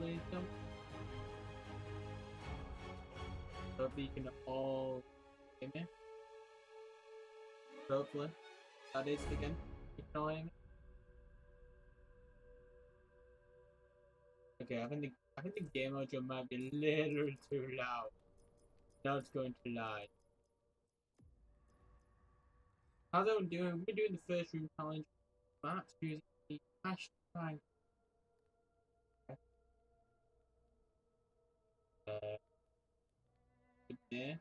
hopefully don't. Hopefully you can all hear me. Hopefully. That is again. You can all hear me. Okay, I think the game audio might be a little too loud. Not going to lie. How's everyone doing? We're doing the first room challenge. Matt's using the hashtag. Yeah.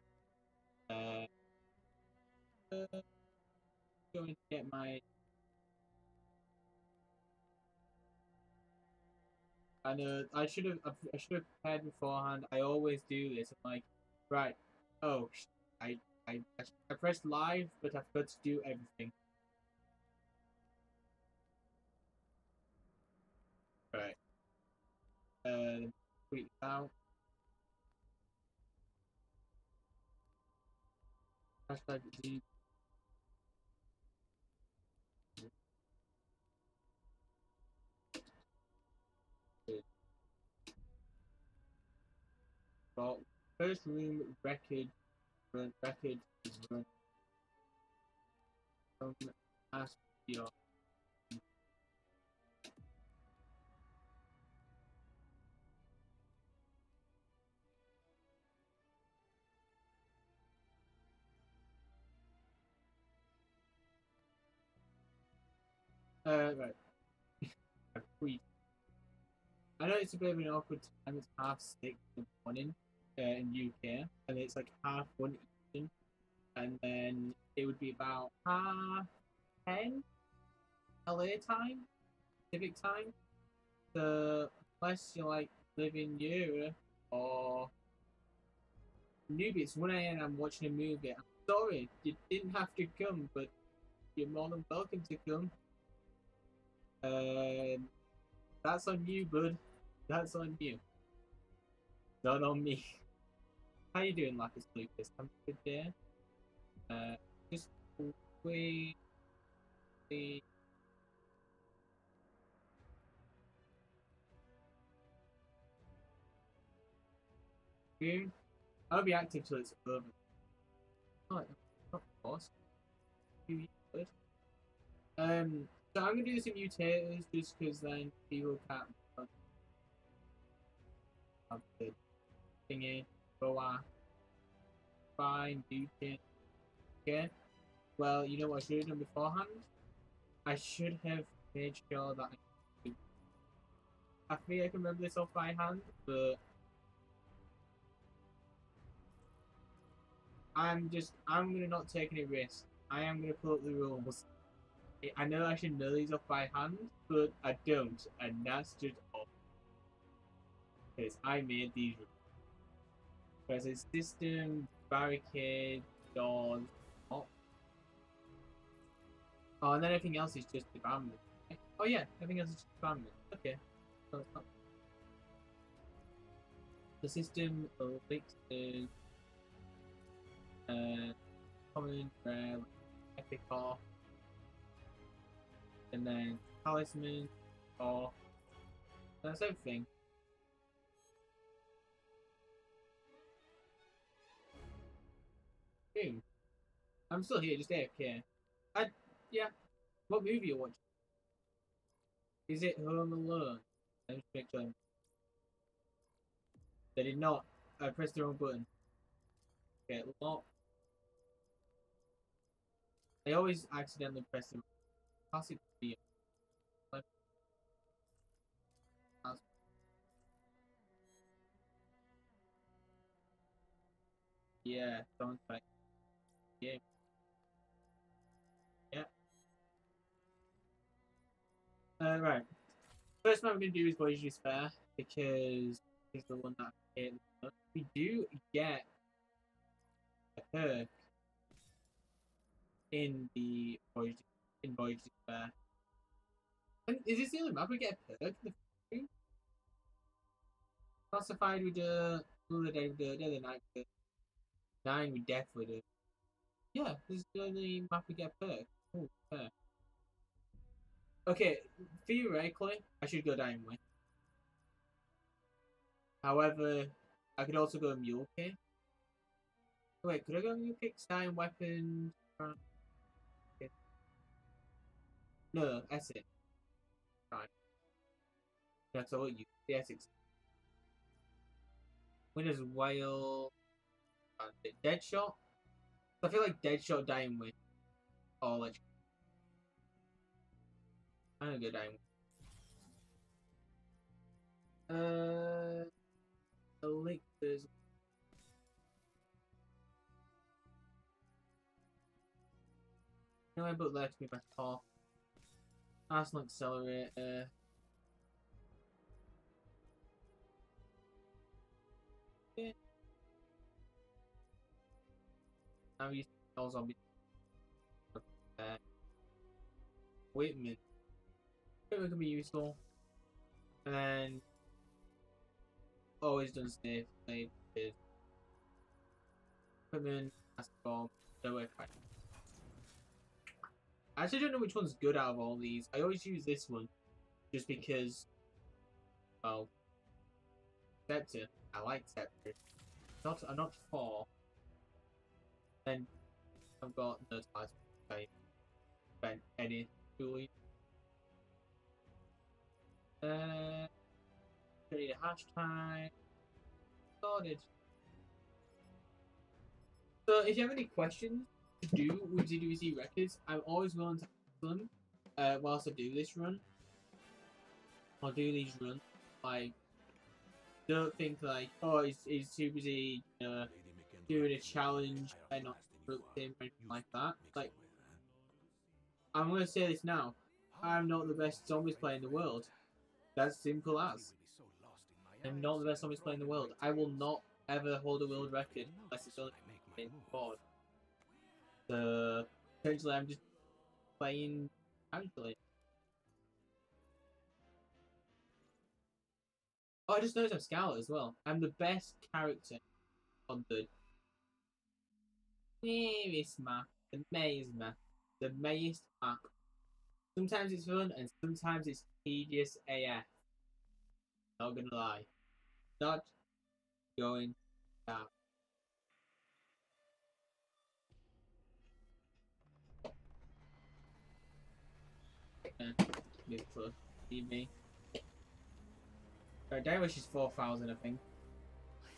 Going to get my. I know I should have prepared beforehand. I always do this. I'm like, right. Oh, I I pressed live, but I've got to do everything. Right. Tweet out. Hashtag Z. First room record is run from last year. Right. I know it's a bit of an awkward time. It's 6:30 in the morning in UK, and it's like 1:30 Eastern, and then it would be about 10:30 LA time, Pacific time. So unless you like live in Europe or Newbie, it's 1 a.m. I'm watching a movie. I'm sorry, you didn't have to come, but you're more than welcome to come. That's on you, bud. That's on you. Not on me. How you doing, Lapis Lucas? I'm good there. Just wait. Boom. I'll be active till it's over. Oh, of course. Good. So I'm gonna do some mutators just because then people can't have the thingy. Go fine, do it. Okay. Well, you know what I should have done beforehand? I should have made sure that I think I can remember this off by hand, but I'm gonna not take any risks. I am gonna pull up the rules. I know I should know these off by hand, but I don't, and that's just off. Because I made these rules. There's a system, barricade, doors, oh, and then everything else is just abandonment. Oh yeah, everything else is just abandonment. Okay. So it's not. The system elixir, common, rare, epic off, and then talisman off. That's everything. Boom. I'm still here, just AFK. Yeah. What movie you watching? Is it Home Alone? Let me make sure. They did not. I pressed the wrong button. Okay, lock. I always accidentally press the classic video. Yeah, don't try. Yeah. Yeah. Right. First one we're gonna do is Voyage Despair because it's the one that I hate the most. We do get a perk in the Voyage Despair. And is this the only map we get a perk in the game? Classified we do the night 9 we definitely do. Yeah, this is the only map we get a perk. Oh, perk. Okay, theoretically, I should go Dying Way. However, I could also go mule kick. Wait, could I go mule kick? Starting weapons. No, Essex. Right. That's all you. The Essex. Winners whale. Deadshot. I feel like Deadshot dying with. Or like. I'm gonna go dying with. Elixirs. No, I put left me back off. Arsenal accelerator. Yeah. Now you all zombies. Whitman. Whitman can be useful. And then always done safe. Played with Whitman, basketball, no way fight. I actually don't know which one's good out of all these. I always use this one just because, well, Scepter. I like Scepter. I'm not 4. Then I've got no ties. I spent any really. I need a hashtag. Sorted. So if you have any questions to do with WWII records, I'm always willing to answer them whilst I do this run. I'll do these runs. Like, don't think like, oh, he's too busy doing a challenge and not him or anything like that. Like, I'm gonna say this now. I'm not the best zombies player in the world. That's simple as. I'm not the best zombies player in the world. I will not ever hold a world record unless it's only in board. So essentially, I'm just playing casually. Oh, I just noticed I'm Scout as well. I'm the best character on the nearest map, the maze map, the mayest map. Sometimes it's fun and sometimes it's tedious AF. Not gonna lie. Not going down. Move close. Need me. Right, Darius is 4,000, I think.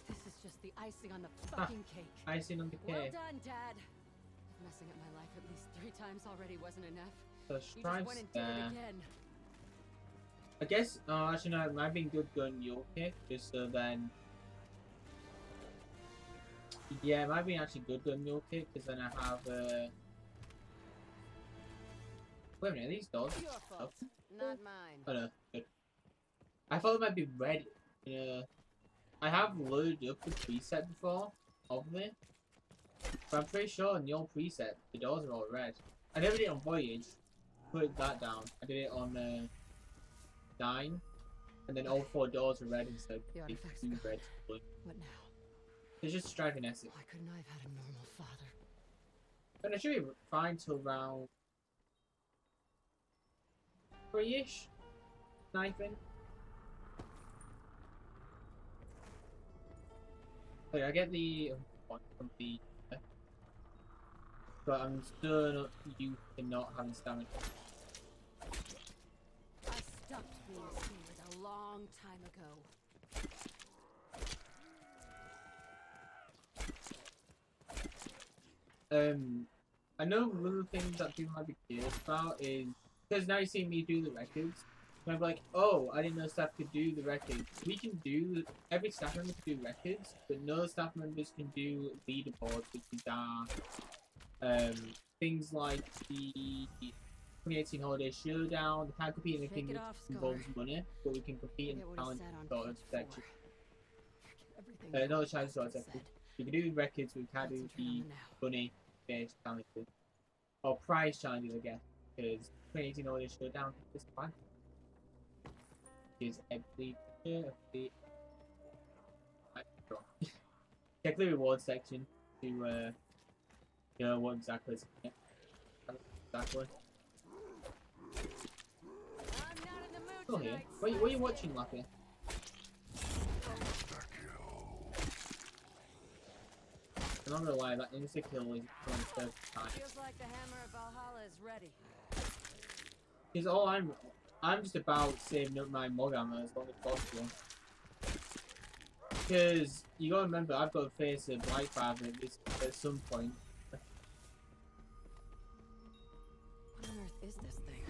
This is just the icing on the fucking cake. Icing on the cake. Well done, Dad. Messing up my life at least 3 times already wasn't enough. So stripes there. Again. I guess, actually no, it might have been good going your kick, just so then... Yeah, it might be actually good going your kick, because then I have, Wait a minute, are these dogs? Your fault, not mine. Oh no, good. I thought it might be red. I have loaded up the preset before, obviously. But I'm pretty sure in your preset, the doors are all red. I never did it on Voyage. Put that down. I did it on 9. And then all 4 doors are red instead of red. Blue. What now? It's just striving essence. Why couldn't I have had a normal father? And I should be fine till around 3-ish. Knifing. Wait, I get the one from the but I'm still not used to not having stamina. I stopped being scared a long time ago. I know one of the things that people might be curious about is because now you see me do the records, and I'm like, oh, I didn't know staff could do the records. We can do every staff member can do records, but no staff members can do leaderboards, which are things like the 2018 Holiday Showdown. We can't compete in anything that involves money, but we can compete in the talent sort of section. Not the challenge sort of section. We can do records, but we can't do the money-based challenges. Or prize challenges, I guess, because 2018 Holiday Showdown is fun. Is every check the reward section to know what exactly is exactly. I'm not in the mood Still here. What are you watching, Lappy? I'm not gonna lie, that insta-kill is going to perfect time. Feels like the hammer of Valhalla is ready. Because all I'm just about saving up my mod ammo as long as possible. Because you gotta remember, I've got to face a Black Father at some point. What on earth is this thing?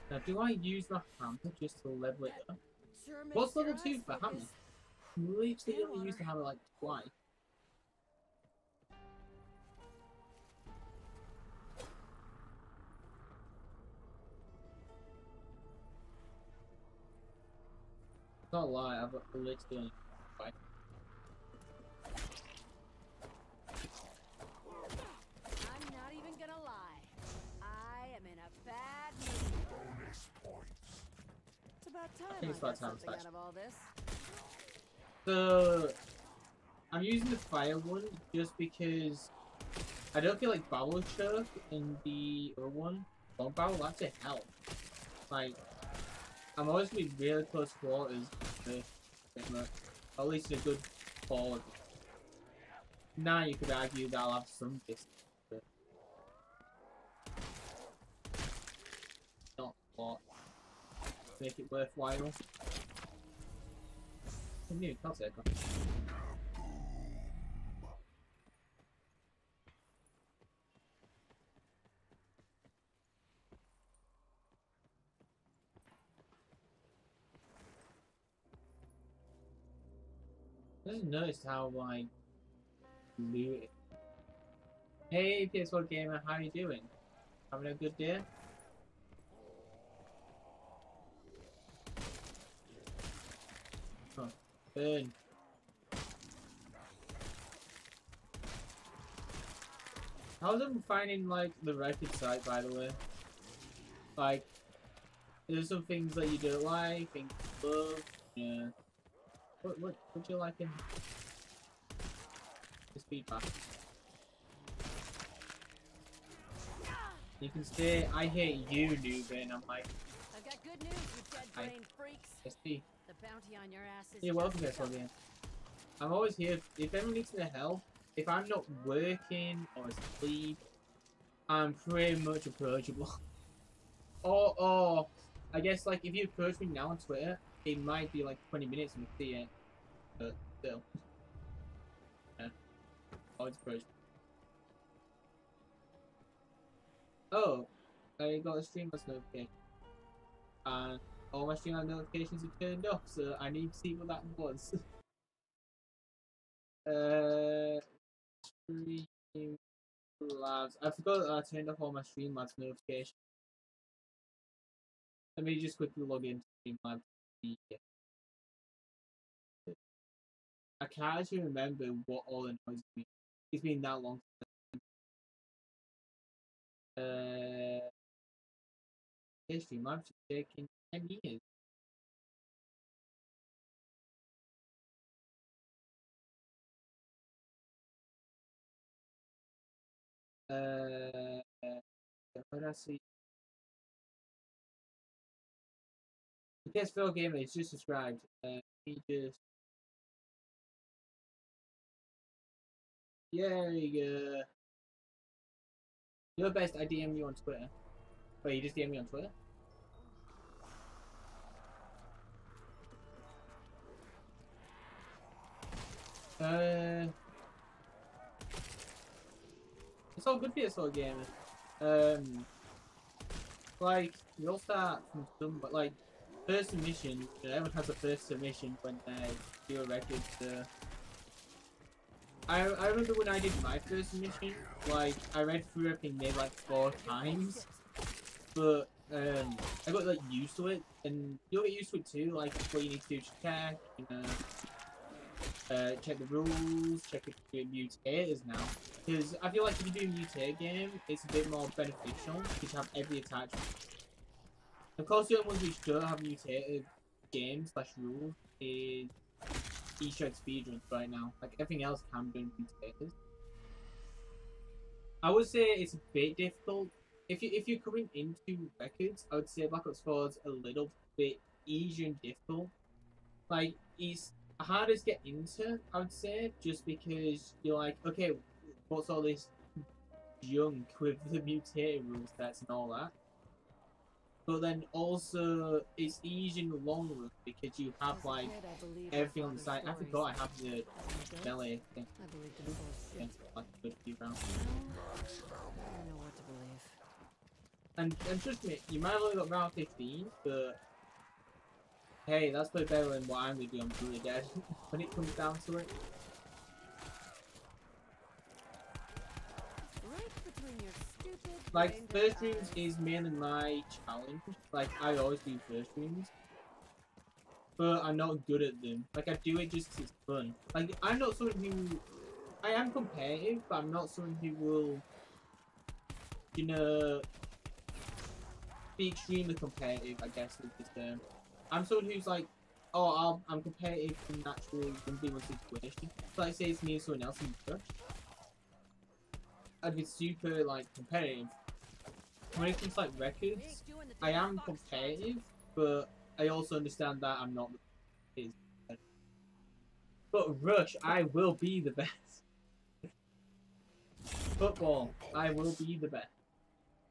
Now, do I use my hammer just to level it up? Sure makes What's level your 2 eyes for hammer? focus. Literally And only used the hammer like twice. Not a lie, I've literally only twice. I'm not even gonna lie. I am in a bad mood. Bonus points. It's about time I think it's I about got time something to out of all this. So, I'm using the fire one just because I don't feel like Barrel Choke in the other one. Bomb Barrel, that's a hell. Like, I'm always going to be really close quarters with it, or at least a good forward. Now you could argue that I'll have some distance, but not a lot. Make it worthwhile. New concept. I just noticed how like loot. Hey PS4 gamer, how you doing? Having a good day? Oh, burn. How's it finding like the record site, by the way? Like, there's some things that you don't like, things you love. Yeah. What do you like in this feedback? You can say, I hate you, Noobey, and I'm like, I've got good news, you dead-brained freaks. SD. The bounty on your ass is You're welcome, just PS4 game. I'm always here. If anyone needs any help, if I'm not working or asleep, I'm pretty much approachable. or I guess like if you approach me now on Twitter, it might be like 20 minutes and we see it, but still, yeah, always approachable. Oh, I got a streamer's notification, and all my streamer notifications are turned off, so I need to see what that was. Streamlabs. I forgot that I turned off all my Streamlabs notifications. Let me just quickly log into Streamlabs. I can't actually remember what all the noise means. It's been that long. Yeah, Streamlabs is taking 10 years. What did I see? Yes, Phil Gamer is just subscribed. He just. Yeah, you go. You're best. I DM you on Twitter. Wait, you just DM me on Twitter? It's all good PS4 Gamer. Like, we all start from some, but like, first submission, everyone has a first submission when they do a record, so. I remember when I did my first submission, like, I read through everything maybe like 4 times, but, I got like used to it, and you'll get used to it too, like, what you need to do is check, check the rules, check if you do mutators now. Because I feel like if you do a mutate game, it's a bit more beneficial because you have every attachment. Of course, the only ones which don't have mutated games / rules is Easter egg speedruns right now. Like everything else can be mutators. I would say it's a bit difficult. If you're coming into records, I would say Black Ops 4 is a little bit easier and difficult. Like harder to get into, I would say, just because you're like, okay, what's all this junk with the mutated rule sets and all that? But then also, it's easy in the long run because you have like everything on the side. I forgot I have the melee thing. Yeah, like a few rounds. And trust me, you might have only got round 15, but hey, that's way better than what I'm gonna do on Brutally Dead when it comes down to it. Like, first streams is mainly my challenge. Like, I always do first streams. But I'm not good at them. Like, I do it just 'cause it's fun. Like, I'm not someone who... I am competitive, but I'm not someone who will... You know... be extremely competitive, I guess, is the term. I'm someone who's like, oh, I'm competitive in natural 1v1 situation. So, like, say it's me and someone else in the crush. I'd be super, like, competitive. When it comes to, like, records, I am competitive, but I also understand that I'm not the best. But Rush, I will be the best. Football, I will be the best.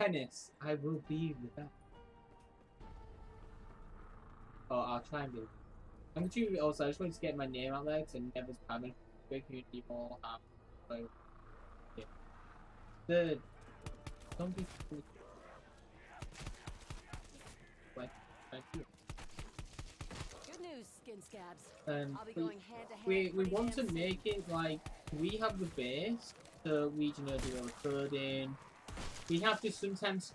Tennis, I will be the best. Oh, I'll try and be. I'm going to also, I just wanted to get my name out there because I never have a big community or have. So, yeah. The zombie. Like, thank you. Good news, skin scabs. I'll be going hand to hand we want to soon. make it like we have the base, so we do the recording. We have to sometimes,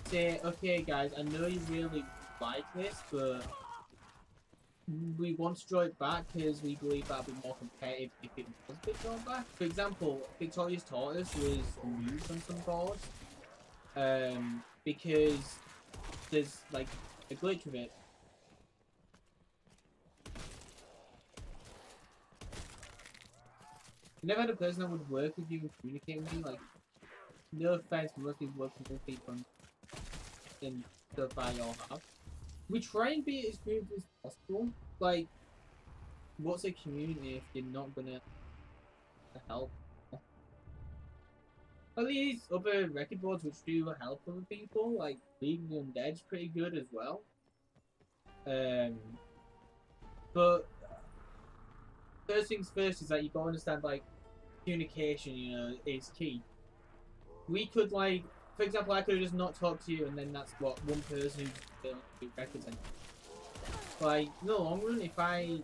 say, okay, guys, I know you really like this, but we want to draw it back because we believe that'll be more competitive if it was a bit drawn back. For example, Victoria's Tortoise was removed on some boards because there's like a glitch with it. I never had a person that would work with you and communicate with you. Like, no offense, most people work with people and stuff I all have. We try and be as smooth as possible. Like, what's a community if you're not gonna help? At least other record boards which do help other people, like Leaving the Undead's pretty good as well. But first things first is that you gotta understand, like, communication, is key. We could, like, for example, I could have just not talked to you, and then that's what one person who's do records and like, in the long run, if I,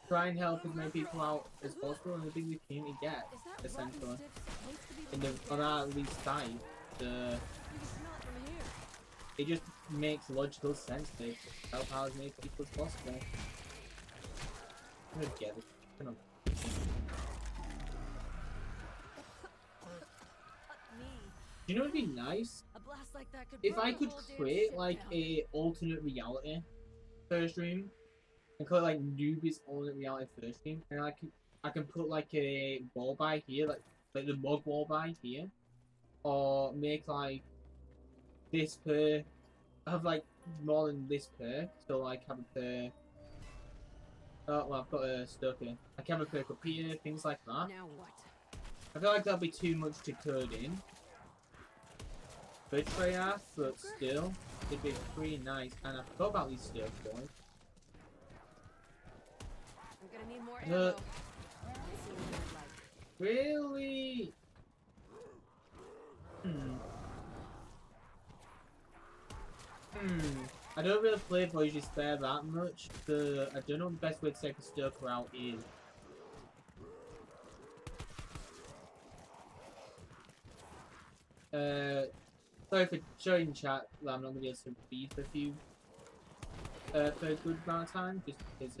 try and help as many people out as possible, and the bigger the community gets, essentially, on our least side, it just makes logical sense to help out as many people as possible. I'm gonna get it. You know what would be nice? If I could create like a alternate reality first stream and call it like Newbie's alternate reality first stream, and I can put like a wall by here, like the mug wall by here, or make like this per have like more than this per, so like have a per. Oh well, I've got a stuck here. I can have a perk up here, things like that. Now what? I feel like that'll be too much to code in. For Treyarch, but still, it'd be pretty nice. And I forgot about these stuff, boys. I'm gonna need more ammo. Really? I don't really play Voyage Despair that much, so I don't know what the best way to take a Stoker out is. Sorry for showing chat that I'm not going to be able to read for a few for a good amount of time, just because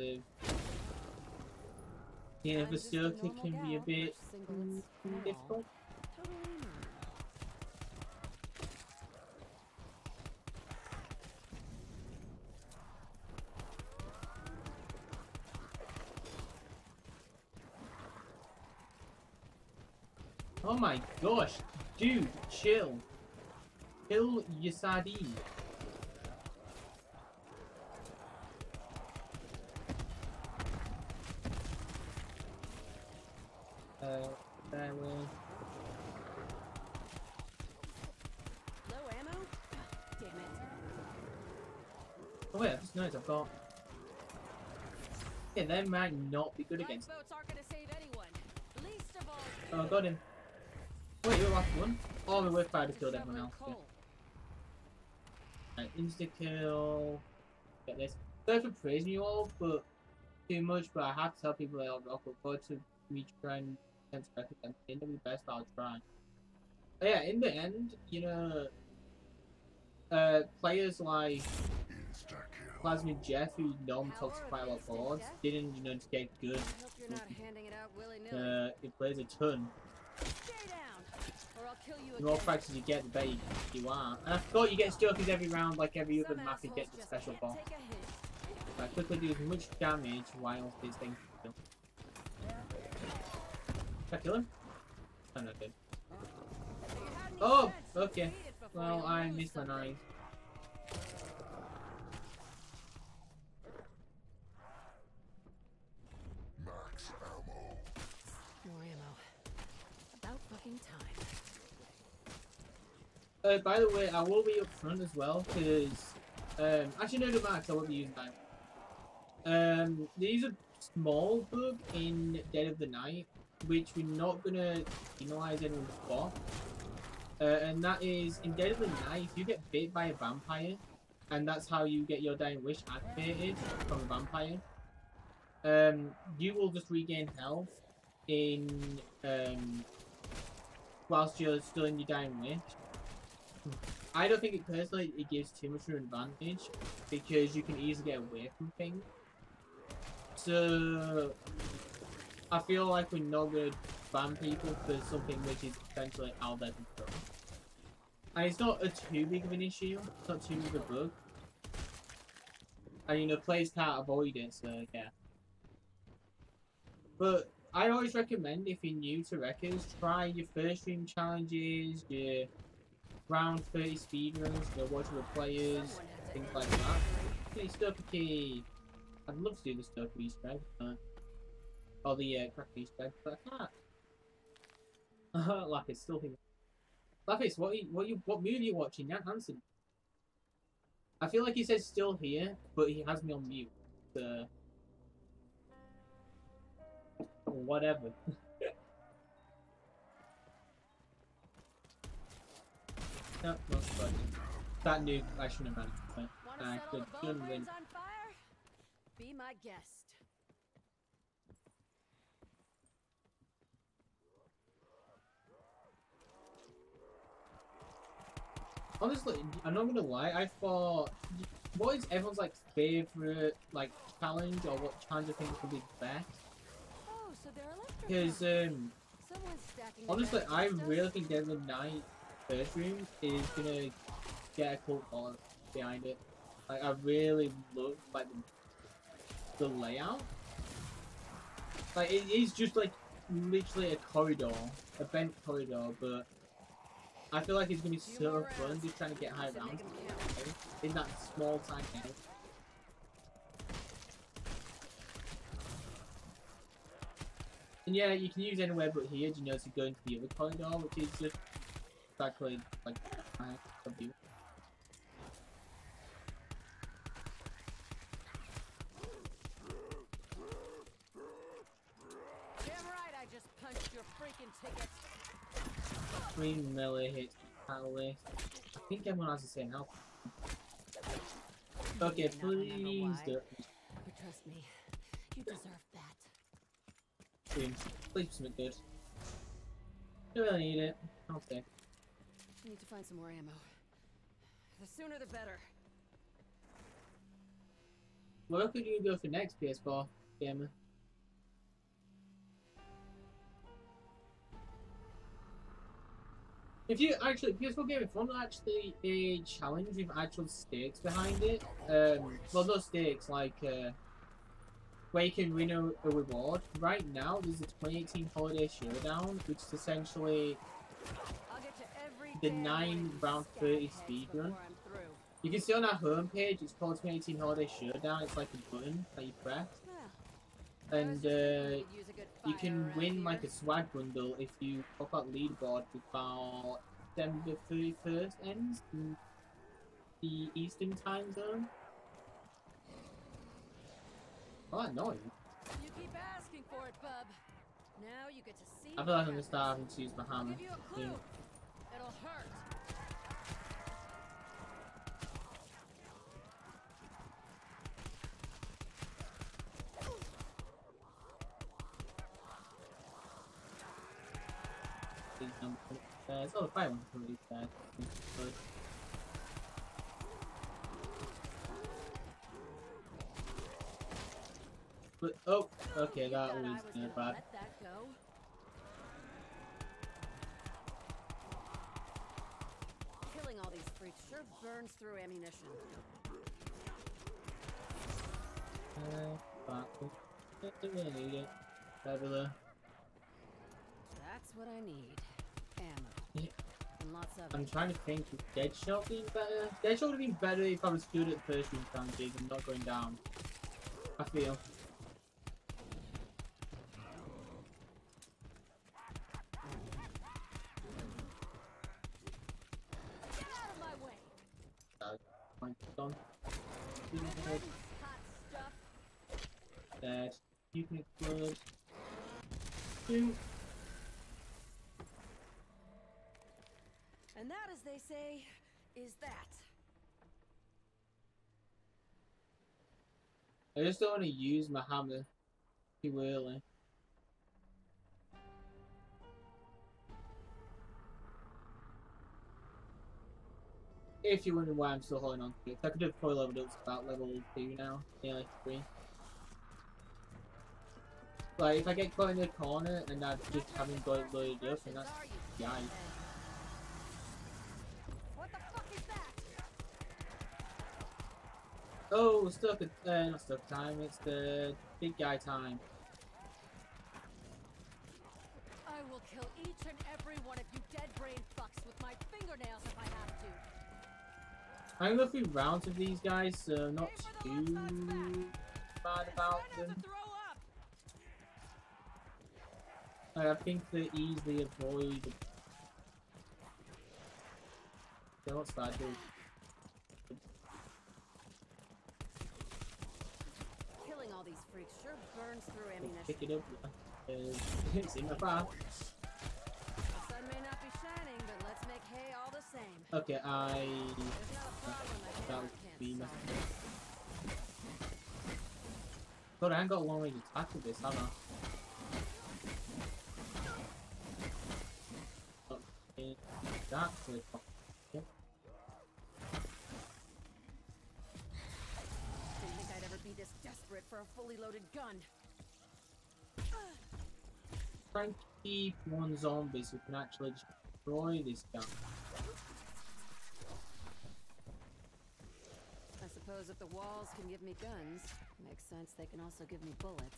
of the Stoker can be a bit difficult. Oh my gosh, dude, chill. Kill your sardine. Oh yeah, that's nice. I've got. Yeah, they might not be good against. Lifeboats aren't gonna save anyone. Least of all. Oh, I got him. Wait, you're the last one? Oh, we worked hard to kill everyone else. Yeah. Right, insta kill. Get this. Sorry for praising you all, but too much. But I have to tell people that I'll look forward to me trying and against the end of the best. I'll try. But yeah, in the end, you know, players like Plasmid Jeff, who normally talks quite a lot of boards, didn't, you know, to get good. I hope you're not handing it out willy-nilly. He plays a ton. Stay down, or I'll kill you The more again. practice you get, the better you are. And I forgot you get Sturkies every round, like every other map, you get the special boss. I quickly do as much damage while these things kill. Did I kill him? Oh, no, I did. Oh, okay. Well, I missed my knife. Max ammo. More ammo. About fucking time. By the way, I will be up front as well, because actually no, the max I won't be using that. There's a small bug in Dead of the Night, which we're not gonna penalise anyone for. And that is, in Dead of the Night, if you get bit by a vampire, and that's how you get your Dying Wish activated from a vampire, you will just regain health in whilst you're still in your Dying Wish. I don't think it gives too much of an advantage, because you can easily get away from things. So I feel like we're not going to ban people for something which is essentially out of their control. And it's not too big of an issue, it's not too big of a bug. And you know, players can't avoid it, so yeah. But I always recommend, if you're new to Wreckers, try your first stream challenges, your round 30 speedruns, you know, watch other players, things like that. Okay, Stoker, I'd love to do the Stoker Easter egg, or the Cracker Easter egg, but I can't. Lapis, still thinking. Lapis, what movie are you watching? You haven't answered. I feel like he says still here, but he has me on mute, so whatever. No, not funny. That nuke, I shouldn't have managed. I could win. On fire? Be my guest. Honestly, I'm not gonna lie, I thought, what is everyone's like favourite like challenge, or what challenge I think would be the best? Oh, so they're electric. Because Someone's stacking honestly, the I stuff. really think Dead of the Night first room is gonna get a cult following behind it. Like, I really love like the layout. Like, it is just like literally a corridor, a bent corridor, but I feel like it's gonna be so fun just trying to get high rounds in that small tiny area. And yeah, you can use anywhere but here, you know, to go into the other corridor, which is just exactly like a view. Damn right, I just punched your freaking ticket. 3 melee hits, catalyst. I think everyone has the same health. Okay, please do. But trust me, you deserve that. Please do something good. Don't really need it. Okay. I need to find some more ammo. The sooner the better. What could you go for next, PS4 gamer? If you actually, PS4 Game, if you want actually a challenge with actual stakes behind it, well, not stakes, like, where you can win a reward. Right now, there's a 2018 Holiday Showdown, which is essentially the 9 round 30 speedrun. You can see on our homepage, it's called 2018 Holiday Showdown. It's like a button that you press. And you can win like a swag bundle if you pop out leaderboard before December 31st ends in the Eastern time zone. Oh, annoying. You keep asking for it, bub. Now you get to see. I feel like I'm gonna start having to use my I'll hammer. give you a clue. It'll hurt. Oh, the fire one's really bad. But, oh, okay, You that thought I was was gonna bad. let that go? Killing all these freaks sure burns through ammunition. Didn't need it. Fabulous. That's what I need. Ammo. Yeah. And lots of I'm it. trying to think if Deadshot being better. Deadshot would have been better if I was good at first room challenges and not going down. I feel. Get out of my way! Point on. Hot stuff. Dead. You can explode. Two. And that, as they say, is that. I just don't want to use my hammer too early. If you're wondering why I'm still holding on to it, I could have fully leveled up to about level 2 now, nearly 3. Like, if I get caught in the corner and I just haven't got it loaded up, and that's yikes. What the fuck is that? Oh, stuck at, not stuck time, it's the big guy time. I will kill each and every one of you dead brain fucks with my fingernails if I have to. I'm gonna go through rounds of these guys, so not too bad about them. Like, I think they easily avoid. Okay, what's that do? Killing all these freaks sure burns through ammunition. Pick it up. It's in my path. The sun may not be shining, but let's make hay all the same. Okay, There's not a problem a that hammer would can't be my. solve. God, I ain't got a long range attack with this, have I? Okay, that's it. Yep. Didn't think I'd ever be this desperate for a fully loaded gun. Try and keep one zombie so we can actually destroy this guy. I suppose if the walls can give me guns, makes sense they can also give me bullets.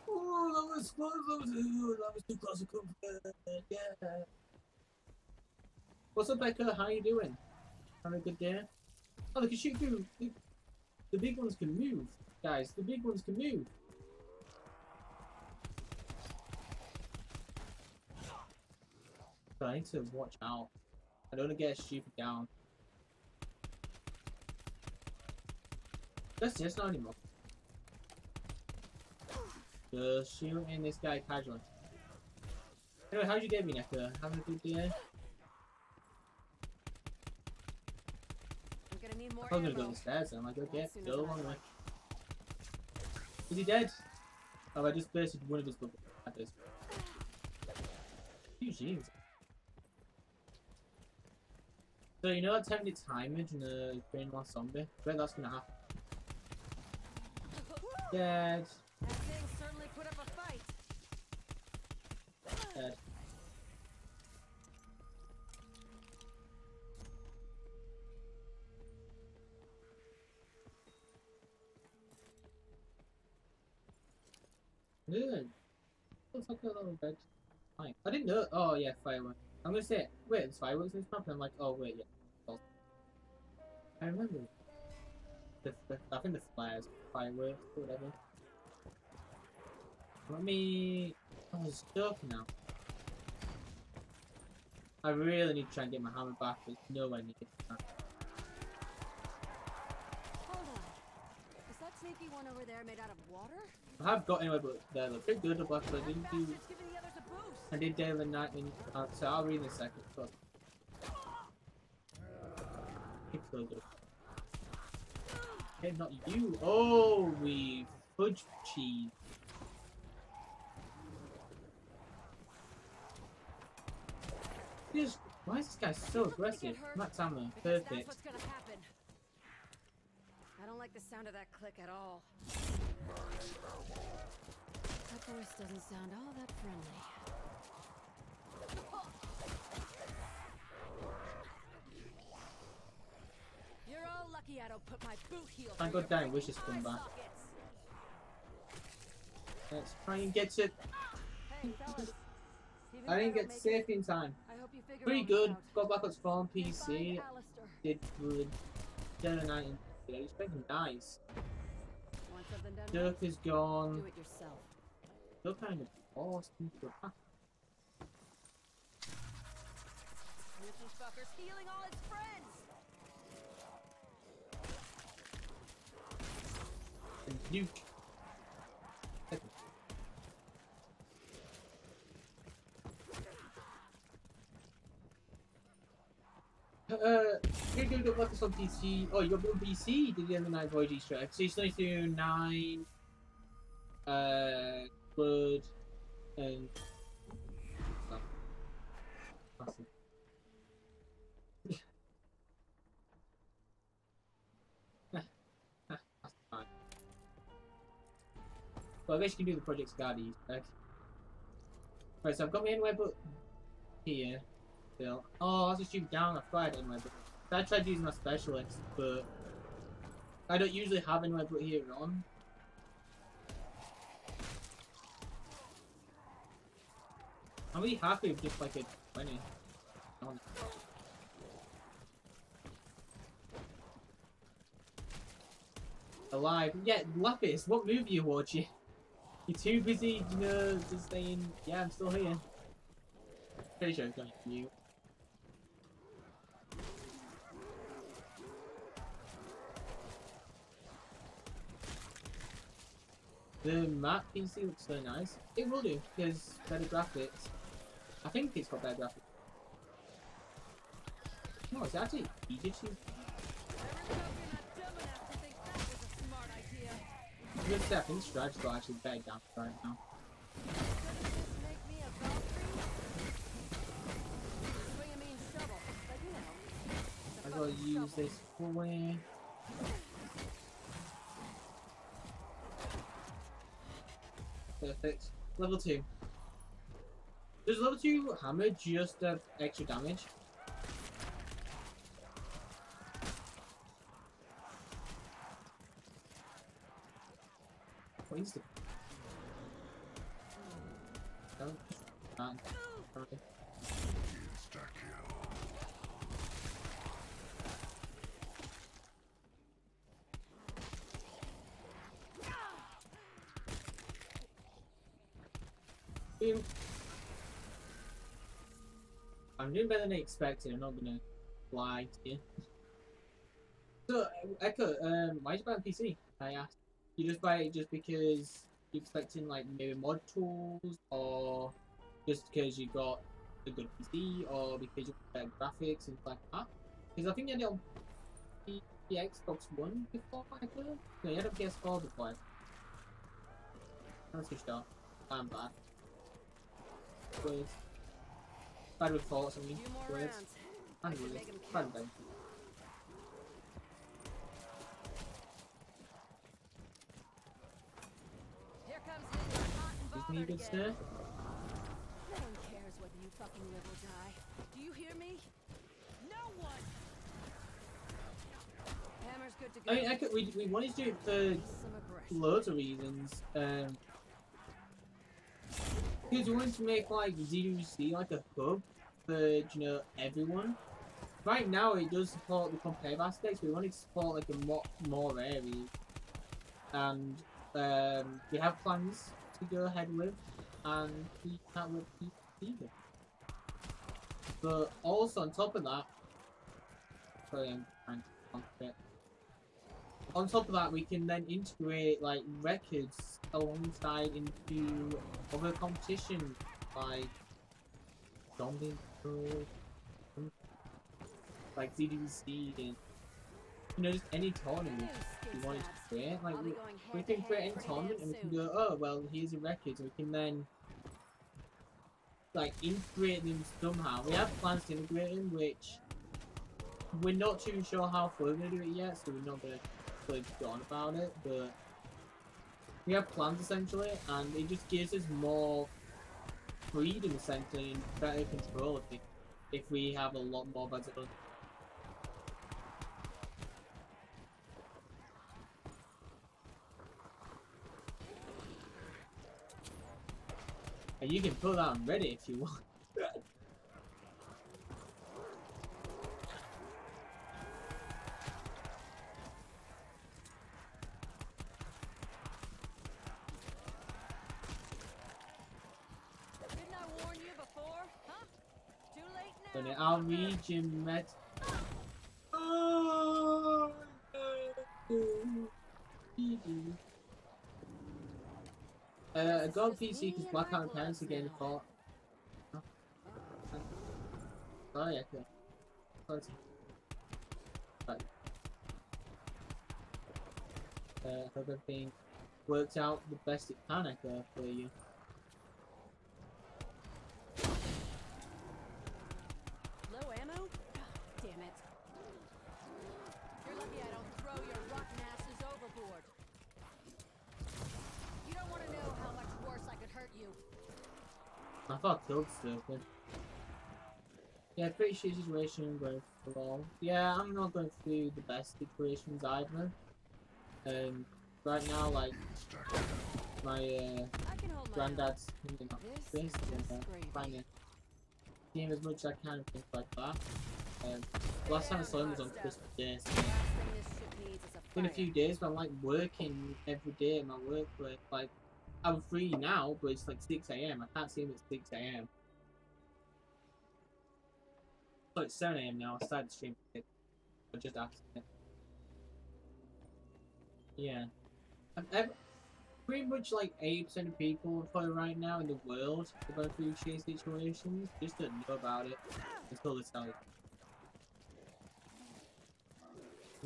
Oh, that was close, that was too close to comfort, yeah. What's up, Becca? How you doing? Having a good day? Oh, they can shoot through. The big ones can move, guys. The big ones can move. But I need to watch out. I don't want to get stupid down. That's just not anymore. Just shooting this guy casually. Anyway, how'd you get me, Nectar? Having a good day? I'm gonna need more I was gonna go ammo. upstairs and I'm like, okay, As soon as go I along the way. like. Is he dead? Oh, I just bursted one of his bubbles. That is. Eugene. So you know that 10-minute timer in the Green Last Zombie? I bet that's gonna happen. Dead. That thing certainly put up a fight. Dead. Good. Looks like a little red. Fine. I didn't know. Oh yeah, fireworks. I'm gonna say, wait, there's fireworks in this map, and I'm like, oh wait, yeah. Oh. I remember. I think the flares, fireworks, or whatever. Let me. Oh, I was stuck now. I really need to try and get my hammer back. There's nowhere near that. Hold on. Is that sneaky one over there made out of water? I have got anyway, but they're pretty good at black. I didn't do. Bastard's giving the others a boost. I did Day of the Night in. So I'll read in a second. But it's so good. Okay, not you. Oh, we fudge cheese. Just, why is this guy so aggressive? Max ammo, That's perfect. what's gonna happen. I don't like the sound of that click at all. That voice doesn't sound all that friendly. You're all lucky I don't put my boot heel. Thank God Dan wishes to come back. Let's try and get it. Hey, fellas. I didn't get safe in time. I hope you figure Pretty all good. this out. Got back on spawn PC. Find Alistair. Did good. Day of the Night in. It's been nice. Want something done? Dirk is gone. Do it yourself. Still kind of awesome. This fucker's healing all his friends. And Duke. You're gonna go focus on PC. Oh, you're on PC. Did the other night Void Easter egg. So you're still do 9, Blood, and stuff. Awesome. That's fine. Well, I guess you can do the Project Guard Easter egg. Right, so I've got my anyway, but here. Still. Oh, I was just shoot down. I fired anyway, but I tried using my specialist, but I don't usually have anyway but here on. I'm really happy with just like a 20. Alive. Yeah, Lapis, what movie are you watching? You're too busy, you know, just saying, yeah, I'm still here. Pretty sure it's going to mute. The map PC looks so nice. It will do, because better graphics. I think it's got better graphics. No, it's actually easier to. Good step in Stripe's got actually better graphics right now. I gotta use this way. Perfect. Level 2. Does level 2 hammer just extra damage? What is it? Don't. Okay. I'm doing better than I expected. I'm not gonna lie to you. So, Echo, why did you buy a PC? I asked. You just buy it just because you're expecting like maybe mod tools, or just because you got a good PC, or because you got better graphics and stuff like that? Because I think you had it on the Xbox One before, Echo. No, you had a PS4 before. Let's switch off. I'm back. Words. Bad with thoughts, I mean. Words. And words. Bad with them. Is me good, sir? No one cares whether you fucking live or die. Do you hear me? No one. Hammer's good to go. I mean, we wanted to do it for loads of reasons. Because we wanted to make like ZUC like a hub for, you know, everyone. Right now it does support the competitive aspects, but we wanted to support like a more areas. And we have plans to go ahead with. and we can't repeat either. But also on top of that, sorry, I'm trying to concentrate. On top of that, we can then integrate like records alongside into other competitions like Zombie World, like ZDC, and just any tournament we wanted to create. Like we can create any tournament and we can go, oh well, here's a record, and we can then like integrate them somehow. We have plans to integrate them, which we're not too sure how far we're gonna do it yet, so we're not gonna really go on about it. But we have plans essentially, and it just gives us more freedom essentially and better control if we have a lot more visibility. And you can put that on Reddit if you want. Didn't I warn you before? Huh? Too late now. But our region met. Oh, I got PC because Blackout Parents again fought. Sorry, I could. Sorry. Right. Hope everything works out the best it can, I guess, for you. Low ammo? Damn it. You're lucky I don't throw your rotten asses overboard. You don't want to know how much worse I could hurt you. I thought killed stupid. Yeah, pretty shitty situation going through. Yeah, I'm not going through the best situations either. Right now, like, my granddad's thinking of this and trying to team as much as I can and things like that. Last time I saw him was on Christmas Day, so it's been a few days, but I'm like working every day at my workplace. Like, I'm free now, but it's like 6 AM. I can't see him at 6 AM. So it's 7 AM now. I started the stream at 6. I just after it. Yeah. Pretty much like 80% of people probably right now in the world are going through shitty situations. Just don't know about it until they tell you.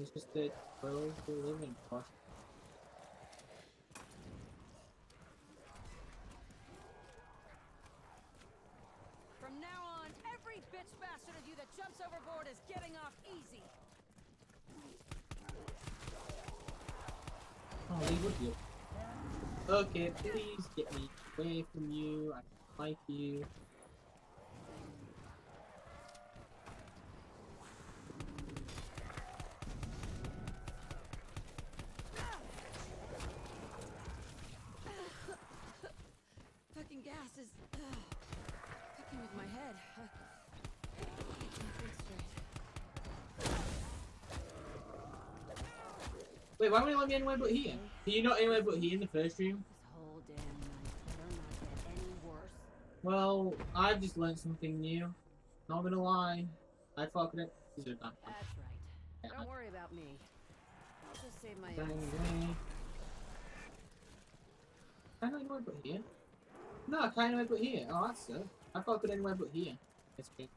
It's just the world we live in, of course. From now on, every bitch bastard of you that jumps overboard is getting off easy. Oh, they would you. Okay, please get me away from you. I don't like you. Fucking gas is fucking with my head. I can't think straight. Wait, why won't you let me anywhere but here? Can you not anywhere but here in the first room? This whole damn night better not get any worse. Well, I've just learned something new. Not gonna lie. I fucked it. That's right. Yeah, Don't worry about me. I'll just save my Can ass. I not anywhere but here? No, I can't anywhere but here. Oh, that's it. I thought I could anywhere but here. That's good.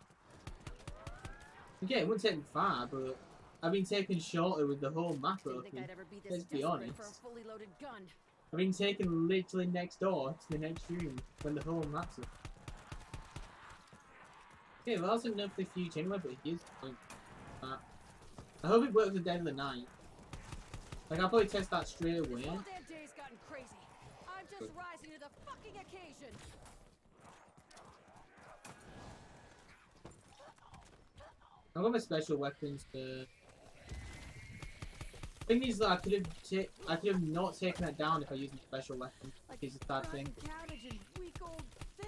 Okay, it wouldn't take me far, but I've been taken shorter with the whole map Didn't open. think I'd ever be this Let's be desperate honest. for a fully loaded gun. I've been taken literally next door to the next room when the whole map's up. Okay, well that's enough for the future anyway, but here's the point. I hope it works at the end of the night. Like, I'll probably test that straight away. This whole damn day's gotten crazy. I'm just rising to the fucking occasion. I've got my special weapons for... Thing is that I could have not taken that down if I used a special weapon. Like It's a bad thing. cabbage and week old fish.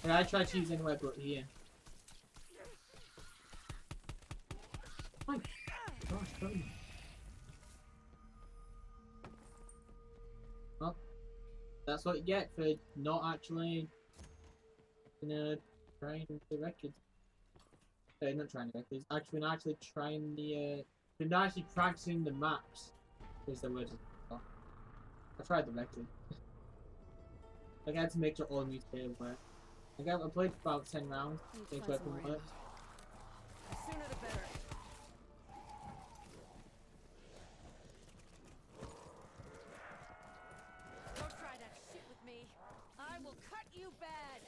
And I tried to use anywhere but here. My gosh, buddy. Well, that's what you get for not actually, trying the records. Not trying the records. Actually trying the, not actually practicing the maps. Is the word. I tried the record. Like I had to make sure all mutated work. Like I played for about 10 rounds. Make weapon worked. The sooner the better. Don't try that shit with me. I will cut you bad.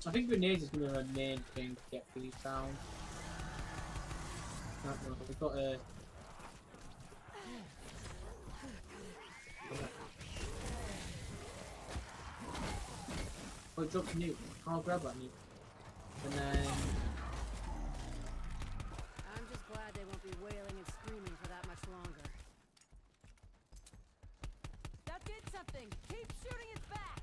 I think grenades is gonna be the main thing to get through these rounds. I don't know, we've got a... Oh, it dropped a nuke. I'll grab that nuke. And then... I'm just glad they won't be wailing and screaming for that much longer. That did something! Keep shooting it back!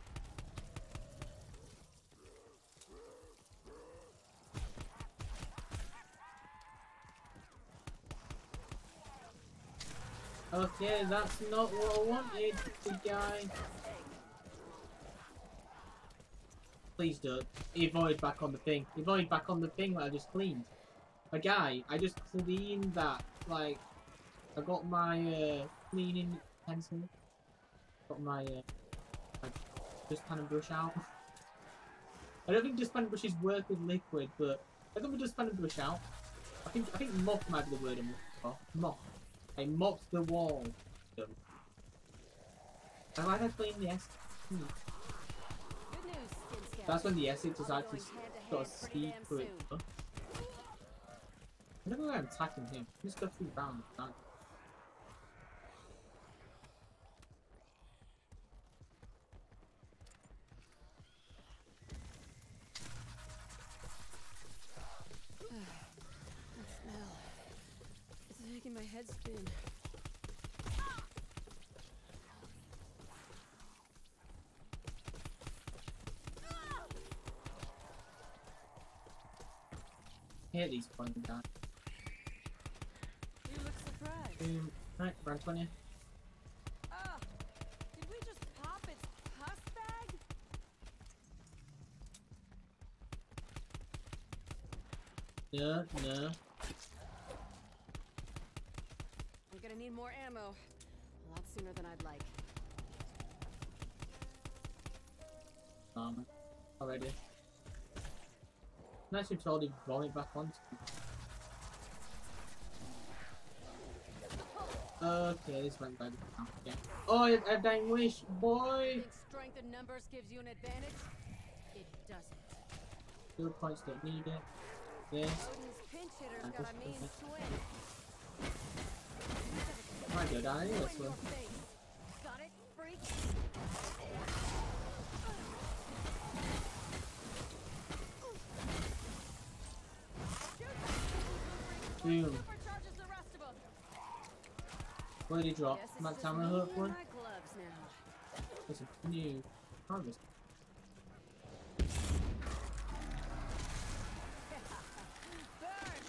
Okay, that's not what I wanted, big guy. Please don't. Avoid back on the thing. Avoid back on the thing that I just cleaned. My guy, I just cleaned that. Like, I got my cleaning pencil. Got my dustpan and brush out. I don't think dustpan and brushes work with liquid, but I got my dustpan and brush out. I think mop might be the word I'm looking for. Mop. I mopped the wall. So. Why did I clean the S? Good news, Skin Scout. That's when the Essex is I'll be actually going hand to got a hand pretty speed damn for it. soon. I don't know why I'm attacking him. Just go through rounds. That smell. It's making my head spin. Hit these pointing down. You look surprised. Right, round 20. Oh, did we just pop its pus bag? No. I'm gonna need more ammo. A lot sooner than I'd like. Already. Nice you told him roll it back onto. Okay, this went bad. Okay. Oh, I have dying wish, boy! Think strength in numbers gives you an advantage? It doesn't. 2 points, don't need it. This. Odin's pinch hitter's got a mean swing. Might go down anyway, In so. your face. Got it, freak? Boom. Supercharges the rest of them. What did he drop? Guess it's Max just Hammer me hook and one? my gloves now. There's a new harvest. Burn!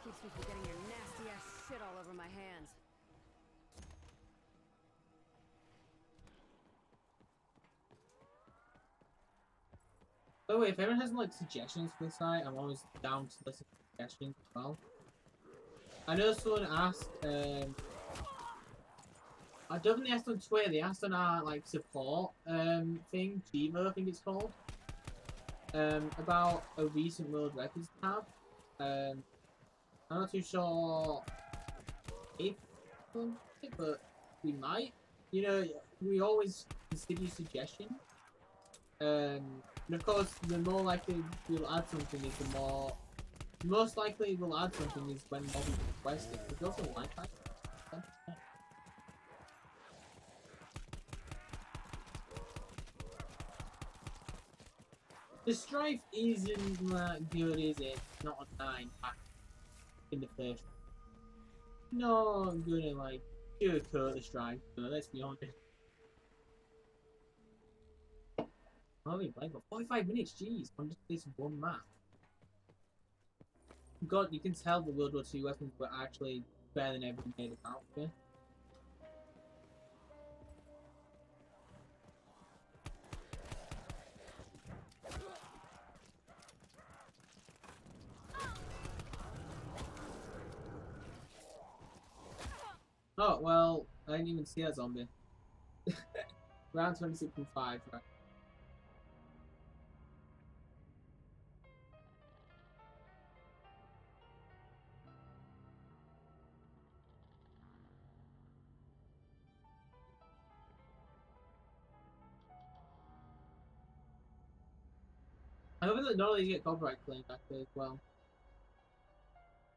Keeps me from getting your nasty ass shit all over my hands. By the way, if anyone has like suggestions for the site, I'm always down to listen to suggestions as well. I know someone asked, I don't think they asked on Twitter, they asked on our like support thing, Jiva I think it's called, about a recent world records tab. I'm not too sure if but we might. You know, we always consider suggestions. And of course, the more likely we'll add something is the more... The most likely we'll add something is when more people request it. There's also like that. The Strife isn't that good, is it? Not a 9 back in the first. No, I'm gonna like sugarcoat the Strife, so let's be honest. I've been playing for 45 minutes, jeez, on just this one map. God, you can tell the World War II weapons were actually better than ever made it out there. Oh, well, I didn't even see that zombie. Round 26.5, right. I hope that none of these get copyright claimed actually as well.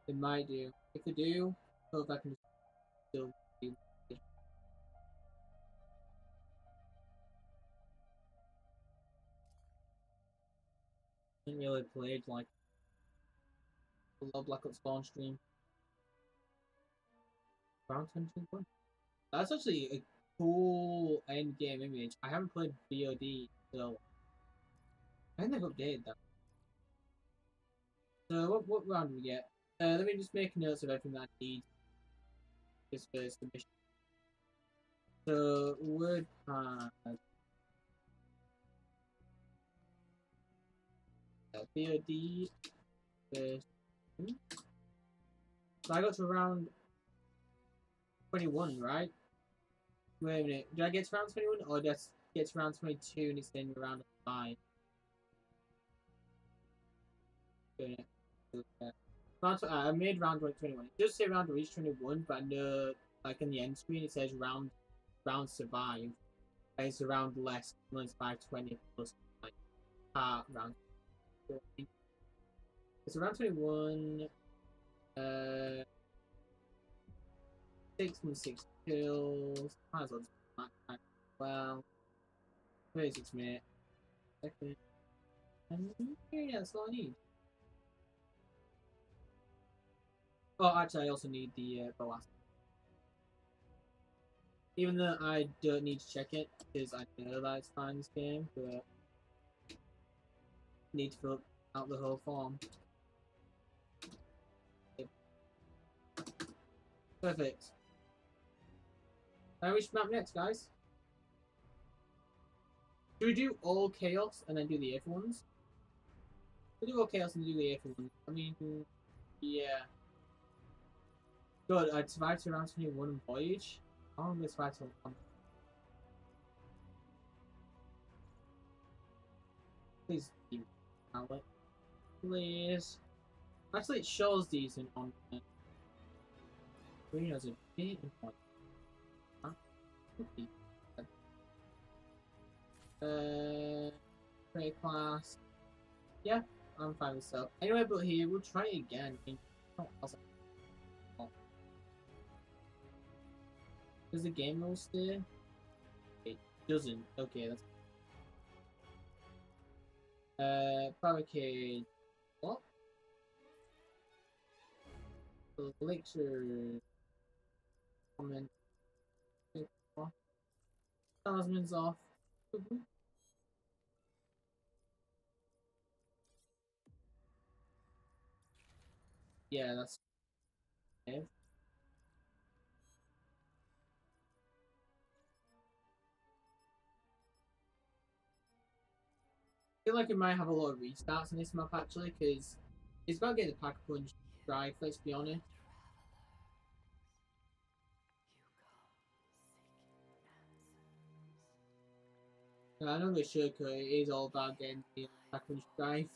They might do. If they do, I hope I can still do. I didn't really played like a lot of Black Ops Spawn stream. Round 22. That's actually a cool end game image. I haven't played VOD, so I think they've updated that. So what round do we get? Let me just make notes of everything that I need just for submission. So WordPad. VOD first. So I got to round 21, right? Wait a minute. Did I get to round 21 or did I get to round 22 and it's then round 5? I made round 21. It does say round reach 21, but I know, like in the end screen, it says round survive. And it's around less, unless 520 plus like round 14. It's around 21. 6 and 6 kills. Might as well just back as well. 36 minutes. Second. And yeah, that's all I need. Oh, actually, I also need the bow aspect. Even though I don't need to check it, because I know that it's fine in this game, but I need to fill out the whole form. Yep. Perfect. Now which map next, guys? Do we do all chaos and then do the F ones? We do all chaos and do the F ones. I mean, yeah. Good, I'd survived to round 21 in Voyage. I'm gonna survive to one. Please keep outlet. Please. Actually, it shows decent on it. Green has a bit in point. Huh? Prey class. Yeah, I'm fine with stuff. Anyway, but here, we'll try it again. I mean, oh, awesome. Does the game mode stay? It doesn't. Okay, that's barricade. What? Elixir. Comment. Talisman's off. Yeah, that's okay. I feel like it might have a lot of restarts in this map actually, because it's about getting the pack punch drive, let's be honest. I know the shortcut is all about getting the pack punch drive.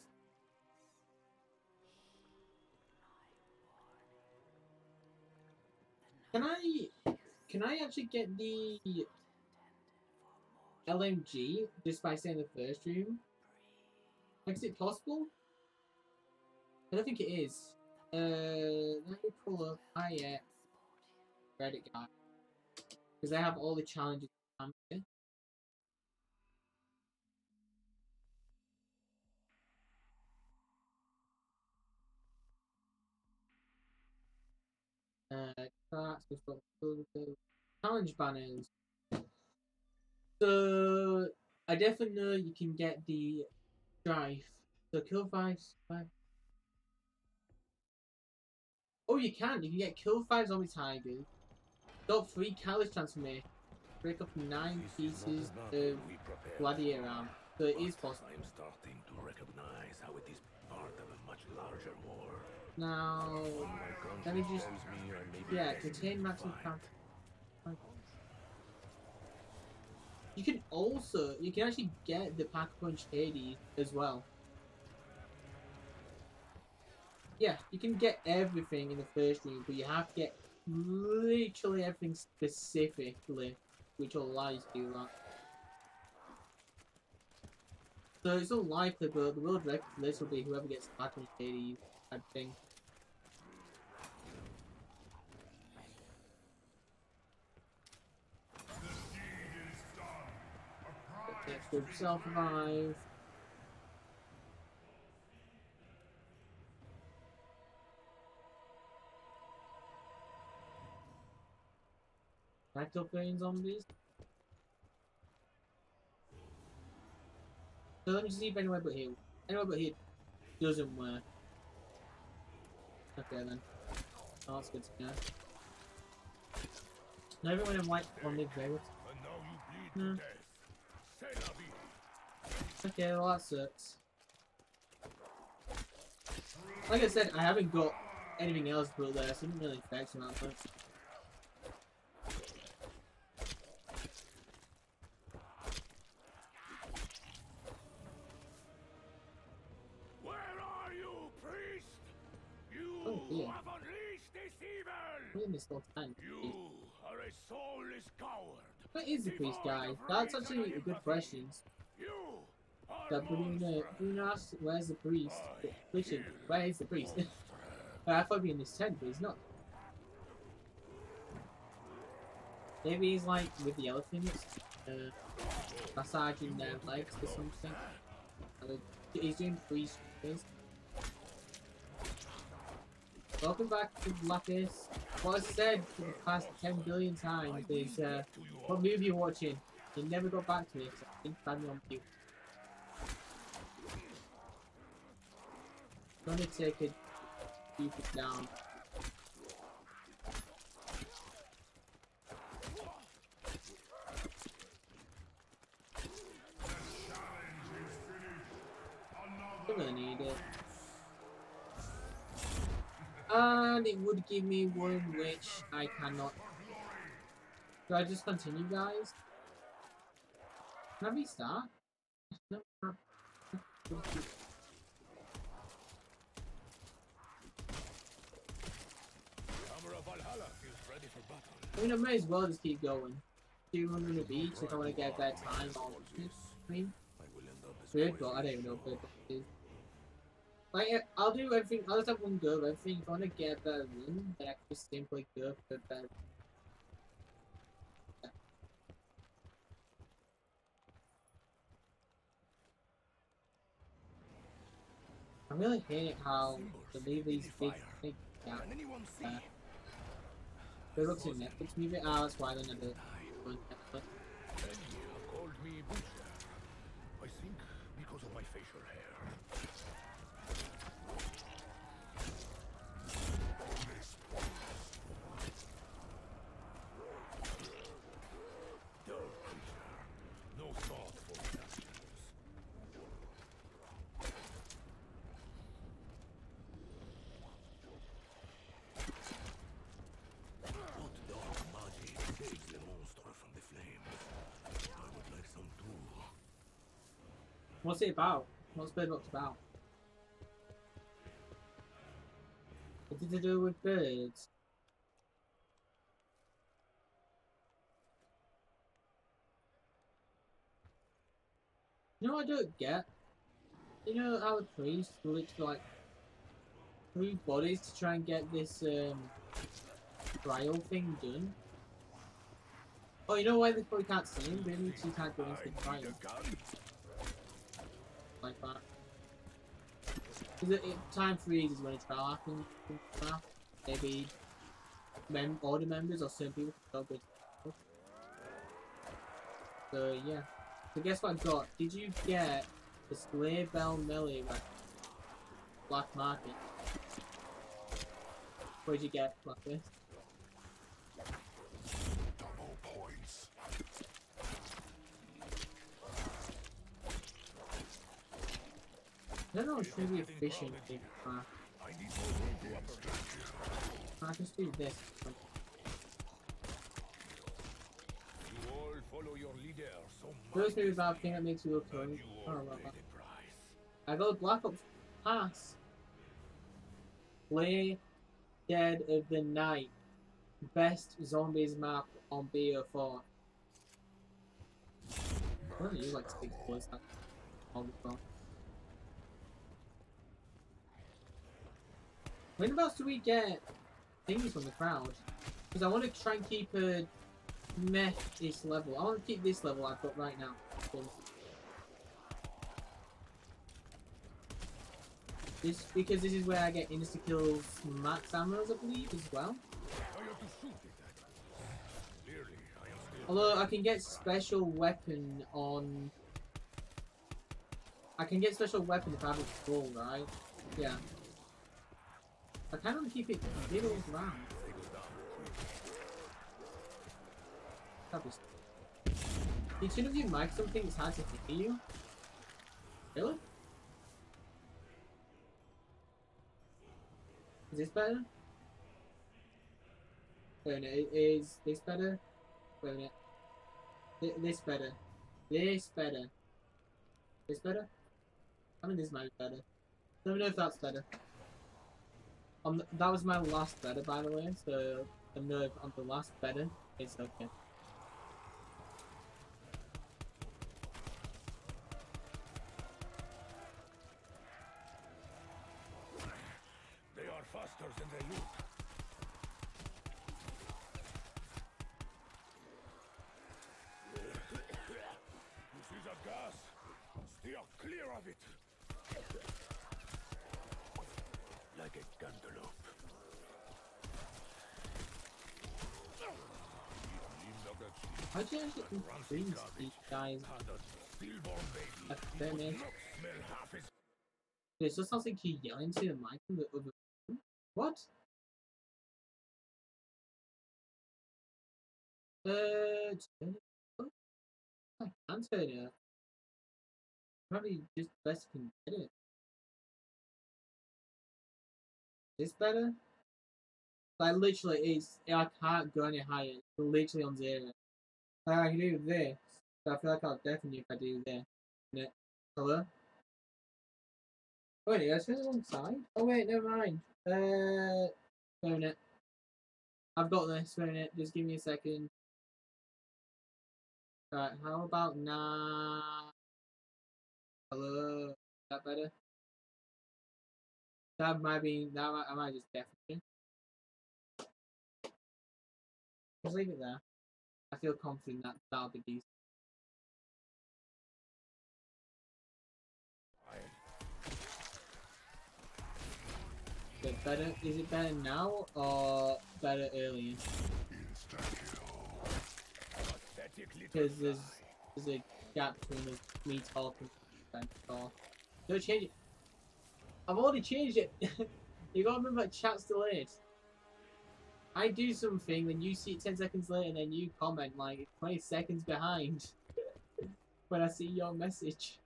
Can I actually get the LMG just by staying in the first room? Like, is it possible? I don't think it is. Let me pull up Reddit guy. Because they have all the challenges. We've got challenge banners. So I definitely know you can get the drive. So kill 5. Oh, you can. You can get kill 5 zombie tigers. Got 3 catalyst transformation. Break up 9 pieces of gladiator arm. So it is possible. I'm starting to recognize how it is part of a much larger war. Now, let me just, yeah, contain maximum power. You can also, you can actually get the Pack-a-Punch Hades as well. Yeah, you can get everything in the first room, but you have to get literally everything specifically, which will allow you to do that. So it's unlikely, but the world record for this will be whoever gets the Pack-a-Punch Hades type thing. Let's self-revive. Backed up playing zombies. So let me see if anywhere but here. Anywhere but here doesn't work. Okay then. Oh, that's good to know. Now everyone in white on the very Okay, well that sucks. Like I said, I haven't got anything else built there, so it didn't really affect me that much. Where are you, priest? You have unleashed this evil! Look at this little tank. You are a soulless coward. What is the priest guy? That's actually a good question. That Bruno asks, where's the priest? Richard, where is the priest? I thought he'd be in this tent, but he's not. Maybe he's like with the elephants, massaging their legs or something. He's doing priest things. Welcome back to Lapis. What I said for the past 10 billion times is, what movie you're watching? You never got back to me, because I think I'm on mute. I'm gonna take a keep it down. I'm gonna need it. And it would give me one which I cannot. Do I just continue, guys? Can I restart? No. I mean, I may as well just keep going. 200 a beach if I want to get that time on stream. Weird, but I don't even know what it is. Like, I'll do everything, I'll just have one go of everything. If I want to get a better win, then I can just simply go for better. Yeah. I really hate how they leave these big gaps. They look in Netflix movie. Ah, that's why they're never on Netflix. Called me Butcher. I think because of my facial hair. Dull creature. No thought for actions. What dark magic saves the monster from the flames? I would like some too. What's it about? What's Bird Box about? What did it do with birds? You know what I don't get? You know how the priest literally like 3 bodies to try and get this trial thing done? Oh, you know why they probably can't see him? Maybe you can't go into the trial. Like that. Because time freezes when a trial happens. Maybe order members or certain people can go good. So yeah. So guess what I got? Did you get the Sleigh Bell Melee at Black Market? What'd you get, Blacklist? Double points. I don't know if should be efficient. I need more room to operate. I just do this. You all follow your leader, so First maybe about thing that makes you look good. you I all don't know pay about the that. price. I got Black Ops Pass. Play Dead of the Night. Best zombies map on BO4. I don't use like 6 bullets that all the time. When else do we get things from the crowd? Because I want to try and keep a meh-ish level. I want to keep this level I've got right now. Because this is where I get insta-kills max ammos, I believe, as well. I have to shoot it. Clearly, I am still. Although I can get special weapon on... I can get special weapon if I have it full, right? Yeah. I kind of want to keep it middle round. Did you know you mic something it's hard to hear you? Really? Is this better? Wait a minute, is this better? Wait a minute. This better. This better. This better? I mean this might be better. Let me know if that's better. That was my last better, by the way, so I know if on the last better, it's okay. They are faster than they look. You see that gas? Steer clear of it. Like a cantaloupe. How do you actually increase these guys? A fair minute. It just sounds like you're yelling to the mic from the other room. What? Turn it up? I can't turn it up. Probably just best can get it. This better? Like literally, I can't go any higher. It's literally on 0. I can do this, but I feel like I'll deafen you if I do this. No. Hello? Wait, did I turn it wrong side? Oh wait, never mind. Wait a minute. I've got this. Wait a minute. Just give me a second. Right. How about now? Hello? Is that better? That might be. I might just deafen you. Just leave it there. I feel confident that that'll be decent. Is it better? Is it better now or better earlier? Because there's a gap between me talking and talk. Don't change it. I've already changed it. You gotta remember that chat's delayed. I do something, then you see it 10 seconds later, and then you comment like 20 seconds behind when I see your message.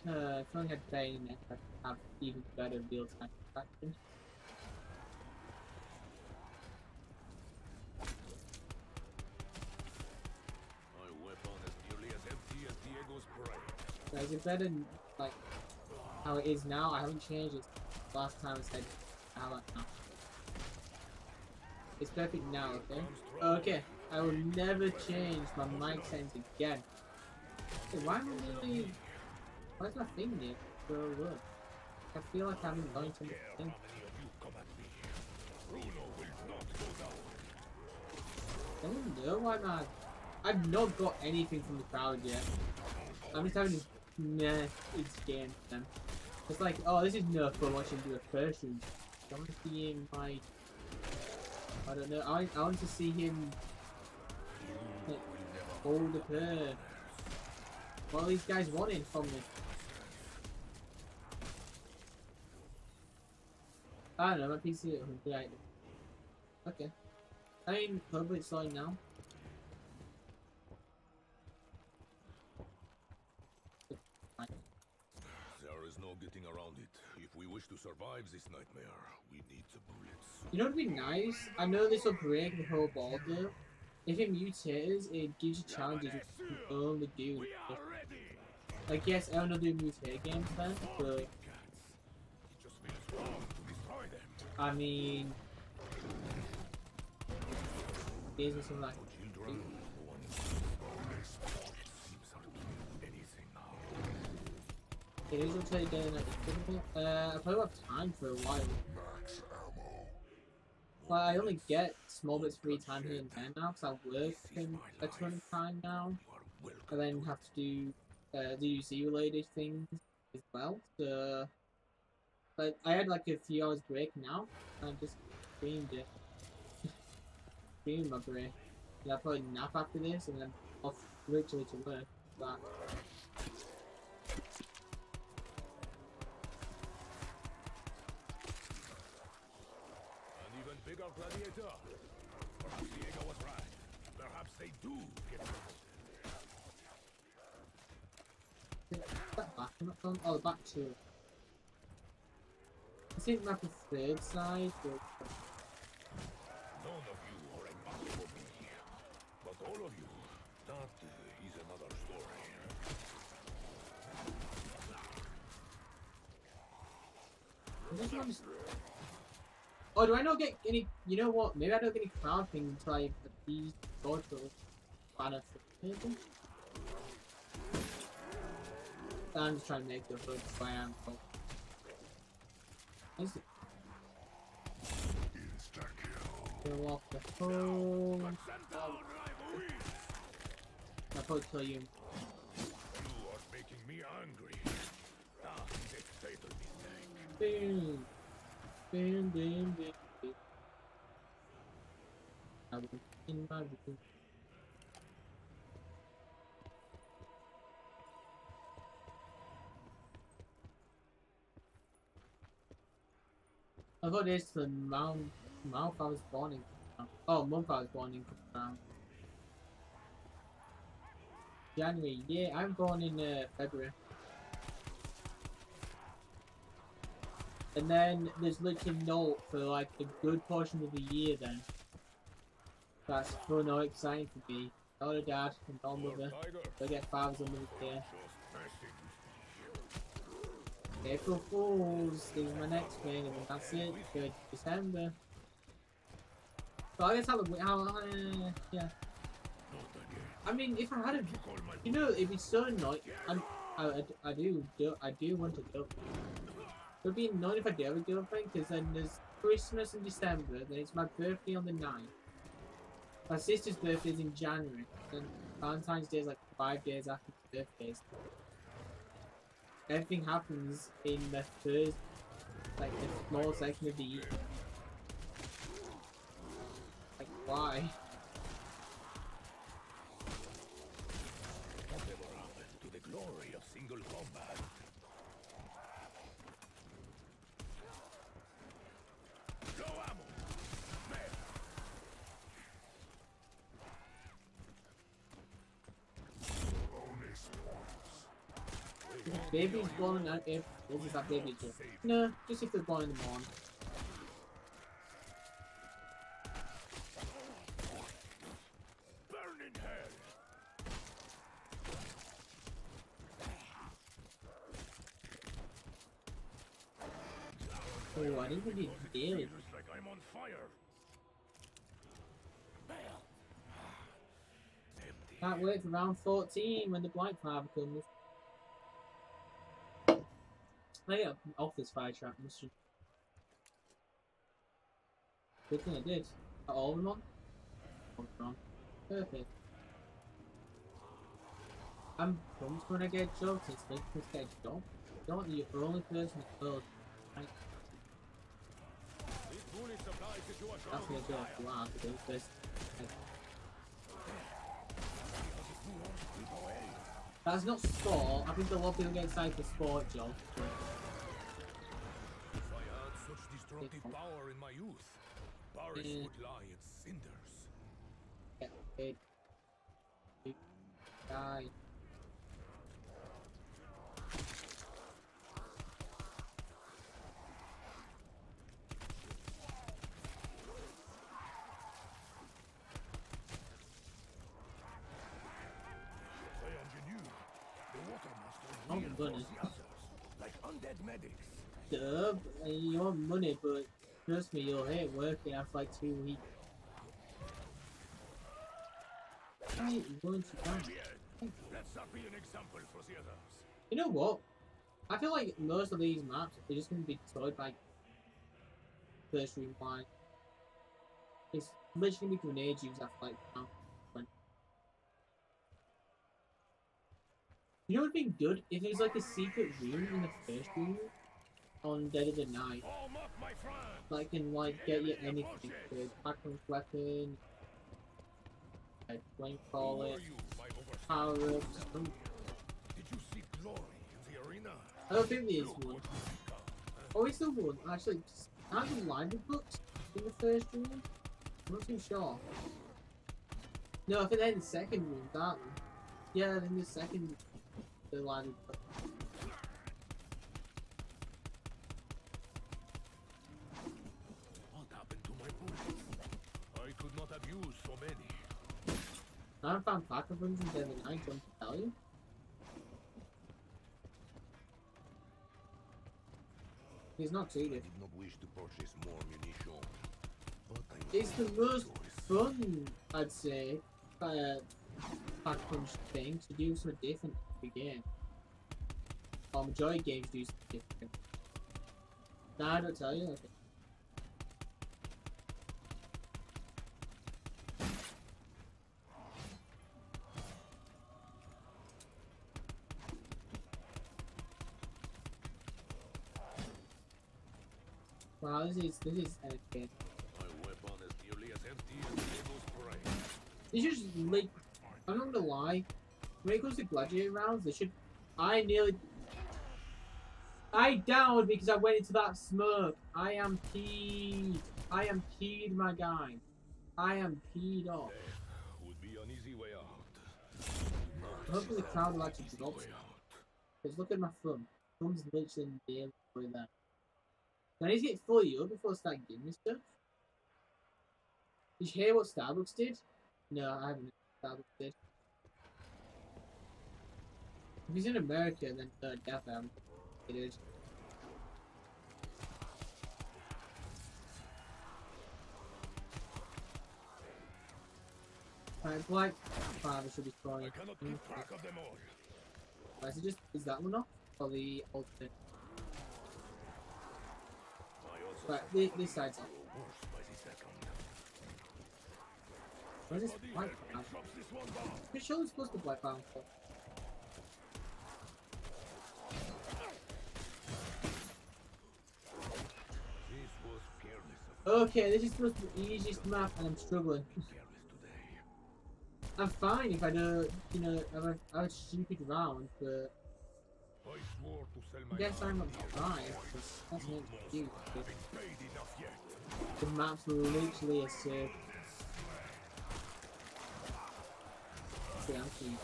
If I only had better internet, I could have even better real-time interaction. My weapon is nearly as empty as Diego's brain. So is it better like how it is now? I haven't changed it. Last time I said how about now? It's perfect now, okay? Okay, I will never change my mic settings again. So why am I really... Why is my thing there? So good. I feel like I'm going to the thing. I don't know why not. I've not got anything from the crowd yet. I'm just having this nah, it's game for them. It's like, oh, this is no fun watching do a person. I want to see him like, I don't know. I want to see him like, hold a pair. What are these guys wanting from me? I don't know, my PC at 100. Okay. I mean, probably it's slowing now. There is no getting around it. If we wish to survive this nightmare, we need the bullets. You know what would be nice? I know this will break the whole border. If it mutates, it gives you challenges which you can only do. Like, yes, I want to do mutated games then, but I mean, these are some like. It is also getting like difficult. I probably have time for a while. Well, I only get small bits free time here and there now because I work in a ton of time now. I then have to do DUC related things as well. So, but I had like a few hours break now. And I just streamed it. Streamed my break. And I'll probably nap after this and then off literally to work. Back. Bigger gladiator. Perhaps Diego was right. Perhaps they do get That back, I'm not going. Oh, the back two. I think my preferred side, but none of you are a match for me. But all of you, that is another story. I just want to. Oh, do I not get any? You know what? Maybe I don't get any crowd thing until I appease God for banner for anything. I'm just trying to make the hood so I am. Gonna walk the home. I'll probably kill you. You are making me angry. That is a fatal mistake. Boom. Boom, boom, boom, boom. I will in my room. I thought this the mouth I was born in. Oh, month I was born in. January, yeah, I'm born in February. And then there's literally no for like a good portion of the year then. That's fun or exciting for me. Not a dad and not mother. They get fathers and mothers here. April Fools is my next thing, and then that's it for December. So I guess yeah. I mean, if I had a, you know, it'd be so annoying. I do want to go. It would be annoying if I do have a girlfriend, because then there's Christmas in December, then it's my birthday on the 9th. My sister's birthday is in January, and Valentine's Day is like 5 days after the birthdays. Everything happens in the first, like the small section of the year. Like, why? Whatever happened to the glory of single combat? Low ammo! Baby's born at if this is that baby's born. No, just if they're born in the morning. Burn in hell! Oh, I didn't really deal. Feels like I'm on fire. Empty. Can't wait for round 14 when the blight father comes. I get off this fire trap mission. Good thing I did. Are all of them on? All on. Perfect. I'm pumped when I get jobs. It's like to get a job. Don't you? You're the only person in the world. Right. That's gonna go if you are to do this. That's not sport. I think a lot of people get excited for sport jobs. But... If I had such confronted power in my youth. Paris would lie in cinders. Yeah, it. Die. I'm money. Like undead medics. Dub, you want money, but trust me, you'll hate working after like 2 weeks. Why you going to die? Let's not be an example for the others. You know what? I feel like most of these maps are just going to be destroyed by first rewind. It's literally going to be grenade use after like now. You know what would be good? If it was like a secret room in the first room on Dead of the Night. Like can like get you anything good. Background weapon, like flame call it, power ups. Did you see glory in the arena? I don't think there is one. Oh, is there one? Actually, aren't the library books in the first room? I'm not too sure. No, I think they're in the second room, that one. Yeah, in the second the library book. What happened to my bullets? I could not have used so many. I haven't found backup rooms in Dead of the Night, do you want to tell you? He's not cheated. I did not wish to purchase more munition, but It's the most fun, I'd say, pack punch thing to do something different every game. Or majority of games do something different. Nah, I don't tell you. Okay. Wow, this is okay. my weapon is nearly as empty as Devil's Prey. It's just like, I'm not gonna lie, when it comes to gladiator rounds, they should. I downed because I went into that smoke. I am peed. I am peed, my guy. I am peed off. Would be an easy way out. Hopefully the crowd will actually drop it. Because look at my thumb. Thumb's literally nearly going there. I need to get fully up before I start giving me stuff. Did you hear what Starbucks did? No, I haven't. Starbucks did. If he's in America, then definitely it is. Alright, Black Father should be fine. I cannot keep track of them all. Right, so is that one off? Or the alternate? Right, this side's off. Where's this Black Father? Pretty sure it's supposed to be Black Father. Okay, this is supposed to be the easiest map and I'm struggling. I'm fine if I don't, you know, have a stupid round, but I guess I'm not surprised, because that's not cute. The map's literally a circle. Yeah, I'm cute.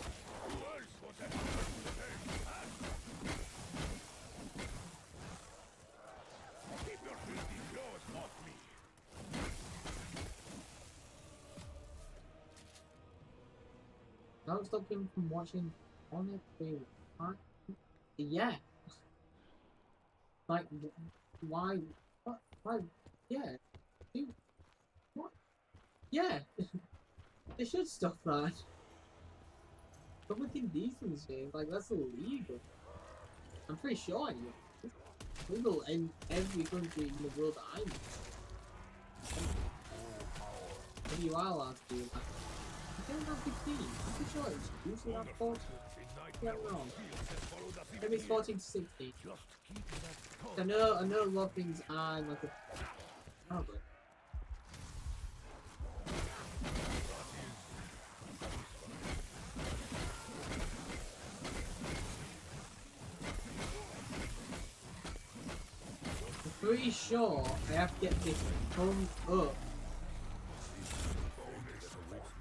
Don't stop him from watching on it. Yeah. Like, why? What? Why? Yeah. Dude. What? Yeah. They should stop that. But look at these things, James. Like, that's illegal. I'm pretty sure anyway. It's legal in every country in the world that I'm in. Maybe you are allowed to do that. I don't have 15. I'm pretty sure it's usually around 14. Yeah, wrong. Maybe it's 14 to 16. I know a lot of things are like a. Oh, but. pretty sure I have to get this hung up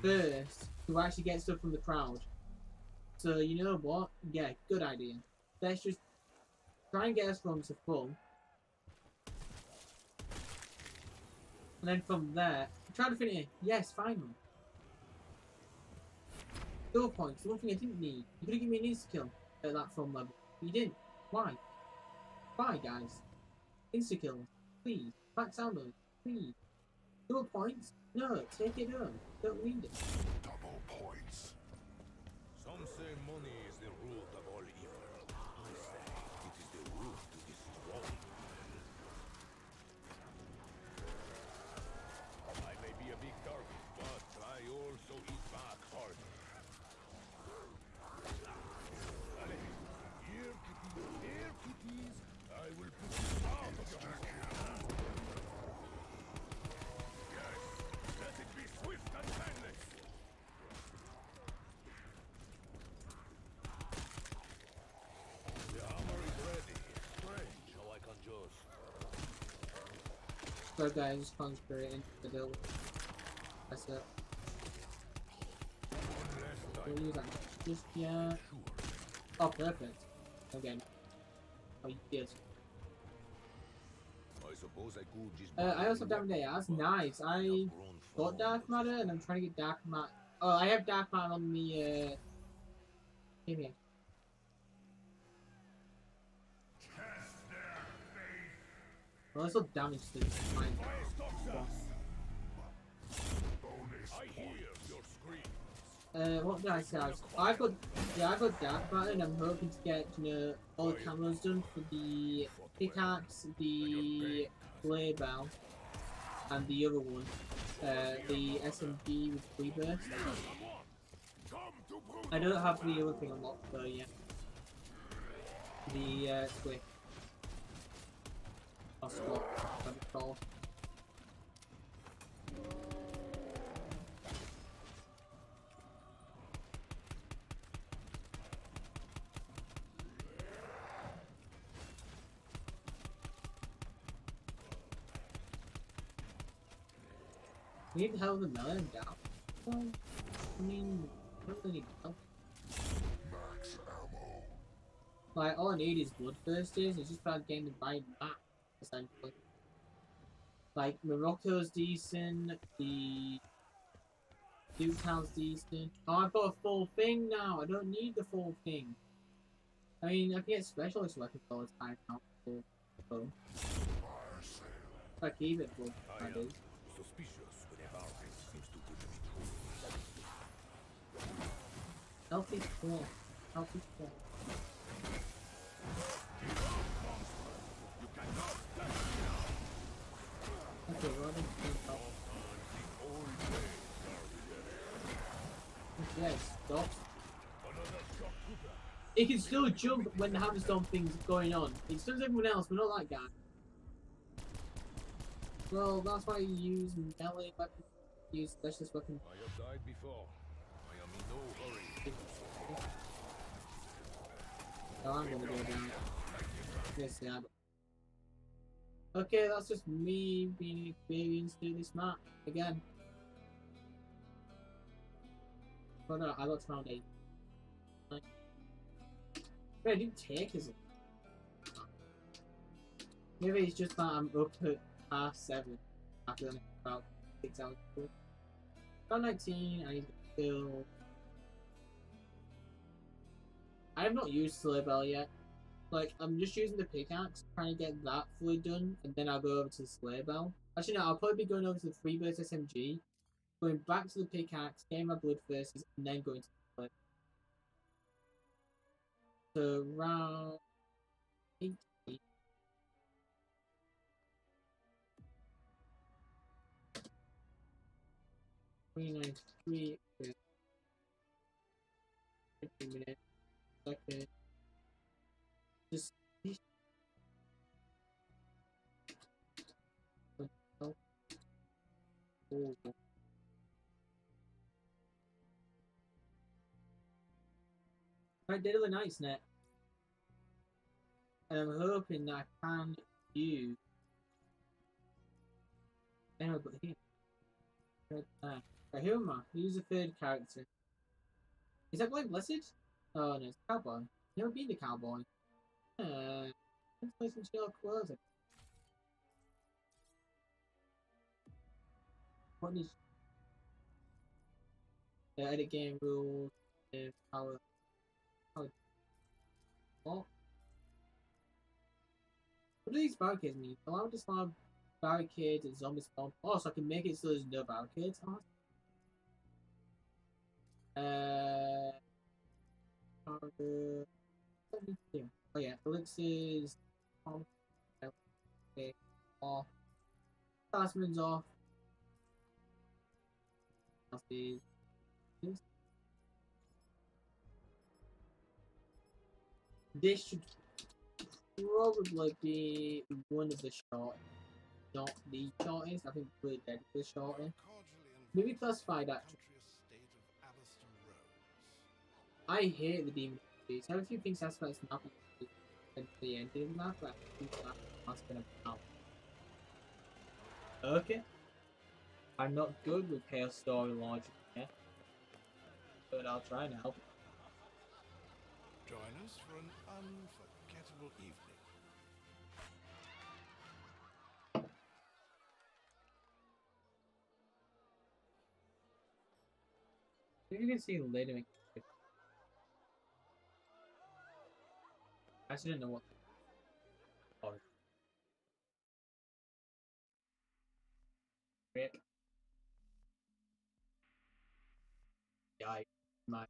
first to actually get stuff from the crowd. So you know what? Yeah, good idea. Let's just try and get us from to full. And then from there, try to finish it. Yes, finally. Double points. The one thing I didn't need. You could have given me an insta-kill at that full level. But you didn't. Why? Why, guys? Insta-kill. Please. Max ammo. Please. Double points? No, take it home. Don't need it. Double points. Some say money is the root of all evil. I say it is the root to destroy. I may be a big target, but I also eat back hard. Allez, here kitties, I will put you out of your home. Yes, let it be swift and painless. The hammer is ready. Strange how I can just... So guys, just concentrate into the build. That's it. Don't use that just yet. Oh, perfect. Again. Oh, yes. I suppose I could just... I also have Dark Matter. That's nice. I got Dark Matter and I'm trying to get Dark Matter. Oh, I have Dark Matter on the here. Well, this will damage things. Fine. I hear your screams. What did I say? I got Dark Matter and I'm hoping to get, you know, all the cameras done for the pickaxe, the flare bell, and the other one, the SMG with free burst. I don't have the other thing unlocked though yet. The squick. Or squat, whatever it's called. We need to help the melon down. Well, I mean, I don't really need help. Max ammo. Like, all I need is bloodthirsters. It's just about getting the right map, essentially. Like, Morocco's decent, the Newtown's decent. Oh, I've got a full thing now. I don't need the full thing. I mean, I can get specialist weapons all the time now. So, I keep it full. I am suspicious whenever it seems too good to be true. Healthy four. Healthy four. You cannot touch me now. Okay, running. Yes, stop. It can still jump when the hammerstone thing's going on. It still does everyone else, but not that guy. Well, that's why you use melee weapons, use specialist weapons. I have died before. I am in no hurry. Oh, I'm gonna go down. Yes, yeah. Okay, that's just me being experienced in this map again. Oh no, I got to round 8. Wait, I didn't take his. Maybe it's just that I'm up at half 7 after about 6 hours. Round 19, I need to kill. I have not used Slayer Bell yet. Like, I'm just using the pickaxe, trying to get that fully done, and then I'll go over to the Slayer Bell. Actually, no, I'll probably be going over to the Freebird SMG, going back to the pickaxe, getting my bloodthirsters, and then going to the Slayer. So, round 18. $3.93. 15 minutes. Second. Just. Oh. Right, Daily Nights net. And I'm hoping that I can use but here. Right, who am I? Who's the third character? Is that Blind Blessed? Oh no, it's Cowboy. Never been the Cowboy. Let's play some Sherlock Holmes. What is edit game rules? Power. What do these barricades mean? Allow to spawn barricades and zombie spawn. Oh, so I can make it so there's no barricades. Oh yeah, elixirs. Okay, off. Tasman's off. This should probably be one of the short, not the shortest. I think we're dead for the shortest. Maybe classified actually. I hate the demon trees. I have a few things that's about map at the end of the map, but I think that's gonna out. Okay. I'm not good with Chaos Story logic yet, but I'll try and help. Join us for an unforgettable evening. You can see later. I actually didn't know what. Oh. Rip. Yikes. My.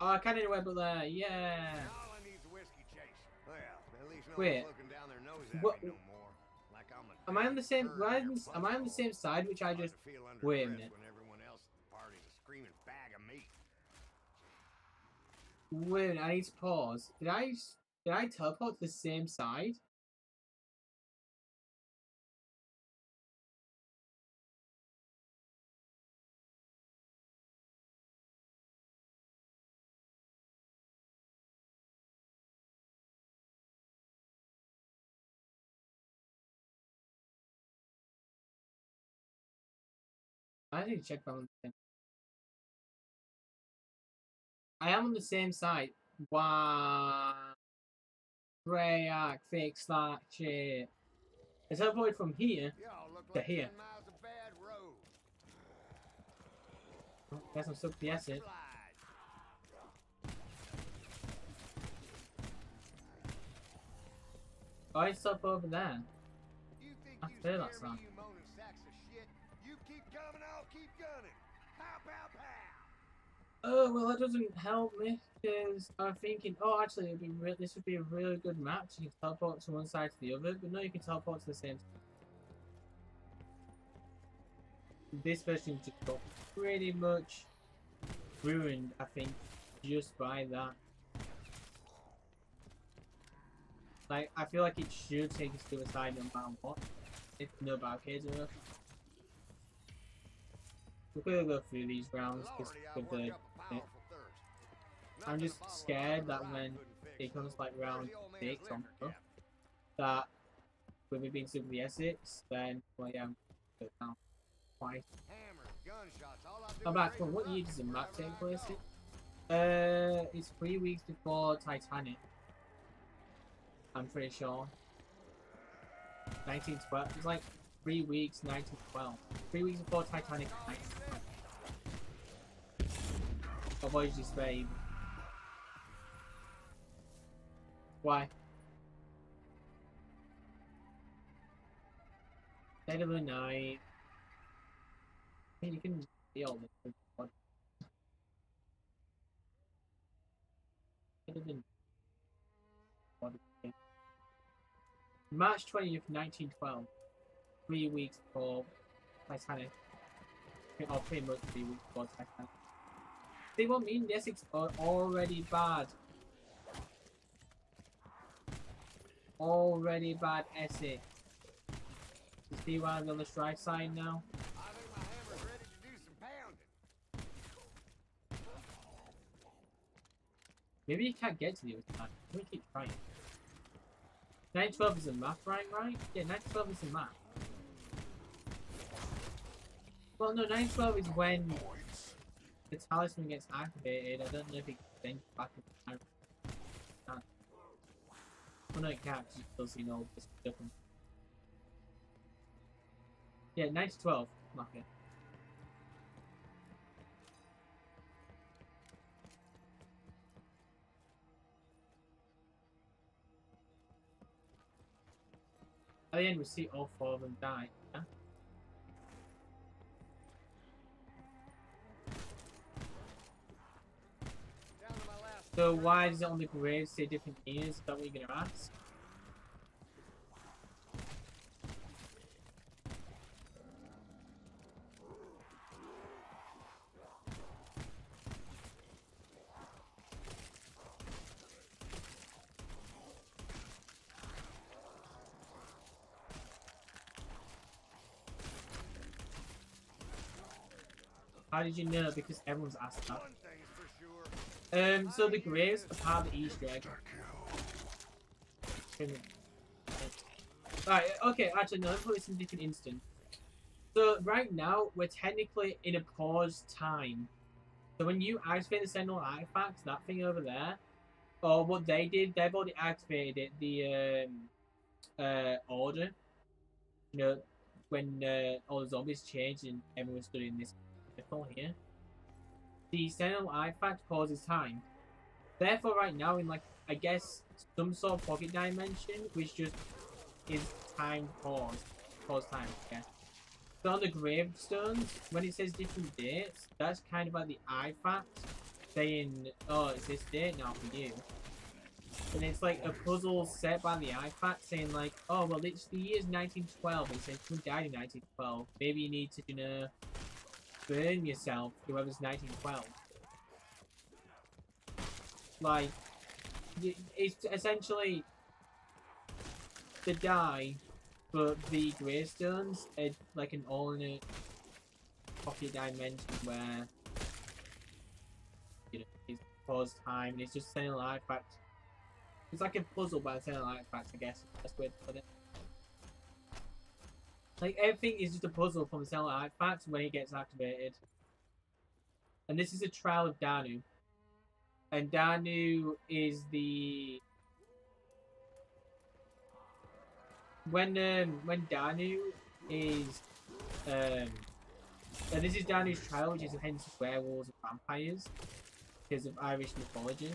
Oh, I kind of know about that. Yeah. All I need is a whiskey chase. Well, at least no Wait. one's looking down their nose at What? me no more. Like I'm a Am I on the same? turd in your Am I on the same side? Which I Hard just. to feel under Wait a breath minute. When everyone else at the party's a screaming bag of meat. Wait a minute, I need to pause. Did I teleport to the same side? I need to check that one. I am on the same side. Wow. Treyarch, fix that shit. I teleported from here Y'all look to like here. 10 miles of bad road. Guess I'm stuck the acid. Slide. Oh, I stop over there. You think I you feel scare that me, sound. you moaning sacks of shit? You keep coming, I'll keep gunning. Pow, pow, pow. Oh, well, that doesn't help me, because I'm thinking, oh, actually, this would be a really good match. You can teleport to one side to the other, but no, you can teleport to the same. This version just got pretty much ruined, I think, just by that. Like, I feel like it should take us to the side no matter what, if no barricades are up. We're gonna go through these rounds just Lordy, I with worked the. up a powerful thirst. I'm Nothing just to follow scared another that ride when couldn't fix. it comes like round Where's the old man's 6 on liquor, stuff, Captain? that with me being super the Essex, then well yeah, I'm going down twice. Hammers, gunshots, all I do I'm is back raise from a what ruckus year does the map wherever take I place go. in? It's 3 weeks before Titanic. I'm pretty sure. 1912. It's like 3 weeks, 1912. 3 weeks before Titanic. 1912. Oh, Voyage Despair. Why? Dead of the Night. I mean, you can feel this. Dead of the Night. March 20th, 1912. 3 weeks before Titanic. Or pretty much 3 weeks before Titanic. They won't mean the Essex are already bad. already bad essay. You see why I'm on the strike side now? I think my hammer's ready to do some pounding. Maybe you can't get to the other side. I'm gonna keep trying. 912 is a map, right? Yeah, 912 is a map. Well, no, 912 is when the talisman gets activated. I don't know if it can back in time. Well, no, it can't, because you still see all this stuff. Yeah, 9 to 12. Okay. At the end, we see all 4 of them die. Yeah? Down to my last. So why does it on the graves say different years? Is that what you're gonna ask? How did you know? Because everyone's asked that. One thing's for sure. So the graves are part of the Easter egg. Right, okay, actually no, let's put this in a different instant. So right now, we're technically in a paused time. So when you activate the Sentinel artifacts, that thing over there, or what they did, they've already activated it, the order. You know, when all the zombies changed and everyone's studying this here. The Sentinel artifact pauses time. Therefore, right now, in like, I guess, some sort of pocket dimension, which just is time pause time, I guess. So on the gravestones, when it says different dates, that's kind of like the artifact saying, oh, it's this date now for you. And it's like a puzzle set by the artifact saying like, oh, well, it's the year's 1912, and it says who died in 1912. Maybe you need to, you know, burn yourself, whoever's 1912. Like, it's essentially the die, but the gravestones are like an alternate pocket dimension where, you know, it's paused time and it's just Sentinel artifact. It's like a puzzle by Sentinel artifacts, I guess. That's weird to put it. Like, everything is just a puzzle from the Sentinel artifact when it gets activated. And this is a trial of Danu. And Danu is the... When Danu is... and this is Danu's trial, which is hence werewolves and vampires. Because of Irish mythology.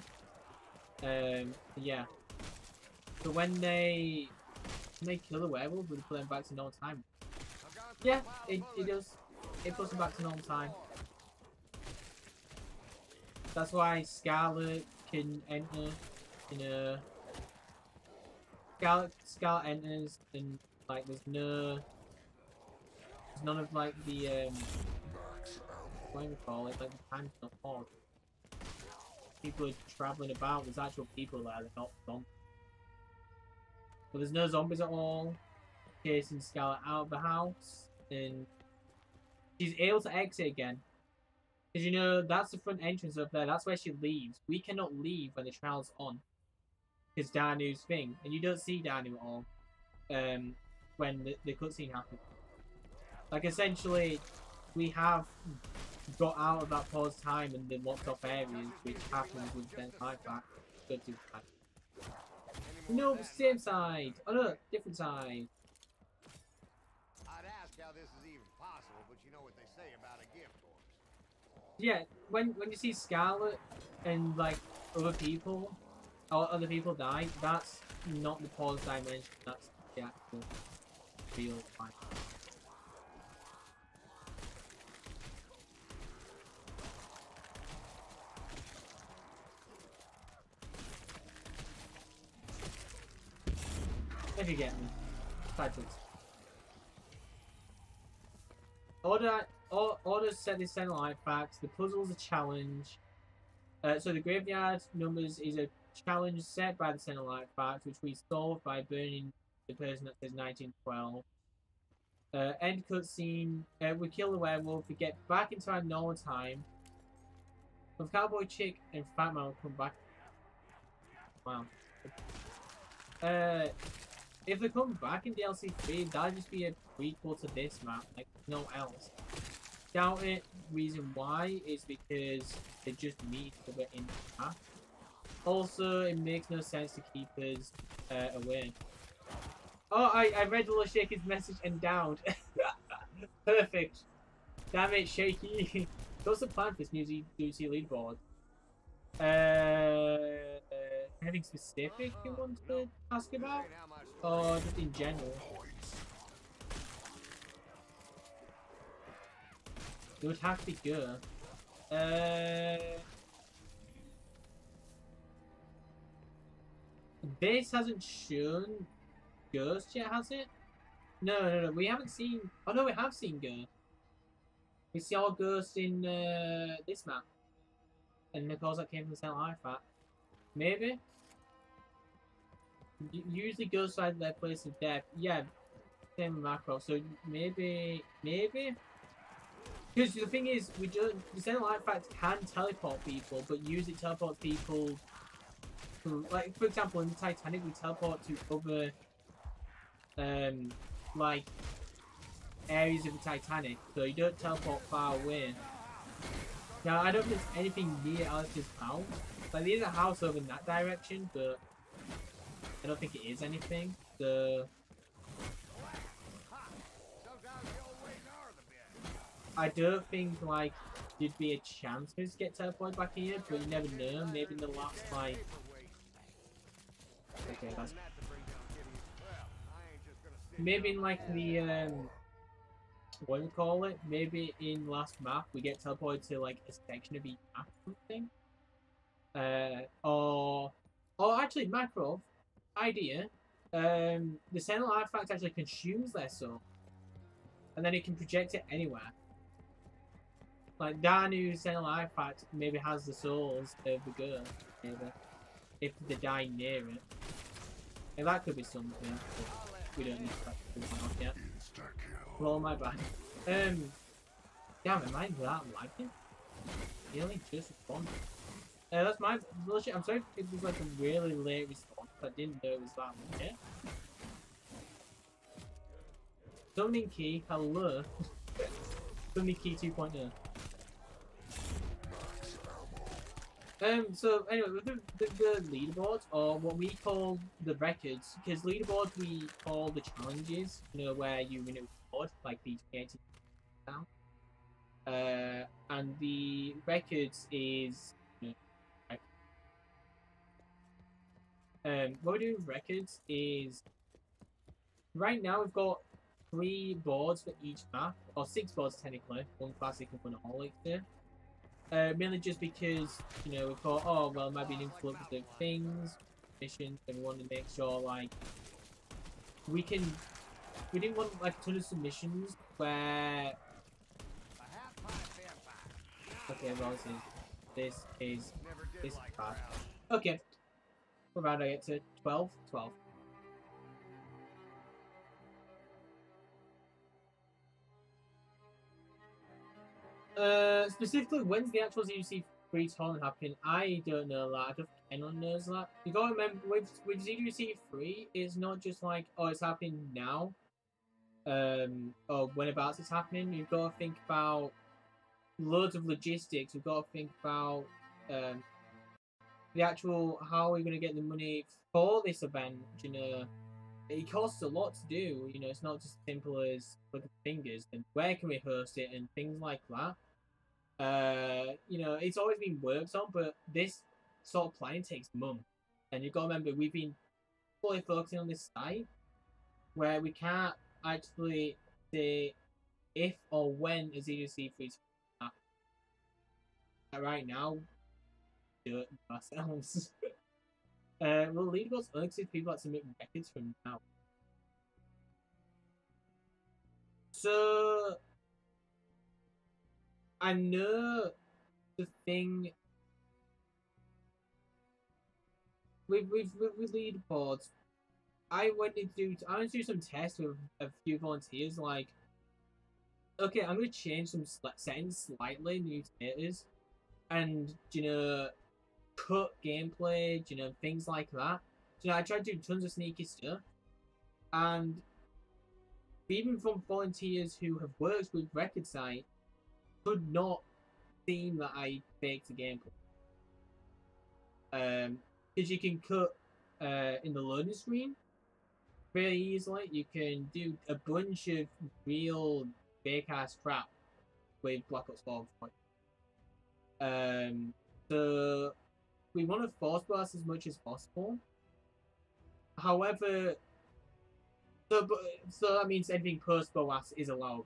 Yeah. So when they kill the werewolf, we put them back to normal time. Yeah, it does. It puts them back to normal time. That's why Scarlet can enter in a... Scarlet enters and like there's none of like the what do you call it, like the time's not paused. People are travelling about, there's actual people there, they're not zombies. But there's no zombies at all. Chasing Scarlet out of the house, and she's able to exit again. Because you know, that's the front entrance up there, that's where she leaves. We cannot leave when the trial's on. Because Danu's thing, and you don't see Danu at all when the cutscene happens. Like, essentially, we have got out of that pause time and the locked off areas, which happens with the time back. Go to the time. No, same side! Oh no, different side. I'd ask how this is even possible, but you know what they say about a gift horse. Yeah, when you see Scarlet and like other people die, that's not the pause dimension, that's the actual real time. If you get me. Titles. Order set this Sentinel artifacts. The puzzle's a challenge. So the graveyard numbers is a challenge set by the Center Light Fact, which we solved by burning the person that says 1912. End cutscene. We kill the werewolf. We get back into our normal time. With Cowboy Chick and Fat Man will come back. Wow. If they come back in DLC 3, that'll just be a prequel to this map, like no else. Doubt it. Reason why is because they just need to get in the map. Also, it makes no sense to keep us away. Oh, I read Little Shaky's message and downed. Perfect. Damn it, Shaky. What's the plan for this new DLC leaderboard? Anything specific you want to ask about? Or just in general? It would have to be good. This hasn't shown Ghost yet, has it? No, we haven't seen... Oh no, we have seen Ghost. We see all Ghosts in this map. And because that came from the Center Life Fact. Maybe? Usually Ghosts find their place of death. Yeah, same with Macro. So maybe? Because the thing is, we don't... The Center Life Fact can teleport people, but usually teleports people... Like, for example, in the Titanic, we teleport to other... like areas of the Titanic, so you don't teleport far away. Now I don't think there's anything near Alice's house. Like there's a house over in that direction, but I don't think it is anything. So I don't think like there'd be a chance for us to get teleported back here, but you never know. Maybe in the last like okay, that's maybe in like the what do you call it? Maybe in last map we get teleported to like a section of each map or something. Or actually Macro idea. The Center Life Fact actually consumes their soul. And then it can project it anywhere. Like Danu's Center Life Fact maybe has the souls of the girl, maybe. If they die near it. And that could be something. We don't need to yet. Roll my bad. Damn, am I that lagging? Really? Just respond. That's my bullshit. I'm sorry if it was like a really late response. I didn't know it was that late. Summoning Key, hello. Summoning Key 2.0. So anyway, with the leaderboards, or what we call the records, because leaderboards we call the challenges, you know, where you win a reward, like the 2018 now. And the records is, you know, what we do with records is, right now we've got 3 boards for each map, or 6 boards technically, 1 classic and 1 elixir. Mainly just because, you know, we thought, oh, well, it might be an influx of things, missions, and we wanted to make sure, like, we didn't want, like, a ton of submissions where... Okay, well, this is bad. Okay. What round I get to? 12? 12. Specifically, when's the actual ZDC free tournament happening? I don't know that. I don't think anyone knows that. You gotta remember, with ZDC free, it's not just like, oh, it's happening now. Or whenabouts it's happening. You've got to think about loads of logistics. You've got to think about the actual, how are we going to get the money for this event? You know, it costs a lot to do. You know, it's not just as simple as look at the fingers and where can we host it and things like that. You know, it's always been worked on, but this sort of planning takes months. And you've got to remember, we've been fully focusing on this site where we can't actually say if or when a ZDC free happen. Right now, do it ourselves. Well, leaderboards only to people that submit records from now. So I know the thing. with leaderboards, I wanted to do some tests with a few volunteers. Like, okay, I'm gonna change some settings slightly, new status, and cut gameplay, things like that. I tried to do tons of sneaky stuff, and even from volunteers who have worked with Record Site, could not seem that I faked the gameplay. Because you can cut in the loading screen very easily. You can do a bunch of real fake ass crap with Black Ops 4. So we want to force blast as much as possible. However, so that means anything post blast is allowed.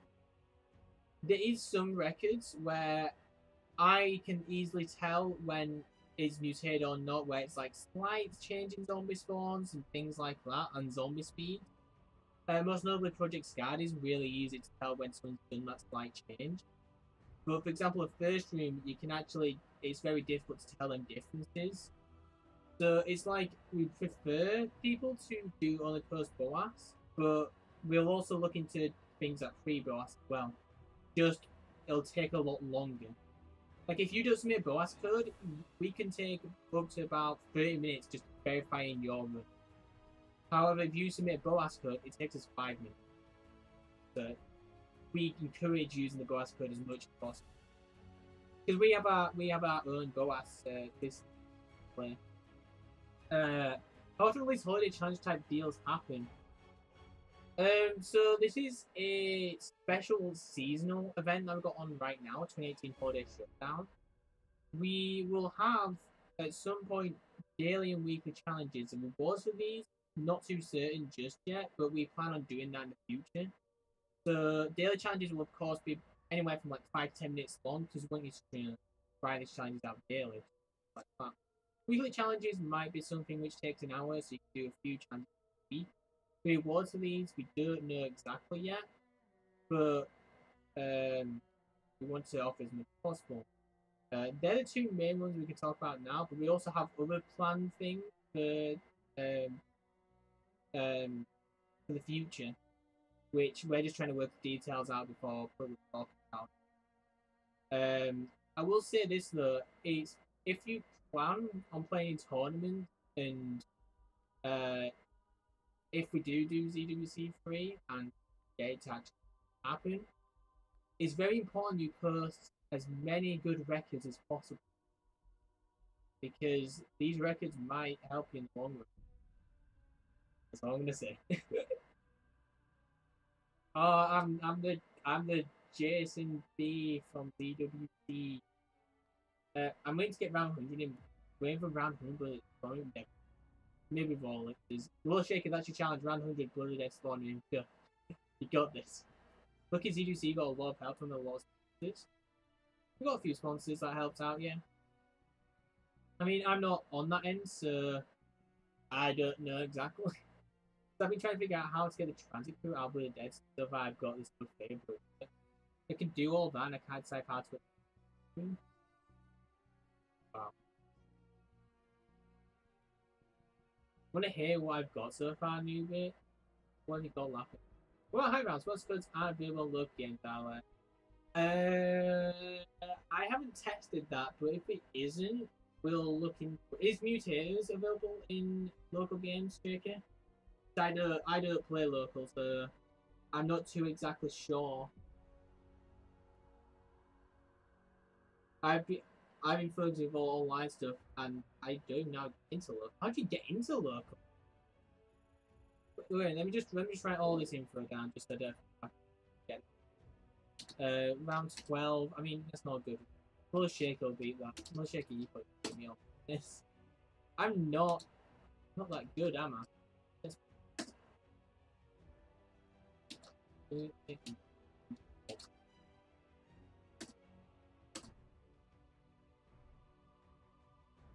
There is some records where I can easily tell when it's mutated or not, where it's like slight change in zombie spawns and things like that, and zombie speed. Most notably, Project Scarred is really easy to tell when someone's done that slight change. But for example, a first room, you can actually, it's very difficult to tell them differences. So it's like we prefer people to do only post BOAS, but we'll also look into things like pre BOAS as well. Just it'll take a lot longer. Like if you do submit BOAS code, we can take up to about 30 minutes just verifying your run. However, if you submit BOAS code, it takes us 5 minutes. So we encourage using the BOAS code as much as possible. Because we have our own BOAS this play. How often these holiday challenge type deals happen? So this is a special seasonal event that we've got on right now, 2018 Holiday Shutdown. We will have at some point daily and weekly challenges, and rewards for these not too certain just yet, but we plan on doing that in the future. So daily challenges will of course be anywhere from like 5 to 10 minutes long, because we want you to try these challenges out daily, like that. Weekly challenges might be something which takes an hour, so you can do a few challenges a week. The rewards for these we don't know exactly yet, but we want to offer as much as possible. They're the two main ones we can talk about now, but we also have other planned things for the future, which we're just trying to work the details out before public talking about. I will say this though, is if you plan on playing tournaments and if we do ZWC 3 and get it to actually happen, it's very important you post as many good records as possible, because these records might help you in the long run. That's all I'm gonna say. Oh, I'm the Jason B from DWC. I'm waiting to get round 100 in. Waiting for round 100, but maybe more like this. Will Shaker, that's your challenge. Round 100, bloody dead spawning. Go. You got this. Look at ZDC, you got a lot of help from a lot of sponsors. We got a few sponsors that helped out, yeah. I mean, I'm not on that end, so I don't know exactly. So I've been trying to figure out how to get the transit crew out of the dead stuff. I've got this stuff favorite. I can do all that, and I can't decide how to. Wow. I want to hear what I've got so far, Newbie. What have you got laughing? Well, hi rounds. What's good? I available look game Tyler. I haven't tested that, but if it isn't, we'll look in. Is Mutators available in local games, JK? I don't play local, so I'm not too exactly sure. I've been focusing on online stuff, and I don't now get into local. How do you get into local? Wait, let me just write all this info down, just so I don't get it. Round 12. I mean, that's not good. Full Shaker will beat that. Full Shaker, you probably beat me on this. I'm not that good, am I?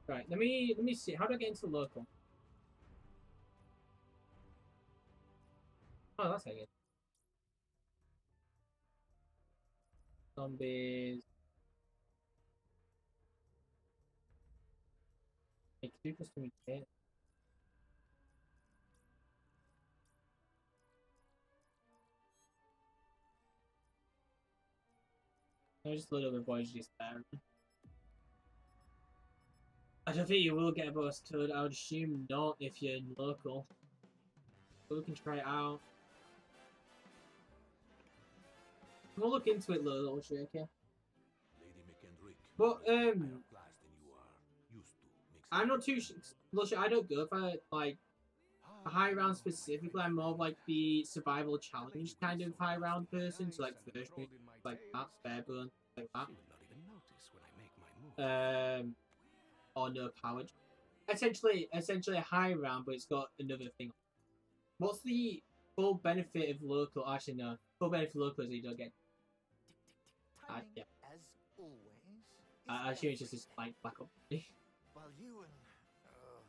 Right, let me see. How do I get into local? Oh, that's how I get. Zombies. Make 2 custom kit. I just load up the voice just there. I don't think you will get a bonus code. I would assume not if you're local. But we can try it out. We'll look into it, little shaker. But I'm not too sure. I don't go for like a high round specifically. I'm more of like the survival challenge kind of high round person. So like first like that, Fairburn, like that. Or no power. Essentially a high round, but it's got another thing. What's the full benefit of local? Actually, no. Full benefit of local is you don't get. Yeah. As always. I assume it's just this like Black Ops. While you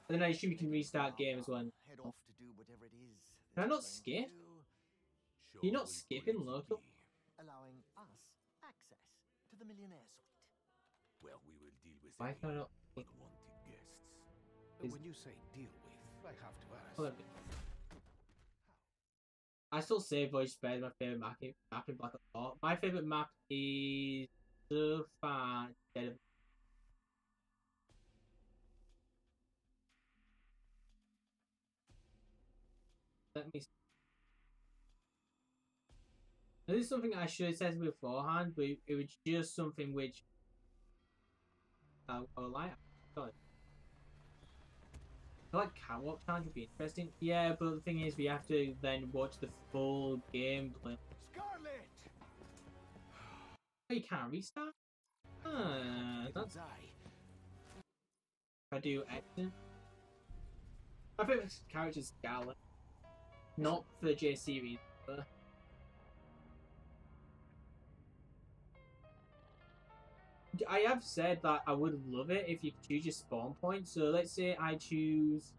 And then I assume you can restart game as well. head off to do whatever it is. Can I not skip? You're not skipping local. Allowing us access to the millionaire suite. Well, we will deal with Why can I not? unwanted guests. Is- When you say deal with, I have to ask. Hold on. I still say Voice Spare is my favourite map in Black Ops 4. My favourite map is so far Dead of. Let me see. This is something I should have said beforehand, but it was just something which I like. God. I like catwalk challenge would be interesting. Yeah, but the thing is, we have to then watch the full gameplay. Scarlet! Oh, you can't restart? That's I do accent. My favourite character is Scarlet. Not for J series, but I have said that I would love it if you could choose your spawn point. So let's say I choose,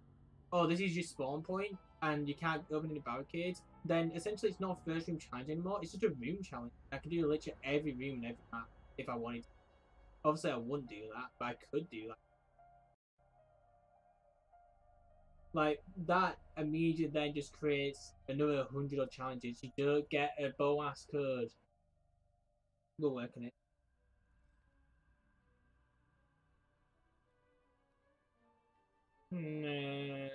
oh, this is your spawn point, and you can't open any barricades. Then essentially it's not a first room challenge anymore. It's just a room challenge. I can do literally every room and every map if I wanted to. Obviously I wouldn't do that, but I could do that. Like that immediately then just creates another 100 odd challenges. You don't get a BOAS code. We'll work on it. Nah.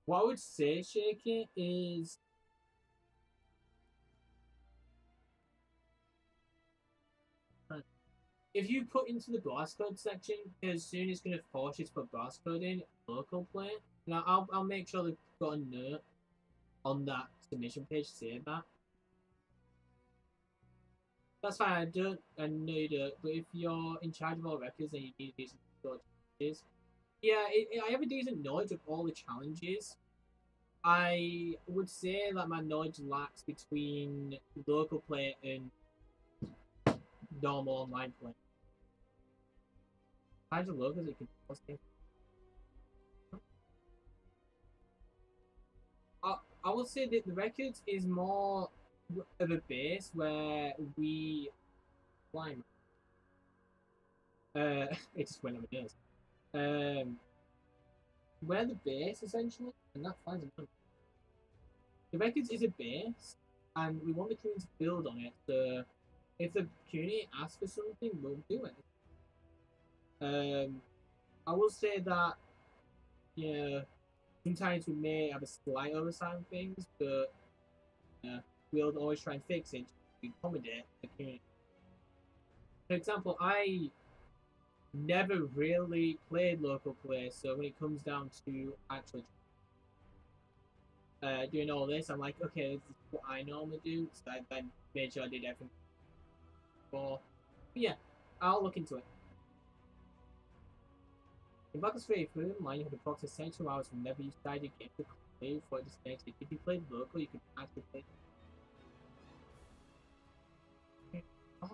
What I would say, Shaky, is if you put into the blast code section, as soon as it's going to force you to put blast code in local play, now I'll make sure they've got a note on that submission page saying that. That's fine. I know you don't, but if you're in charge of all records and you need decent challenges, yeah, I have a decent knowledge of all the challenges. I would say that my knowledge lacks between local play and normal online play. Kinds of logos you can post in. I will say that the records is more of a base where we climb. It just went on my nose. We're the base essentially, and that finds a the records is a base, and we want the community to build on it. So if the community asks for something, we'll do it. I will say that, you know, sometimes we may have a slight oversight on things, but we'll always try and fix it to accommodate the community. For example, I never really played local play, so when it comes down to actually doing all this, I'm like, okay, this is what I normally do, so I then made sure I did everything before. But yeah, I'll look into it. In Black Ops 3, if you online, you had approximately 72 hours whenever you started your game to play before it disconnected. If you played local, you could actually play.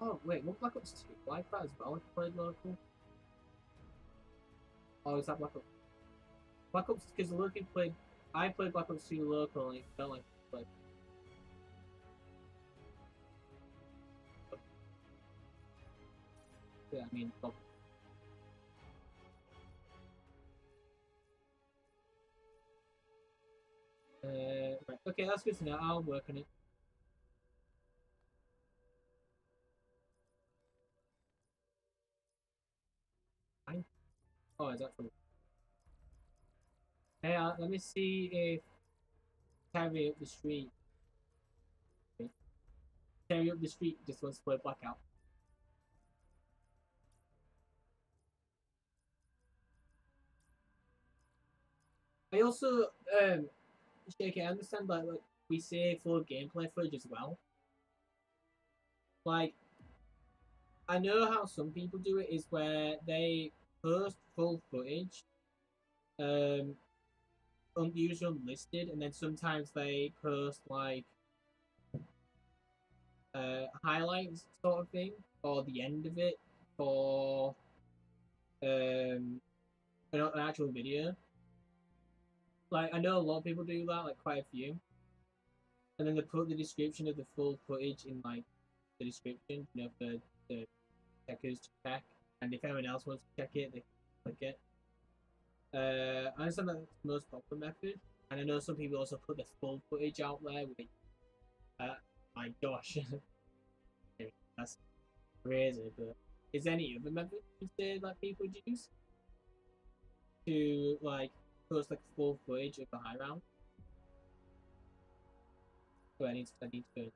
Oh, wait, what Black Ops 2 like that as well if you played local? Oh, is that Black Ops? Black Ops, because local played. I played Black Ops 2 local and it felt like I played. Yeah, I mean, well, Okay, that's good to know. I'll work on it. Oh, is that from? Hey, let me see if carry up the street. Carry up the street just wants to play Blackout. I also, Shake, I understand that like we say full gameplay footage as well. Like, I know how some people do it is where they post full footage, unusual listed, and then sometimes they post like highlights sort of thing, or the end of it, for an actual video. Like, I know a lot of people do that, like quite a few. And then they put the description of the full footage in like the description, you know, for the checkers to check. And if anyone else wants to check it, they can click it. I understand that's the most popular method. And I know some people also put the full footage out there, which, my gosh, that's crazy. But is there any other method you say that people use to like post like full footage of the high round? So I need to.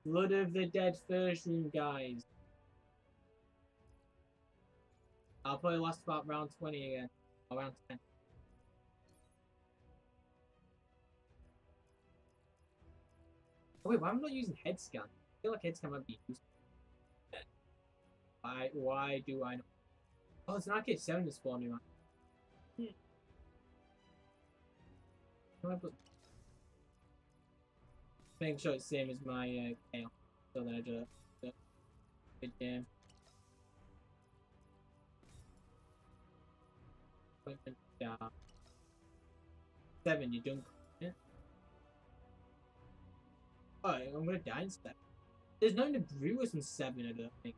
Blood of the Dead first room, guys. I'll probably last about round 20 again, or round 10. Oh wait, why am I not using head scan? I feel like head scan might be used. Why do I not? Oh, it's an arcade 7 to spawn me, man. Making sure it's the same as my chaos. So then I do it. Good game. Yeah. 7, you don't. Yeah. Oh, I'm gonna die instead. There's nothing to brew us in 7, I don't think.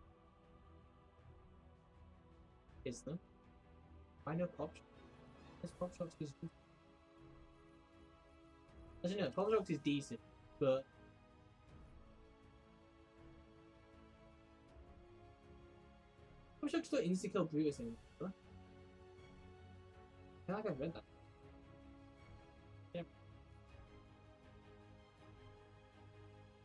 Is there? Why no pop shops? This pop shops is. Actually, no, pop shops is decent, but. Pop shops don't insta-kill Brutus anymore. Huh? I feel like I've read that. Yeah.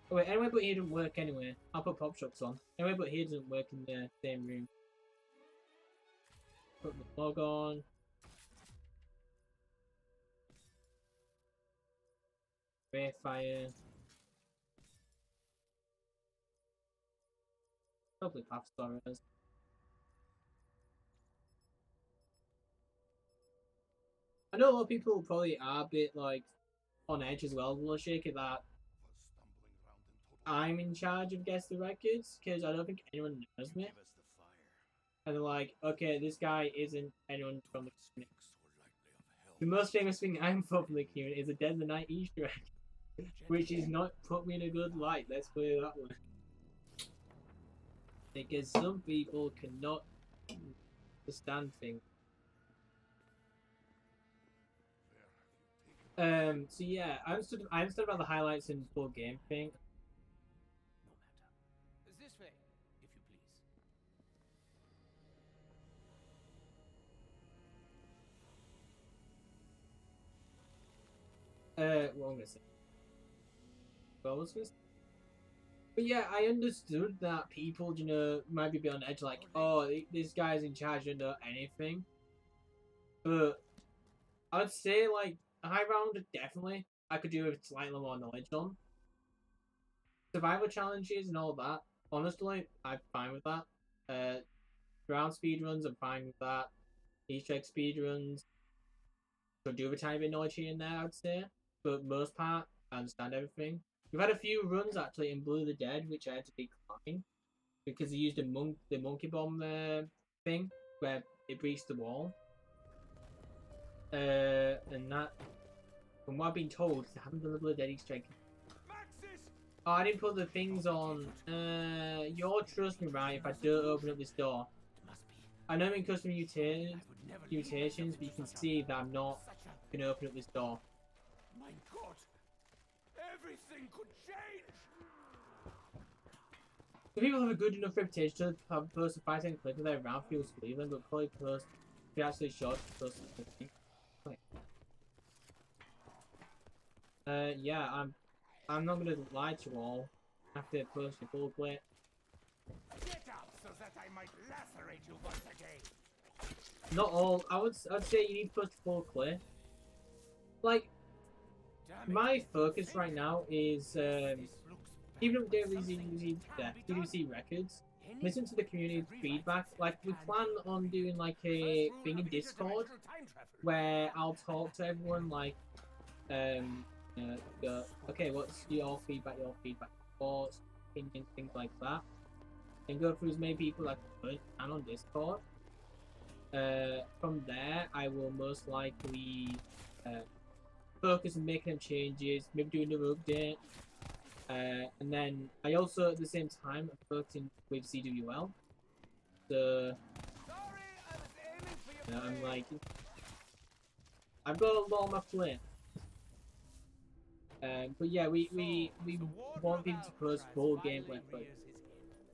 Oh wait, anyway, but here doesn't work anyway. I'll put pop shops on. Anyway, but here doesn't work in the same room. Put the log on. Ray fire. Probably path storers. I know a lot of people probably are a bit like on edge as well. We'll shake it that I'm in charge of Guess the Records because I don't think anyone knows me. And they're like, okay, this guy isn't anyone from the community. The most famous thing I'm from the community is a Dead of the Night Easter egg, which is not put me in a good light. Let's put it that way. Because some people cannot understand things. So yeah, I understood about the highlights and full game thing. This way, if you please. What I'm gonna say. Well, I was gonna say. But yeah, I understood that people, you know, might be a bit on edge, like, oh, this guy's in charge of anything. But I'd say, like, high round, definitely, I could do with slightly more knowledge on. Survival challenges and all that, honestly, I'm fine with that. Round speedruns, I'm fine with that. Easter egg speedruns, could do with a tiny bit of knowledge here and there, I'd say. But most part, I understand everything. We've had a few runs actually in Blue the Dead, which I had to decline because they used the monkey bomb thing where it breached the wall. And that, from what I've been told, they haven't done the Blue Dead Easter egg. Oh, I didn't put the things on. You'll trust me, right? If I don't open up this door, I know I'm in custom mutations, but you can see that I'm not can open up this door. My God! Everything could change! If people have a good enough reputation to have post a 5-second clip of their round, people believe them, but probably post be actually short post 50. Yeah, I'm not gonna lie to you all. After post your full clip. Get up so that I might lacerate you once again. Not all. I'd say you need to post a full clip. Like, my focus right now is keeping up with WWII records. Listen to the community feedback. Like, we plan on doing like a thing in Discord where I'll talk to everyone. Like, go, okay, what's your feedback, thoughts, opinions, things like that, and go through as many people as I could and on Discord. From there, I will most likely focus on making them changes, maybe do another update, and then I also at the same time am focusing with CWL. So I'm like, I've got a lot on my plate. But yeah, we want people to post full gameplay footage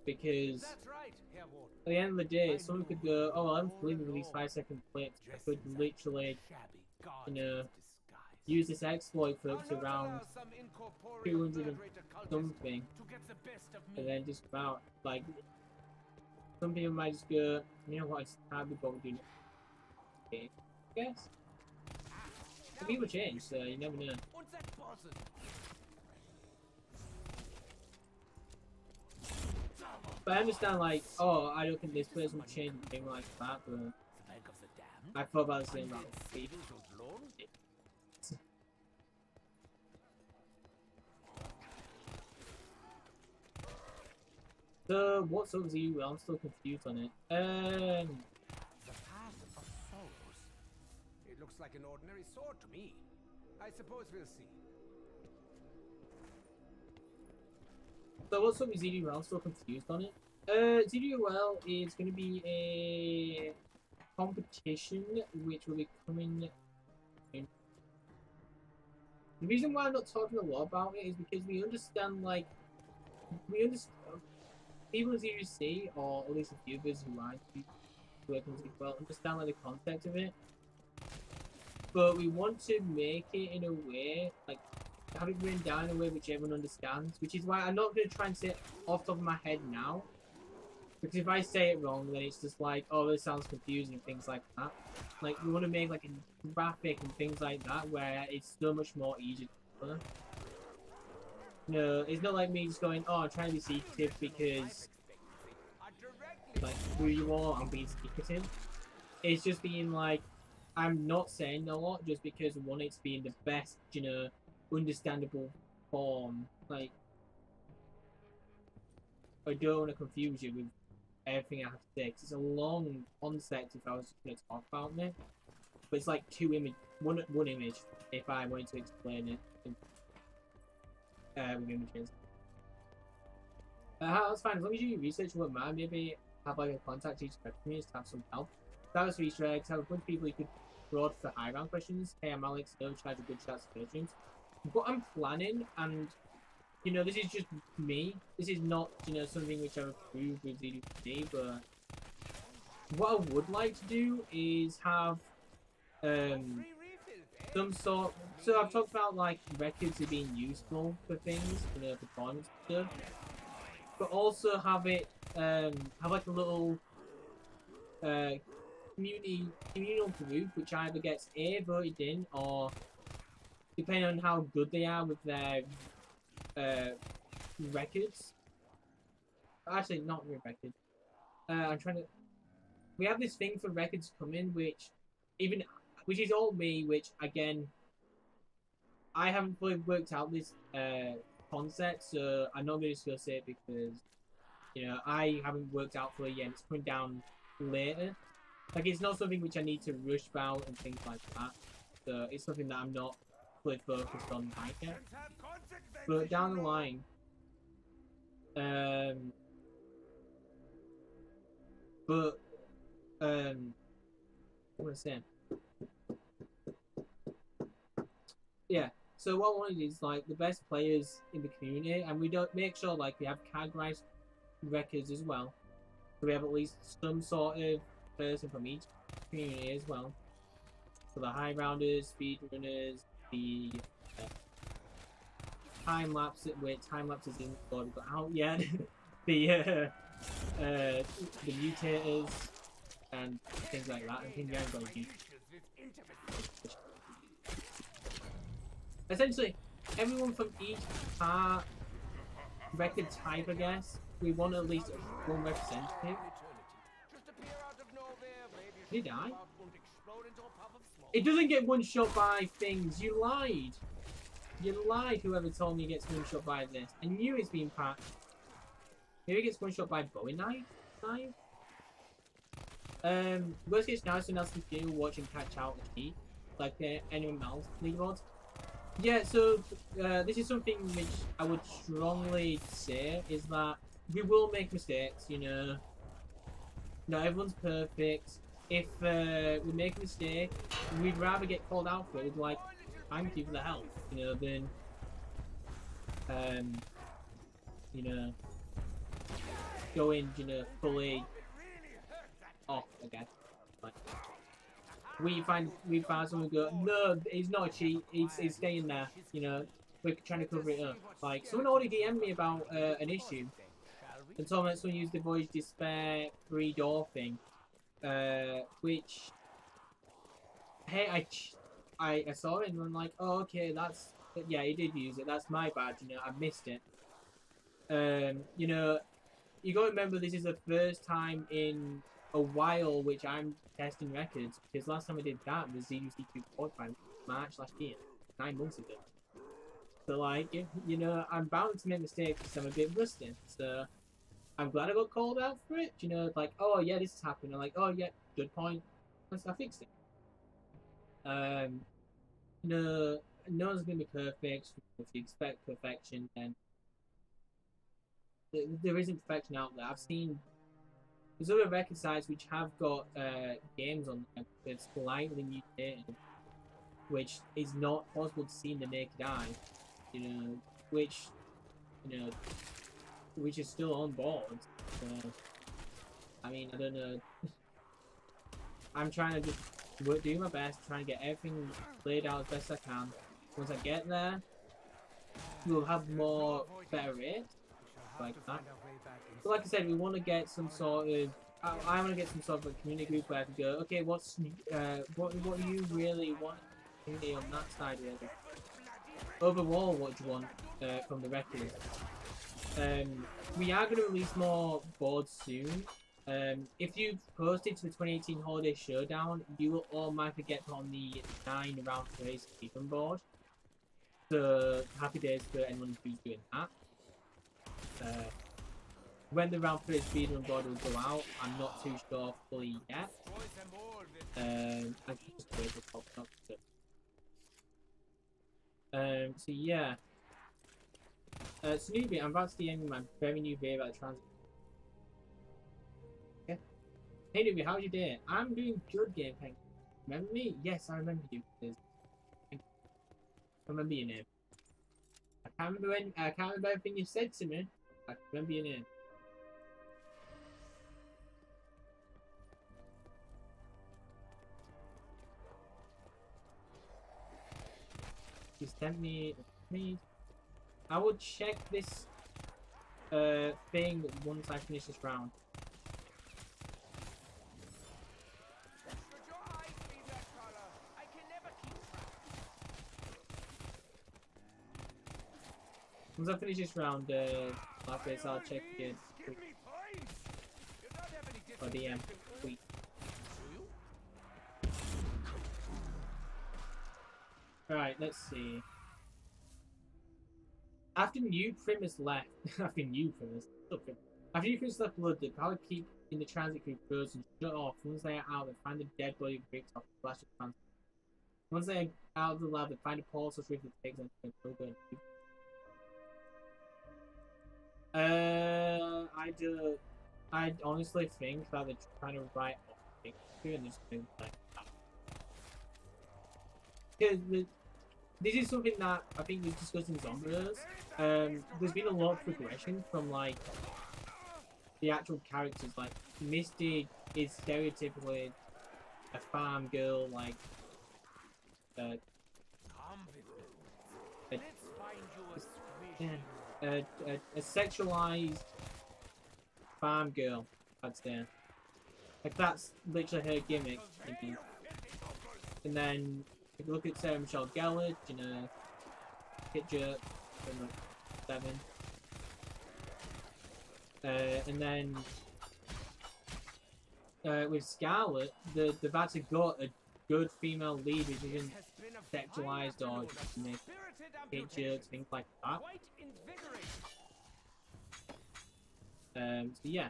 because at the end of the day, someone could go, "Oh, I'm leaving with these 5-second clips. I could literally, you know, use this exploit for up to around 200 and something, and then just about like some people might just go, you know what, it's time to go do it." Okay, I guess. But people change, so you never know. But I understand, like, oh, I don't think this place will change and thing like that, but I thought about the same about people. So, what's up with you? I'm still confused on it. The Path of Sorrows. It looks like an ordinary sword to me. I suppose we'll see. So what's up with ZDUL? I'm still confused on it. ZDUL is going to be a competition which will be coming in. The reason why I'm not talking a lot about it is because we understand, like, people in ZDUC, or at least a few of us who like working with ZDUL, understand, like, the concept of it. But we want to make it in a way, like, have it written down in a way which everyone understands, which is why I'm not going to try and say it off the top of my head now, because if I say it wrong, then it's just like, oh, this sounds confusing and things like that. Like, we want to make like a graphic and things like that where it's so much more easy to learn. No, it's not like me just going, oh, I'm trying to be secretive because, like, who you are, I'm being secretive. It's just being like, I'm not saying a lot just because I want it to be in the best, you know, understandable form. Like, I don't want to confuse you with everything I have to say, 'cause it's a long concept if I was going to talk about it. But it's like one image if I wanted to explain it with images. That's fine, as long as you research what man, maybe have like a contact each community to have some help. That was for Easter eggs, have a bunch of people you could broad for high round questions. Hey, I'm Alex, no charge a good chance for questions. What I'm planning, and you know, this is just me, this is not, you know, something which I've approved with ZDP, but what I would like to do is have some sort, so I've talked about like records are being useful for things, you know, performance stuff, but also have it have like a little communal group which either gets A, voted in, or depending on how good they are with their records. Actually, not with records. I'm trying to. We have this thing for records coming, which is all me. Which again, I haven't fully worked out this concept, so I'm not going to discuss it because, you know, I haven't worked out fully yet. It's coming down later. Like, it's not something which I need to rush about and things like that. So it's something that I'm not fully focused on right yet. But down the line, what was I saying? Yeah. So what we wanted is like the best players in the community, and we don't make sure like we have categorized records as well. So we have at least some sort of person from each community as well. So the high rounders, speedrunners, the time lapse, wait, time lapse isn't got out yet. the mutators and things like that. I think we haven't got essentially everyone from each record type, I guess. We want at least one representative. Did he die? It doesn't get one shot by things. You lied. You lied, whoever told me he gets one shot by this. I knew it's been patched. Maybe he gets one shot by Bowie knife? Worst case scenario, someone else can do watch and catch out the key. Like anyone else leaderboards. Yeah, so this is something which I would strongly say is that we will make mistakes, you know. Not everyone's perfect. If we make a mistake, we'd rather get called out for it, like, thank you for the help, you know, than, you know, going, you know, fully off again. Like, we find someone go, no, it's not a cheat, it's staying there, you know, we're trying to cover it up. Like, someone already DM'd me about an issue, and told me that someone used the Voyage Despair 3-door thing. Which, hey, I saw it and I'm like, oh, okay, that's, yeah, he did use it, that's my bad, you know, I missed it. You know, you gotta remember this is the first time in a while which I'm testing records, because last time I did that was ZUC 245 March last year, 9 months ago. So, like, you know, I'm bound to make mistakes because I'm a bit rusty, so I'm glad I got called out for it. You know, like, oh yeah, this has happened. I'm like, oh yeah, good point. I fixed it. No one's gonna be perfect. If you expect perfection, then there isn't perfection out there. I've seen there's other record sites which have got games on them that's slightly mutated, which is not possible to see in the naked eye. You know, which is still on board. So, I mean, I don't know. I'm trying to just do my best, trying to get everything laid out as best I can. Once I get there, we'll have more better rates like that. But like I said, we want to get some sort of. I want to get some sort of a community group where I can go, okay, what do you really want community on that side really? Overall, what do you want from the record? We are going to release more boards soon. If you posted to the 2018 Holiday Showdown, you will automatically get on the 9 round 3 speedrun board. So, happy days for anyone who's doing that. When the round 3 speedrun board will go out, I'm not too sure fully yet. I just wait for pop up. So yeah. So Noobey, I'm about to DM my very new video about transit. Okay. Hey Noobey, how's your day? I'm doing good, game, thank you. Remember me? Yes, I remember you. I remember your name. I can't remember everything you said to me. I remember your name. You sent me I will check this thing once I finish this round. Once I finish this round, after this I'll check again. Or DM. Wait. Alright, let's see. After new premise left, after new premise left blood, the power keep in the transit group goes and shut off. Once they are out, they find the dead body of Rick's off the flash of transit. Once they are out of the lab, they find a portal rift that takes them to the program. I honestly think that they're trying to write off the and just doing like that. Because this is something that I think we've discussed in Zombies. There's been a lot of progression from like the actual characters. Like Misty is stereotypically a farm girl, like a sexualized farm girl, I'd say. Like that's literally her gimmick. And then if you look at Sarah Michelle Gellar, you know, Hit Jerk from like 7. And then with Scarlet, they've actually got a good female lead who's even sexualized or make hit jerks, things like that. So yeah.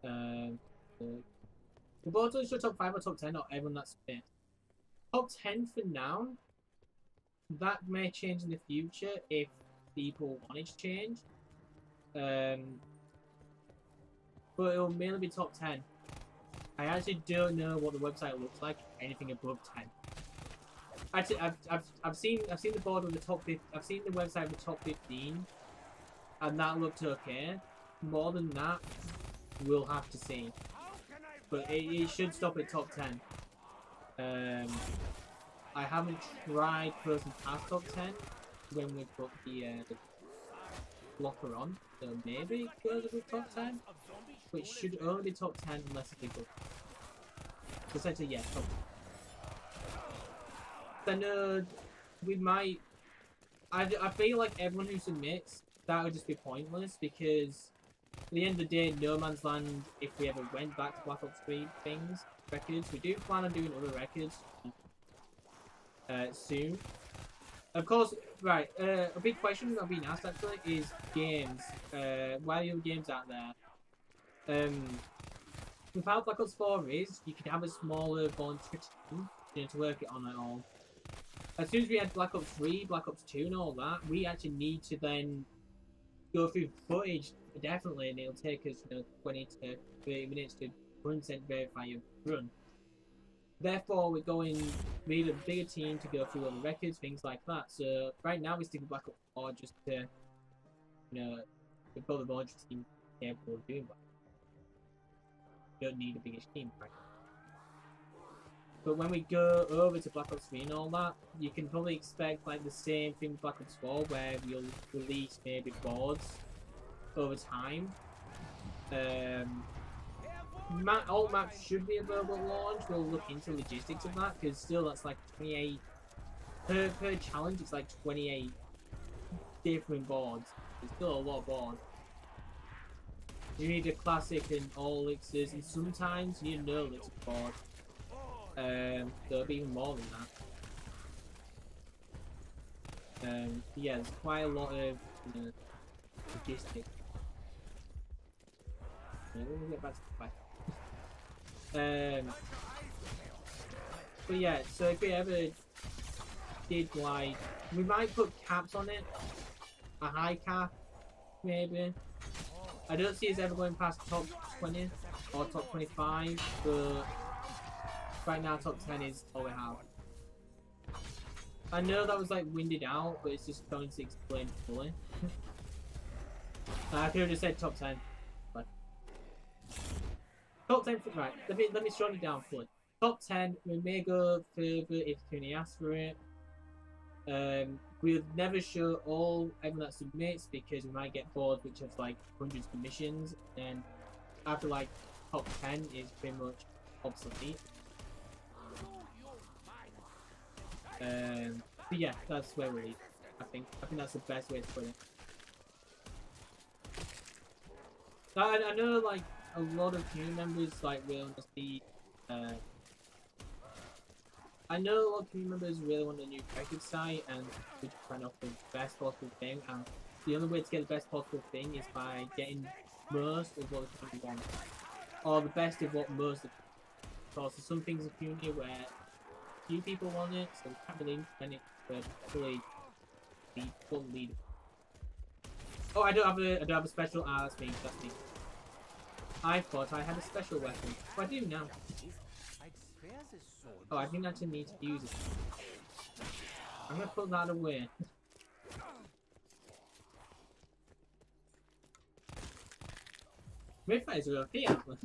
The board's only top 5 or top 10, or everyone that's fit. Top 10 for now. That may change in the future if people want it to change. But it will mainly be top 10. I actually don't know what the website looks like. Anything above 10. Actually, I've seen the board with the top 50. I've seen the website with the top 15, and that looked okay. More than that, we'll have to see. But it should stop at top 10. I haven't tried person past top 10 when we put the blocker on, so maybe it goes with top 10. But it should only be top 10 unless it's a good. So essentially, yeah, top 10. I know we might. I feel like everyone who submits, that would just be pointless because at the end of the day, No Man's Land, if we ever went back to Black Ops 3 records, we do plan on doing other records soon. Of course, right, a big question I've been asked actually is games. Why are your games out there? With how Black Ops 4 is, you can have a smaller volunteer team, you know, to work it on at all. As soon as we had Black Ops 3, Black Ops 2 and all that, we actually need to then go through footage, definitely, and it'll take us, you know, 20 to 30 minutes to 100% verify your run. Therefore, we're going, we need a bigger team to go through all the records, things like that. So, right now, we stick with Black Ops 4 just to, you know, we've got the volunteer team capable of doing that. We don't need a bigger team, right? But when we go over to Black Ops 3 and all that, you can probably expect like the same thing with Black Ops 4, where we'll release maybe boards over time. All maps should be available at launch. We'll look into logistics of that, because still that's like 28 per challenge. It's like 28 different boards. It's still a lot of boards. You need a classic and all elixirs, and sometimes you need a no elixir board. There'll be even more than that. Yeah, there's quite a lot of, you know, logistics. We'll get back to the fight. But yeah, so if we ever did like, we might put caps on it, a high cap, maybe. I don't see us ever going past top 20 or top 25, but right now top 10 is all we have. I know that was like winded out, but it's just going to explain fully. I could have just said top 10. But top 10, right, let me short it down fully. Top 10, we may go further if Cooney asks for it. We'll never show everyone that submits because we might get bored, which has like hundreds of missions, and after like top 10 is pretty much obsolete. But yeah, that's where we're at. I think that's the best way to put it. I know like a lot of community members like really want to see. I know a lot of community members really want a new record site, and we're just trying to offer the best possible thing. And the only way to get the best possible thing is by getting most of what the community wants, or the best of what most of. Because there's some things in the community where few people want it, so we can't really implement it to fully be full leader. Oh, I don't have a special. That's me. That's me. I thought I had a special weapon. But I do now. Where's his sword? Oh, I think that's need to use it. I'm gonna put that away. Midfighters are okay, actually.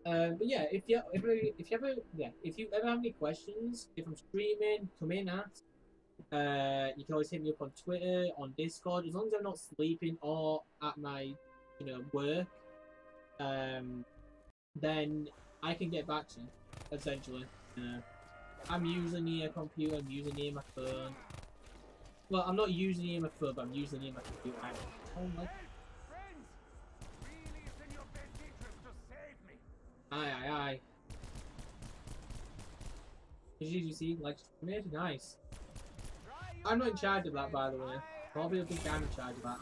But yeah, if you ever have any questions, if I'm streaming, come in ask. You can always hit me up on Twitter, on Discord, as long as I'm not sleeping or at my, work. Then I can get back to you, essentially. I'm using a computer, I'm using my phone. Well, I'm not using my phone, but I'm using my computer. Oh my. Friends, really it's in your best interest to save me. Aye. As you see, like, nice. I'm not in charge of that, by the way. Probably a big guy in charge of that.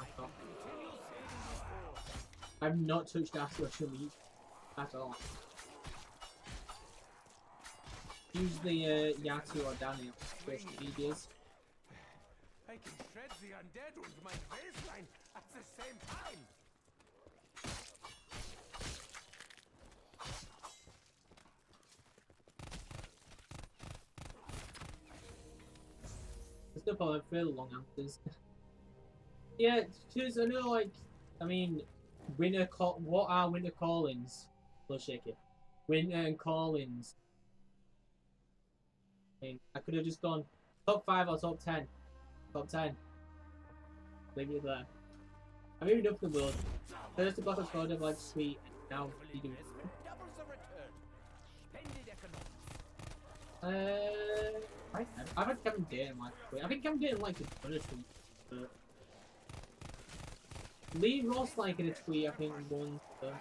I've not touched our social media at all. Use the Yatu or Daniel social medias. I can shred the undead with my baseline at the same time. There's no problem for long answers. Yeah, because I know, like, I mean, what are winter call-ins? Let's shake it. Winter and call-ins. I mean, I could have just gone top 5 or top 10. Top 10. Leave it there. I'm moving up the world. First the Black Ops 4 like sweet, and now you do. I've had Kevin Dayton like tweet. I think Kevin Dayton liked the punishment, but Lee Ross like in a tweet, I think once, but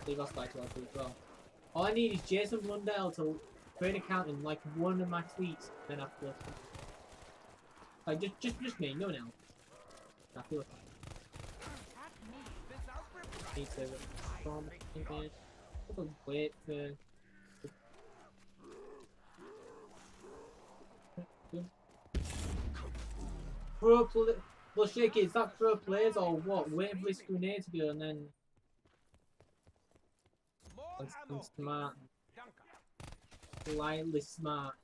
Lee Ross liked it as well. All I need is Jason Blundell to create an account and like one of my tweets, then after like just me, no one else. I feel like I need to wait for Well, Shaky, is that pro players or what? Wait for this grenade to go and then and smart, slightly smart.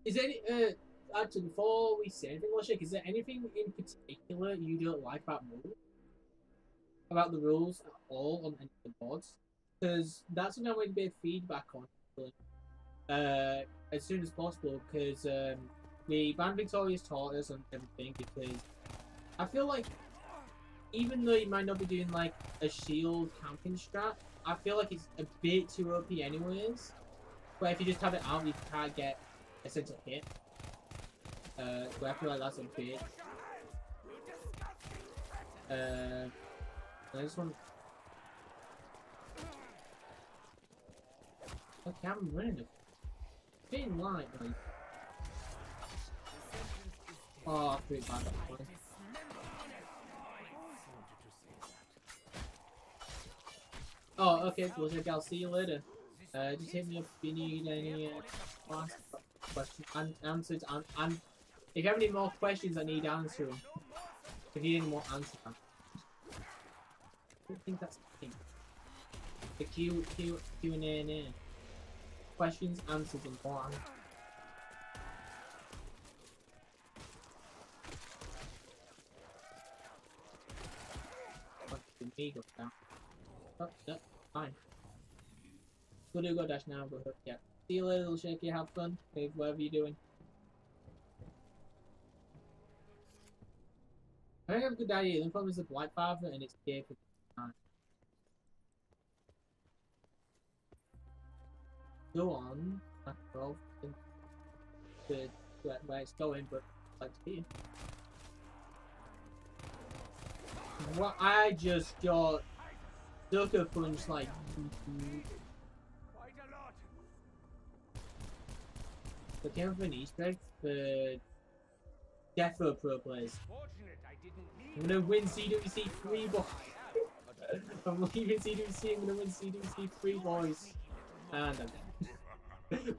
Is there any actually before we say anything, Shake, is there anything in particular you don't like about rules? About the rules at all on any of the boards? Because that's what I'm going to be feedback on as soon as possible, because the Band Victoria's taught us and everything, because I feel like even though you might not be doing like a shield camping strat, I feel like it's a bit too OP anyways. But if you just have it out, you can't get a sense of hit. So I feel like that's a bit. I just want. Okay, I'm running it. Being light, like. Oh, I feel bad that point. Oh, okay, cool. I'll see you later. Just hit me up if you need any questions answered, and if you have any more questions I need answering, if you need any more answers, I don't think that's the thing. The Q&A. Questions, answers, and more. Oh, no, fine. We'll do go dash now, but yeah. See you later, little Shaky. Have fun with whatever you're doing. I think I have a good idea. The problem is the Black Father and it's gay for time. Go on. After all, to where it's going, but I'd like to see you. What I just got sucker punch like. The came up an Easter egg for Defo Pro players. I'm gonna win CWC 3 boys. I'm leaving CWC, I'm gonna win CWC 3 boys. And I'm dead.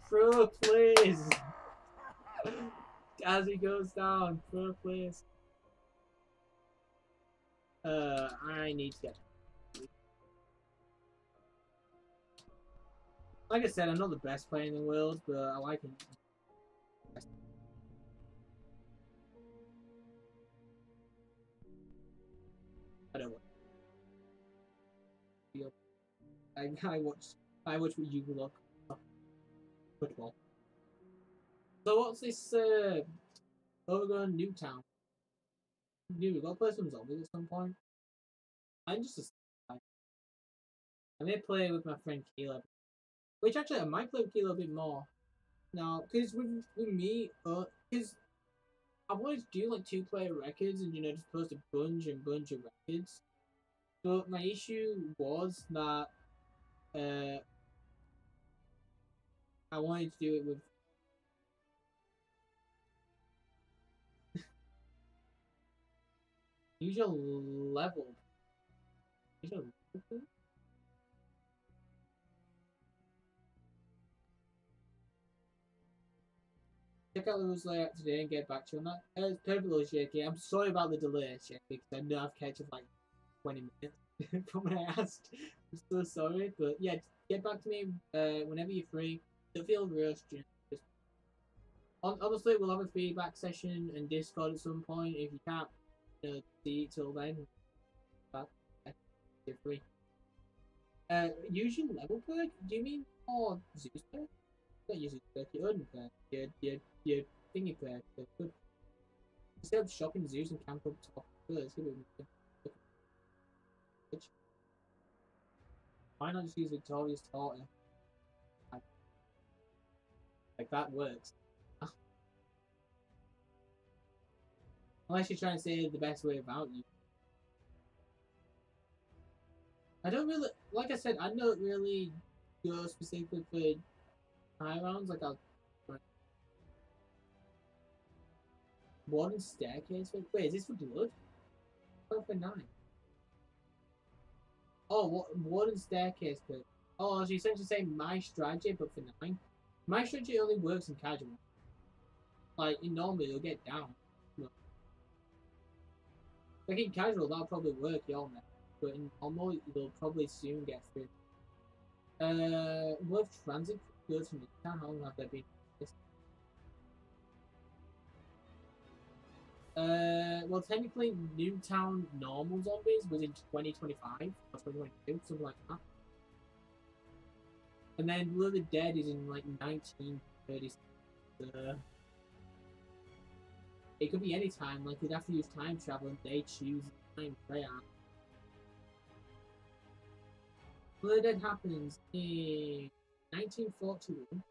Pro players! As he goes down, third place. I need to get. Like I said, I'm not the best player in the world, but I like him. I don't want. I watch what you look. Football. So what's this? Overgrown Newtown. Dude, we gotta play some zombies at some point. I'm just a. I may play with my friend Caleb, which actually I might play with Caleb a bit more. Now, because with me, because I wanted to do like 2-player records and just post a bunch and bunch of records. But my issue was that I wanted to do it with usual level. Usual level? Check out the rules layout today and get back to you on that. It's perfectly shaky. I'm sorry about the delay, Shaky, because I know I've kept it like 20 minutes from when I asked. I'm so sorry, but yeah, get back to me whenever you're free. Don't feel rushed. Just... Honestly, we'll have a feedback session and Discord at some point. If you can't see it till then, you're free. Usual level perk? Do you mean more Zeus perk? Not using perk, your own perk. Your thingy perk. Good. Instead of shopping Zeus and camp up top first, why not just use Victoria's Torta? Like that works. Unless you're trying to say the best way about you. I don't really, like I said, I don't really go specifically for high rounds. Like I'll Warden Staircase. Wait, is this for blood? Oh, for 9. Oh, Warden Staircase. But oh, so you're essentially saying my strategy, but for 9. My strategy only works in casual. Like in normal, you'll get down. No. Like in casual, that'll probably work, y'all know. But in normal, you'll probably soon get through. Will transit go to Newtown? How long have they been? Well, technically, Newtown normal zombies was in 2025 or 2022, something like that. And then Will of the Dead is in like 1930s. It could be any time. Like you'd have to use time travel, and they choose time Treyarch. Will of the Dead happens in 1941.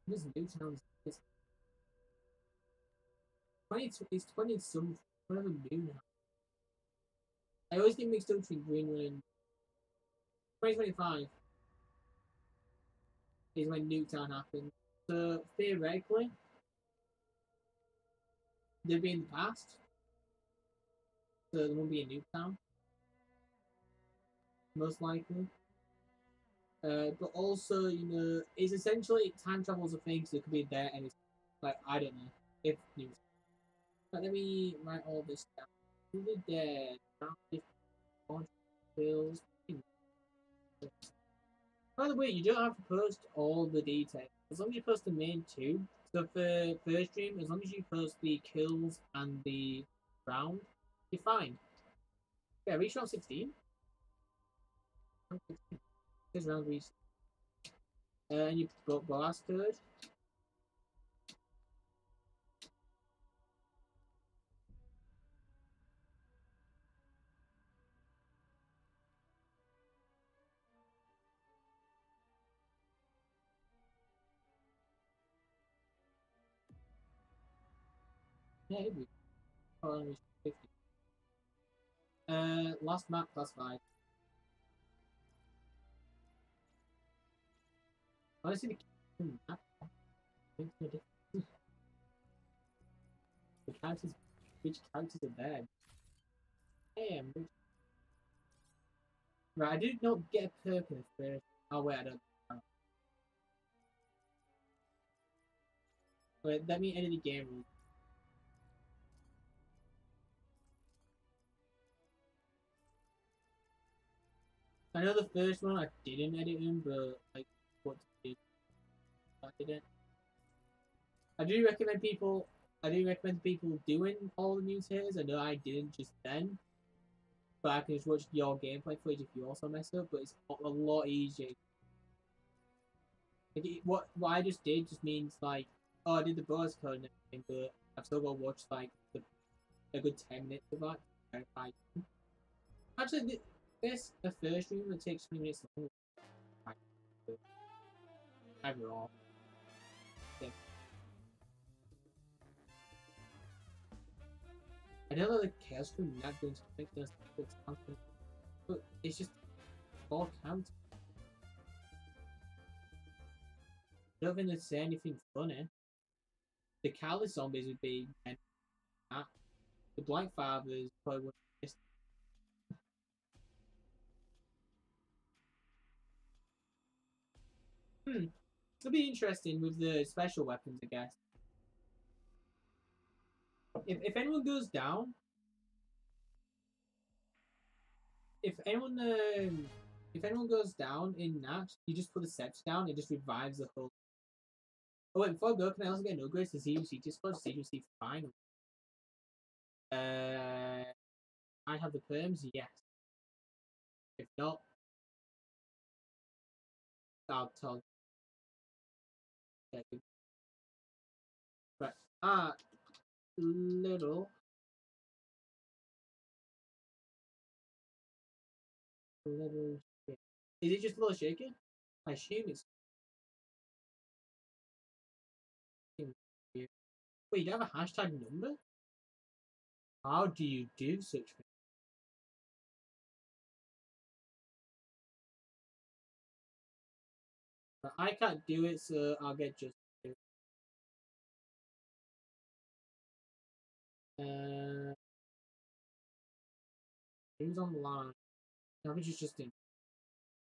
This Newtown's it's 20 some whatever new now. I always get mixed up between Greenwood and 2025 is when Newtown happened. So theoretically, they'd be in the past. So there won't be a Newtown. Most likely. But also, it's essentially time travel's a thing, so it could be there and it's like I don't know if news. But let me write all this down. Really dead. Bills. By the way, you don't have to post all the details. As long as you post the main 2. So for first stream, as long as you post the kills and the round, you're fine. Yeah, reach round 16. Round 16. This round reach. And you put last third. Yeah, it'd be. Oh, 50. Last map classified. Honestly, the map. The characters, which characters are there? Damn. Right, I did not get a perk in the first. Oh wait, I don't. Wait, let me edit the game rules. I know the first one I didn't edit them, but like what to do, I didn't. I do recommend people. I do recommend people doing all the mutators. I know I didn't just then, but I can just watch your gameplay footage if you also mess up. But it's a lot easier. Like what I just did just means like, oh, I did the bonus code and everything, but I've still got to watch like a good 10 minutes of that. Actually, the first room that takes 20 minutes long. Overall. Yeah. I know that the chaos crew not doing something that's but it's just all count. I don't think they'd say anything funny. The Cali zombies would be the Black Fathers probably wouldn't exist. It'll be interesting with the special weapons, I guess. If anyone goes down, if anyone goes down in that, you just put the steps down. It just revives the whole. Oh wait, before I go, can I also get an upgrade to CUC? Just for CUC final. I have the perms, yes. If not, I'll tell. But little shit. Is it just a little shaky? I assume it's. Wait, you have a hashtag number? How do you do such things? But I can't do it, so I'll get just. Who's online? How much is just in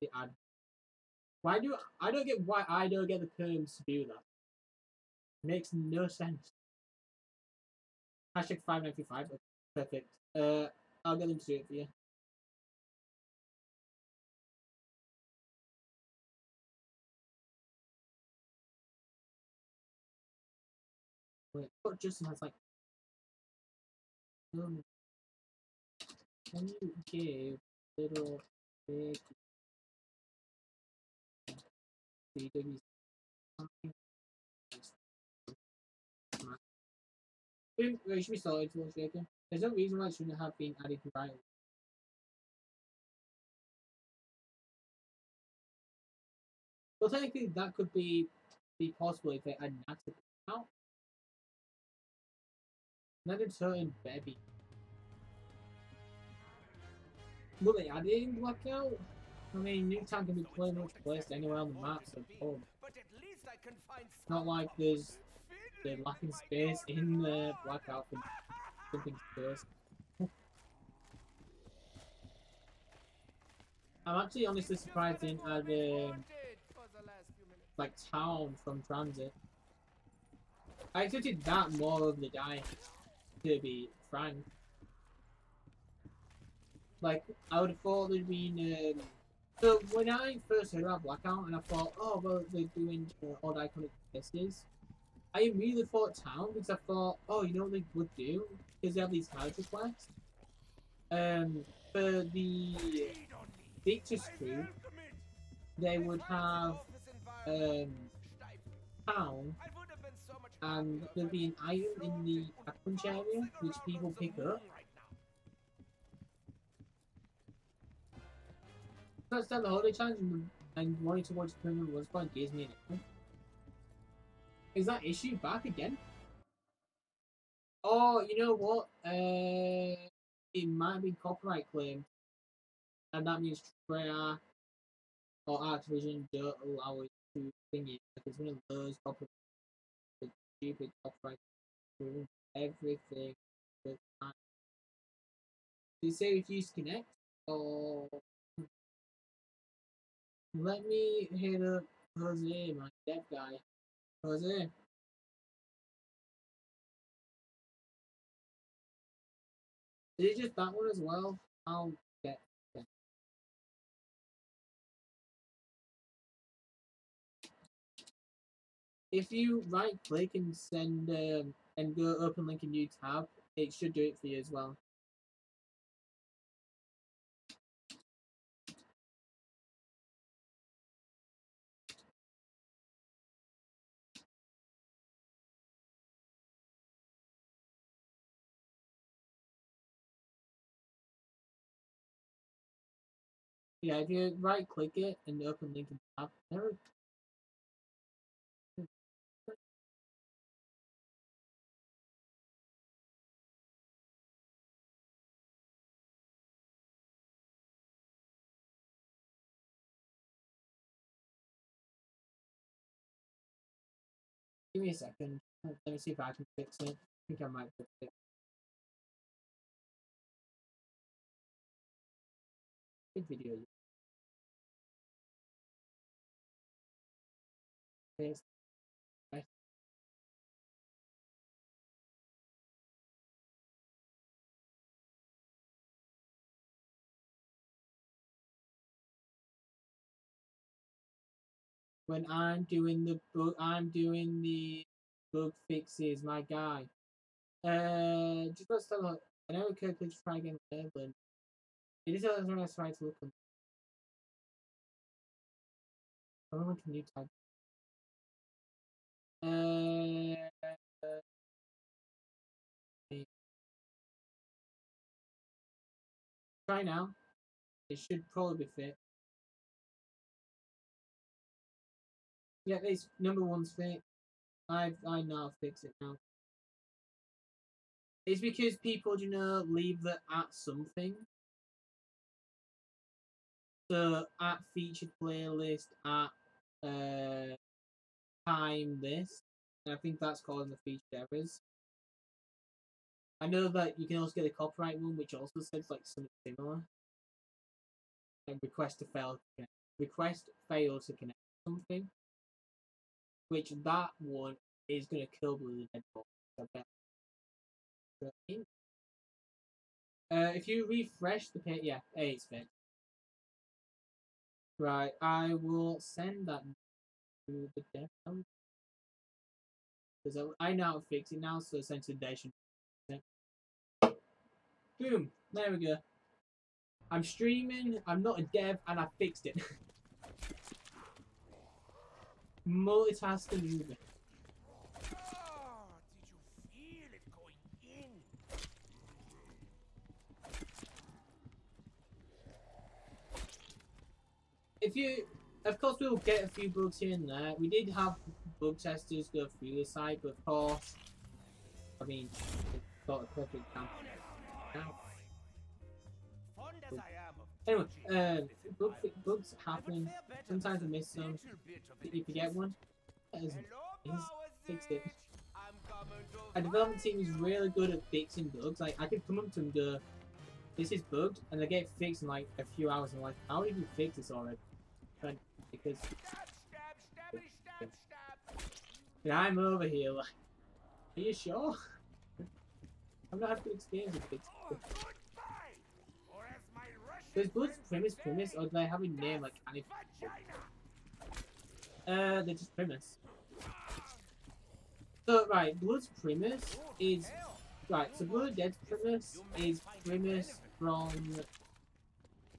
the ad? Why do I don't get why I don't get the perms to do that? Makes no sense. Hashtag 595. Perfect. I'll get them to do it for you. Wait, but Justin has like. Can you give little big CW something? Wait, should we start it for a second? There's no reason why it shouldn't have been added to Riot. Well, technically, that could be possible if they had an active account. Not a certain baby. Will they add it in Blackout? I mean, Newtown can be pretty much placed anywhere on the map, so cool. Not like there's the lacking space in the Blackout for something space. I'm actually honestly surprised in like town from transit. I expected that more of the die, to be frank. Like, I would have thought there'd been. So, when I first heard about Blackout, and I thought, oh, well, they're doing odd iconic places, I really thought town, because I thought, oh, you know what they would do? Because they have these character quests. For the Victor's crew, they would have town, and there'd be an item in the punch area which people pick up. That's done the holiday challenge and wanting to watch the tournament was fun gives me an. Is that issue back again? Oh, you know what? It might be copyright claim, and that means Treyarch or Activision don't allow it to thing it. Like it's one of those copyright, stupid copyright rules everything. But do you say refuse to connect? Or let me hit up Jose, my dev guy. Jose. Is it just that one as well? I'll get. If you right click and send and go open link in new tab, it should do it for you as well. Yeah, if you right click it and open link in tab, there. Give me a second. Let me see if I can fix it. I think I might fix it. Good video. Yes. Right. When I'm doing the bug fixes, my guy. Just let's have a look. I know we could just try again there, but it is always when I try to look on. Oh, can you type? Try now. It should probably be fit. Yeah, this number one's fit. I now fix it now. It's because people, leave the at something. So at featured playlist at time this. And I think that's causing the featured errors. I know that you can also get a copyright one, which also says like something similar. Like request fail to connect something. Which that one is gonna kill Blue Deadpool. I bet. If you refresh the page, yeah, it's fixed. Right, I will send that to the dev because I know how to fix it now, so essentially they should. Boom! There we go. I'm streaming. I'm not a dev, and I fixed it. Multitasking moving. If you, of course, we will get a few bugs here and there. We did have bug testers go through the site, but of course, I mean, it's got a perfect example. Anyway, bugs happen. Sometimes I miss some. If you get one, fix it. Our development team is really good at fixing bugs. Like I could come up to them and go, "This is bugged," and they get it fixed in like a few hours. And I'm like, "How did you fix this already?" But because I'm over here. Like, are you sure? I've not had good experience with fixing bugs. So is Blood's premise, or do they have a name like any? They're just premise. So right, Blood's premise is right. So Blood Dead's premise is premise from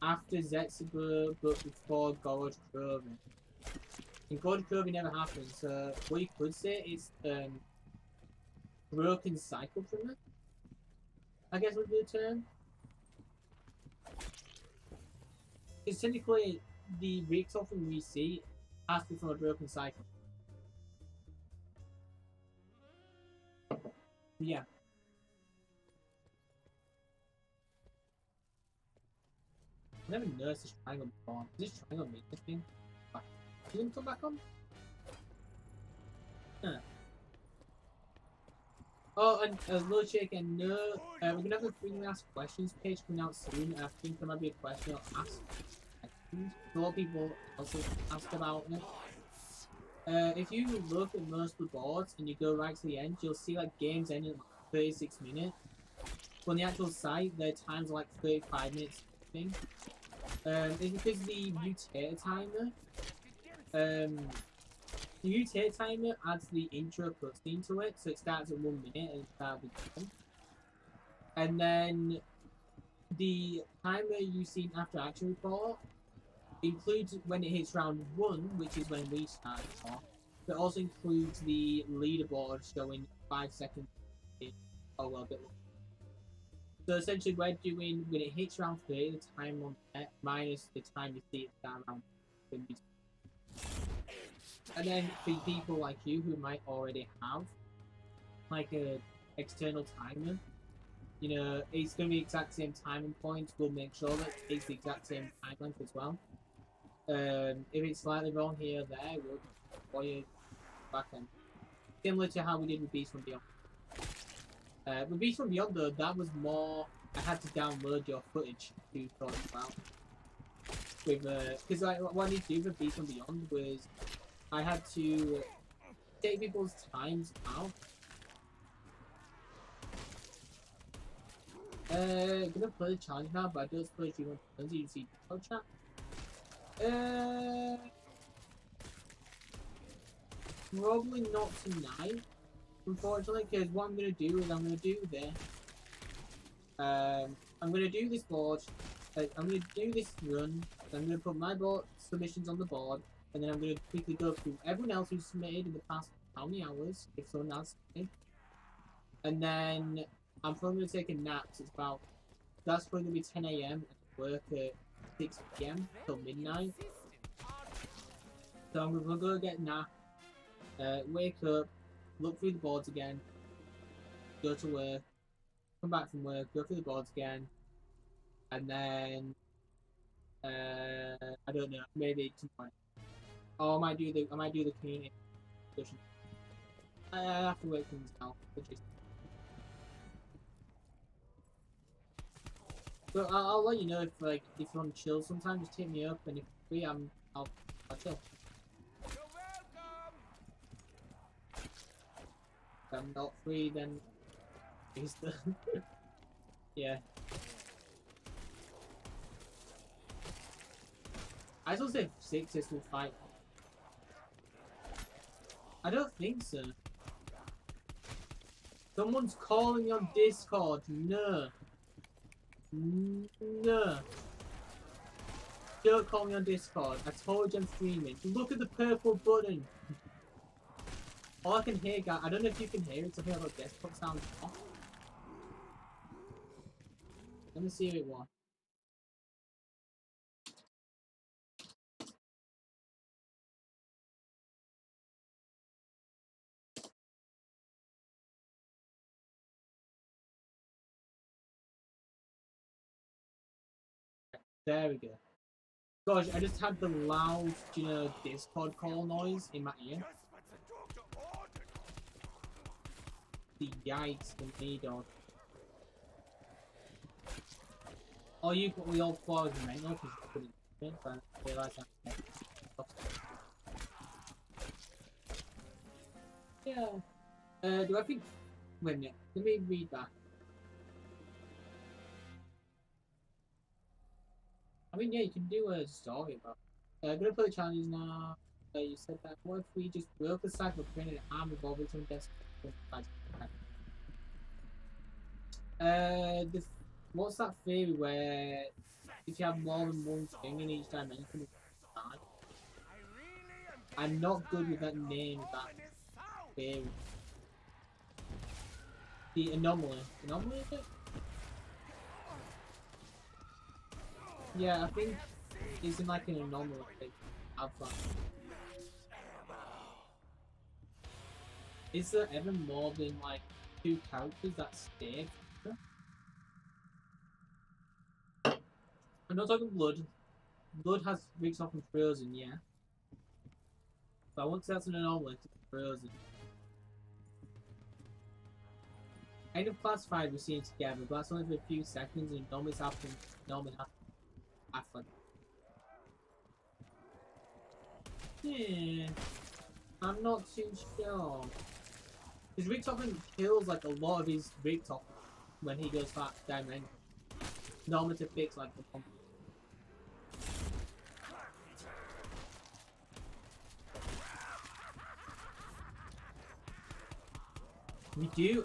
after Zetsubo, but before God Krovi. And God Krovi never happened. So what you could say is broken cycle premise. I guess would be the term. Because technically, the Richter from we see has to be from a broken cycle. Yeah. I never noticed this triangle before. Is this triangle make this thing? Can you come back on? Huh. Oh, and Logic and no, we're gonna have a frequently asked questions page coming out soon. I think there might be a question I'll ask. A lot of people also ask about it. If you look at most of the boards and you go right to the end, you'll see like games ending in like 36 minutes. on the actual site, their times are like 35 minutes. Thing. It's because the mutator timer. The mutator timer adds the intro cutscene to it, so it starts at 1 minute and it starts at 10. And then the timer you see after action report includes when it hits round 1, which is when we start off. But also includes the leaderboard showing 5 seconds. Oh well, a bit longer. So essentially, we're doing when it hits round 30, the time on that minus the time you see it down round 20. And then for people like you who might already have like a external timer, you know, it's going to be the exact same timing point. We'll make sure that it's the exact same time length as well. If it's slightly wrong here or there, we'll for you back end. Similar to how we did with Beast from Beyond. With Beast from Beyond though, that was more, I had to download your footage to sort it out. With, because what I need to do for Beast from Beyond was, I had to take people's times out. Gonna play the challenge now, but I don't suppose you want to you see the chat. Probably not tonight, unfortunately, because what I'm gonna do is I'm gonna do this. I'm gonna do this board. I'm gonna do this run. I'm gonna put my board submissions on the board, and then I'm gonna quickly go through everyone else who's submitted in the past how many hours, if someone else did. And then I'm probably gonna take a nap. So it's about that's probably gonna be 10 AM and work at 6 PM till midnight. So I'm gonna go get a nap, wake up, look through the boards again, go to work, come back from work, go through the boards again, and then I don't know, maybe tomorrow. Or I might do the community discussion. I have to work things out, which is. But I'll let you know if if you want to chill sometime, just hit me up, and if free, I'll chill. You're welcome. If I'm not free, then he's the yeah. I still say Sixes will fight. I don't think so. Someone's calling me on Discord. No. No. Don't call me on Discord. I told you I'm streaming. Look at the purple button. All I can hear, guys, I don't know if you can hear it, so I think I've got desktop sound off. Let me see if it was. There we go. Gosh, I just had the loud, you know, Discord call noise in my ear. The yikes for me, dog. Oh, we all thought I was mental because you couldn't do it, but I realised I yeah. Do I think... Wait a minute, let me read that. I mean, yeah, you can do a story about it. I'm gonna play the challenges now. You said that. What if we just broke the cycle, created an arm revolving to desk? What's that theory where if you have more than one thing in each dimension, it's die? I'm not good with that name, that theory. The anomaly. Anomaly, is it? Yeah, I think it's in like an anomaly thing. Is there ever more than like 2 characters that stay? I'm not talking Blood. Blood has breaks off and Frozen, yeah. But I want to say that's an anomaly to Frozen. End of Class 5 we're seeing together, but that's only for a few seconds and normally happens after. Yeah, I'm not too sure. Because Rick Toppin kills like a lot of his Rick Top when he goes that dimension. Normal to fix like the pump. We do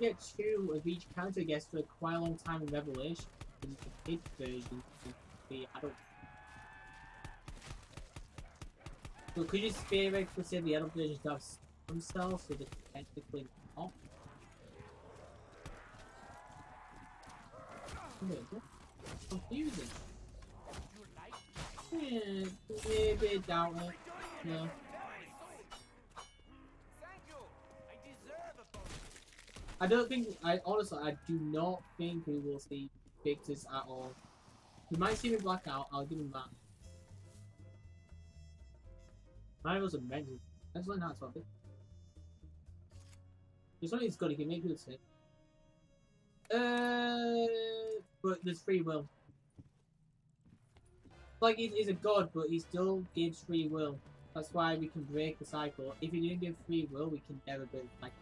get 2 of each character guest for quite a long time in Revelation. Because it's the kid version, the adult. So could you theoretically say the adult versions have themselves, so they're technically not? Confusing. Yeah, maybe doubt it. No. I don't think, honestly, I do not think we will see Victus at all. We might see him in Blackout, I'll give him that. Mine was amazing. That's like not topic. This one is good, he can make good sense. But there's free will. Like, he's a god, but he still gives free will. That's why we can break the cycle. If he didn't give free will, we can never break the cycle.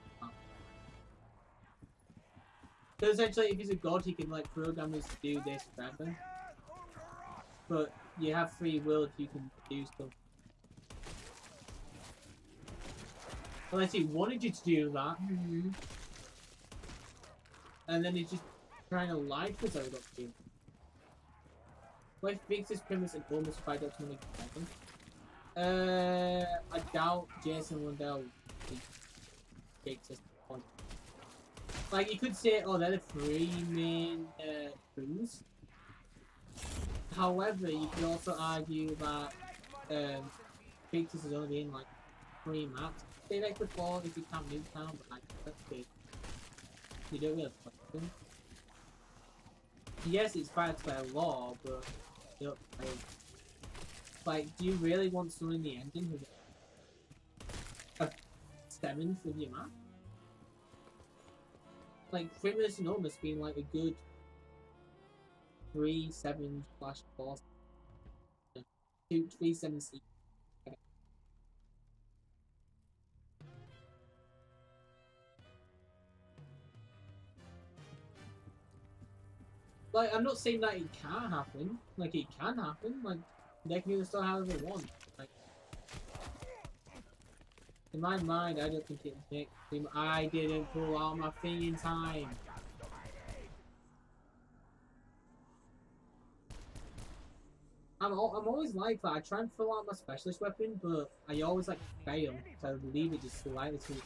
So essentially, if he's a god, he can like program us to do this forever. But you have free will if you can do stuff. Unless he wanted you to do that. And then he's just trying to lie to us over that to you. What if Victor's premise and almost fight out to make it happen? I doubt Jason Lundell takes this point. Like, you could say, oh, they're the 3 main crews. However, you could also argue that Victus is only in like 3 maps. Say like before, if you can't move town, but like that's good. You don't really play them. Yes, it's fair to play law, but you don't play. Like, do you really want someone in the ending who's a 7th of your map? Like, Frivolous and Almost being like a good 3/7/4, 3/7 each. Like, I'm not saying that it can't happen. Like, it can happen. Like, they can do this however they want. Like, in my mind, I don't think it makes him. I didn't pull out my thing in time. I'm always like that. I try and pull out my specialist weapon, but I always like fail. So I leave it just slightly too.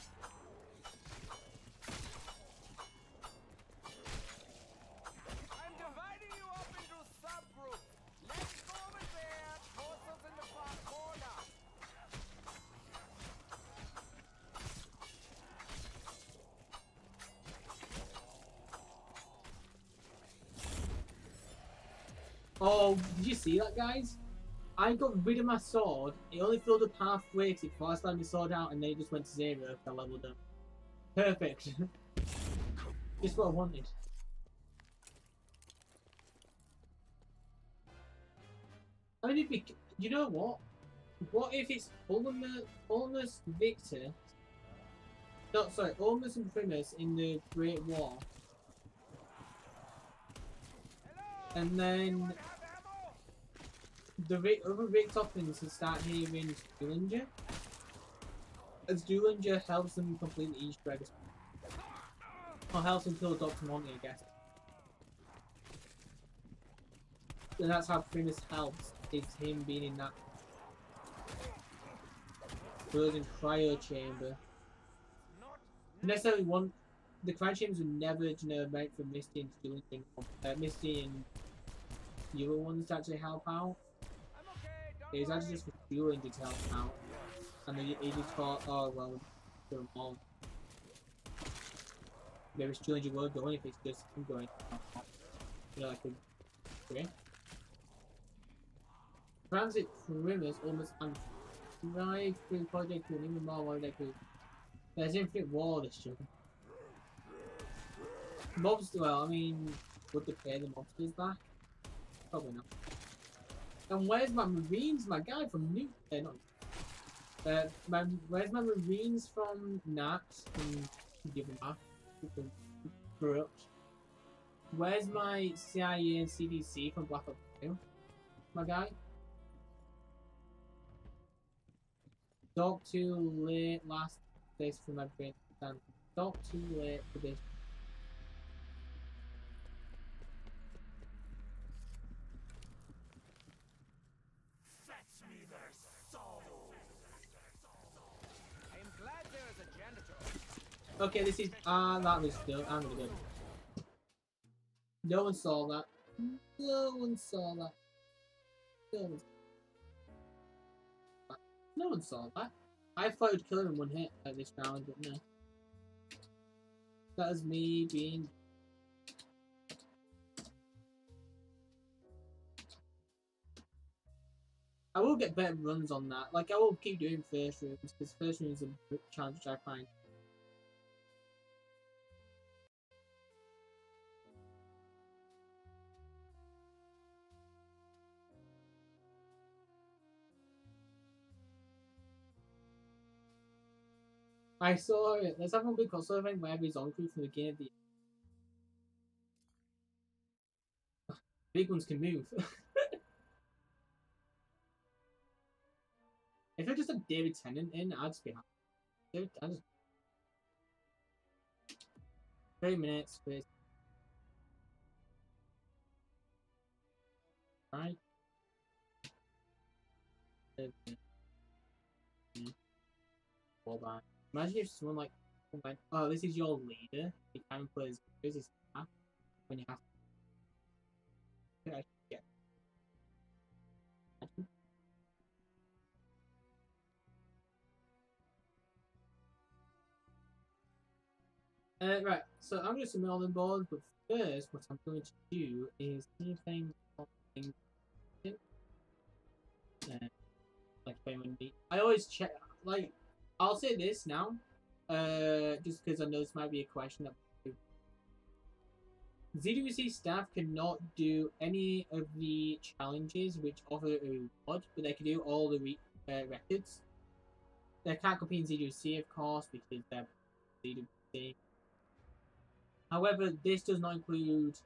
Oh, did you see that, guys? I got rid of my sword. It only filled up halfway before I slammed my sword out, and then it just went to 0 if I leveled up. Perfect. Just what I wanted. I mean, you know what? What if it's almost Victor? No, sorry, almost and Primus in the Great War. And then the other Rick Toppins to start hearing Stuhlinger. As Stuhlinger helps them complete the Easter egg. Or helps them kill Dr. Monty, I guess. And that's how Primus helps, is him being in that frozen cryo chamber. Necessarily one, the cryo chambers were never, you know, meant for Misty and Stuhlinger, Misty and the other ones to actually help out. It was actually just for Stuhlinger to help out. And then he just thought, oh well, do them all. Maybe Stuhlinger won't go in if it's just him going. You know, like a okay. Transit Primus almost drive through project to an even more one like there's infinite war this show. Mobs, well, I mean, would they pay the mobsters back? Probably not. And where's my Marines? My guy from New... where's my Marines from Nax? And give them back. Corrupt. Where's my CIA and CDC from Black Ops 2? My guy? Talk too late last place for my brain. Talk too late for this. Fetch me their souls. I am glad there is a janitor. Okay, this is that was still I'm gonna go. No one saw that. No one saw that. No one saw that. I thought it would kill him in one hit at this round, but no. That was me being. I will get better runs on that. Like, I will keep doing first rooms, because first rooms is a challenge which I find. I saw it. There's that one big console event where everybody's on crew from the beginning of the big ones can move. If I just had David Tennant in, I'd just be happy. I just 30 minutes with right. Imagine if someone like went, oh, this is your leader. You can play as good as that when you have to. Yeah. Right, so I'm going to submit all them boards, but first, what I'm going to do is anything like I always check. Like, I'll say this now, just because I know this might be a question that ZWC staff cannot do any of the challenges which offer a reward, but they can do all the records. They can't compete in ZWC, of course, because they're ZWC. However, this does not include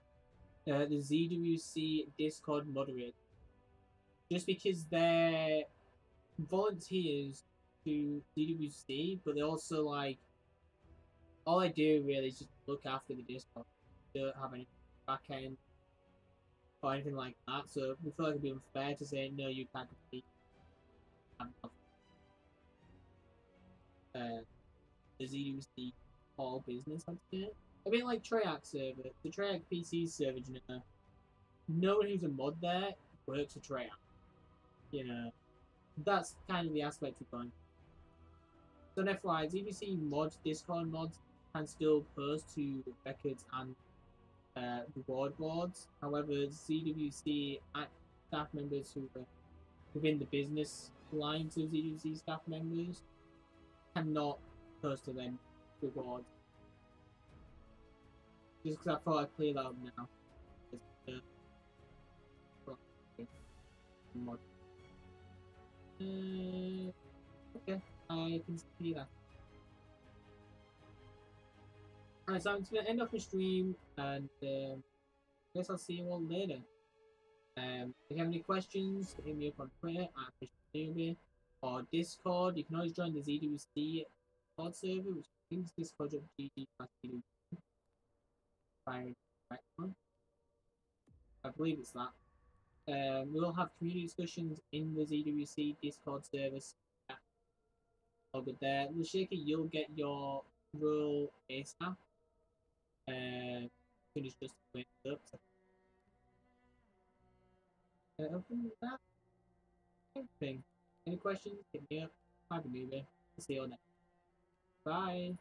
the ZWC Discord moderator. Just because they're volunteers to ZWC, but they also, like, all I do really is just look after the Discord. They don't have any back end or anything like that, so we feel like it'd be unfair to say, no, you can't compete. The ZWC all business, I'd say. A bit like Treyarch server. The Treyarch PC server, you know, no one who's a mod there works for Treyarch. You know, that's kind of the aspect of going. So, FYI, ZWC mods, Discord mods, can still post to records and reward boards. However, ZWC staff members who are within the business lines of ZWC staff members cannot post to them rewards. Just because I thought I'd clear that up now. Okay, I can see that. Alright, so I'm just gonna end off the stream, and I guess I'll see you all later. If you have any questions, hit me up on Twitter at FishNewbie or Discord. You can always join the ZWC Discord server, which I think is discord.gg/ZWC. I believe it's that. We'll have community discussions in the ZWC Discord service. All good there. Lashika, you'll get your role ASAP. Finish just went up. Other than that, everything. Any questions? Hit me up. Have a new day. See you all next. Bye.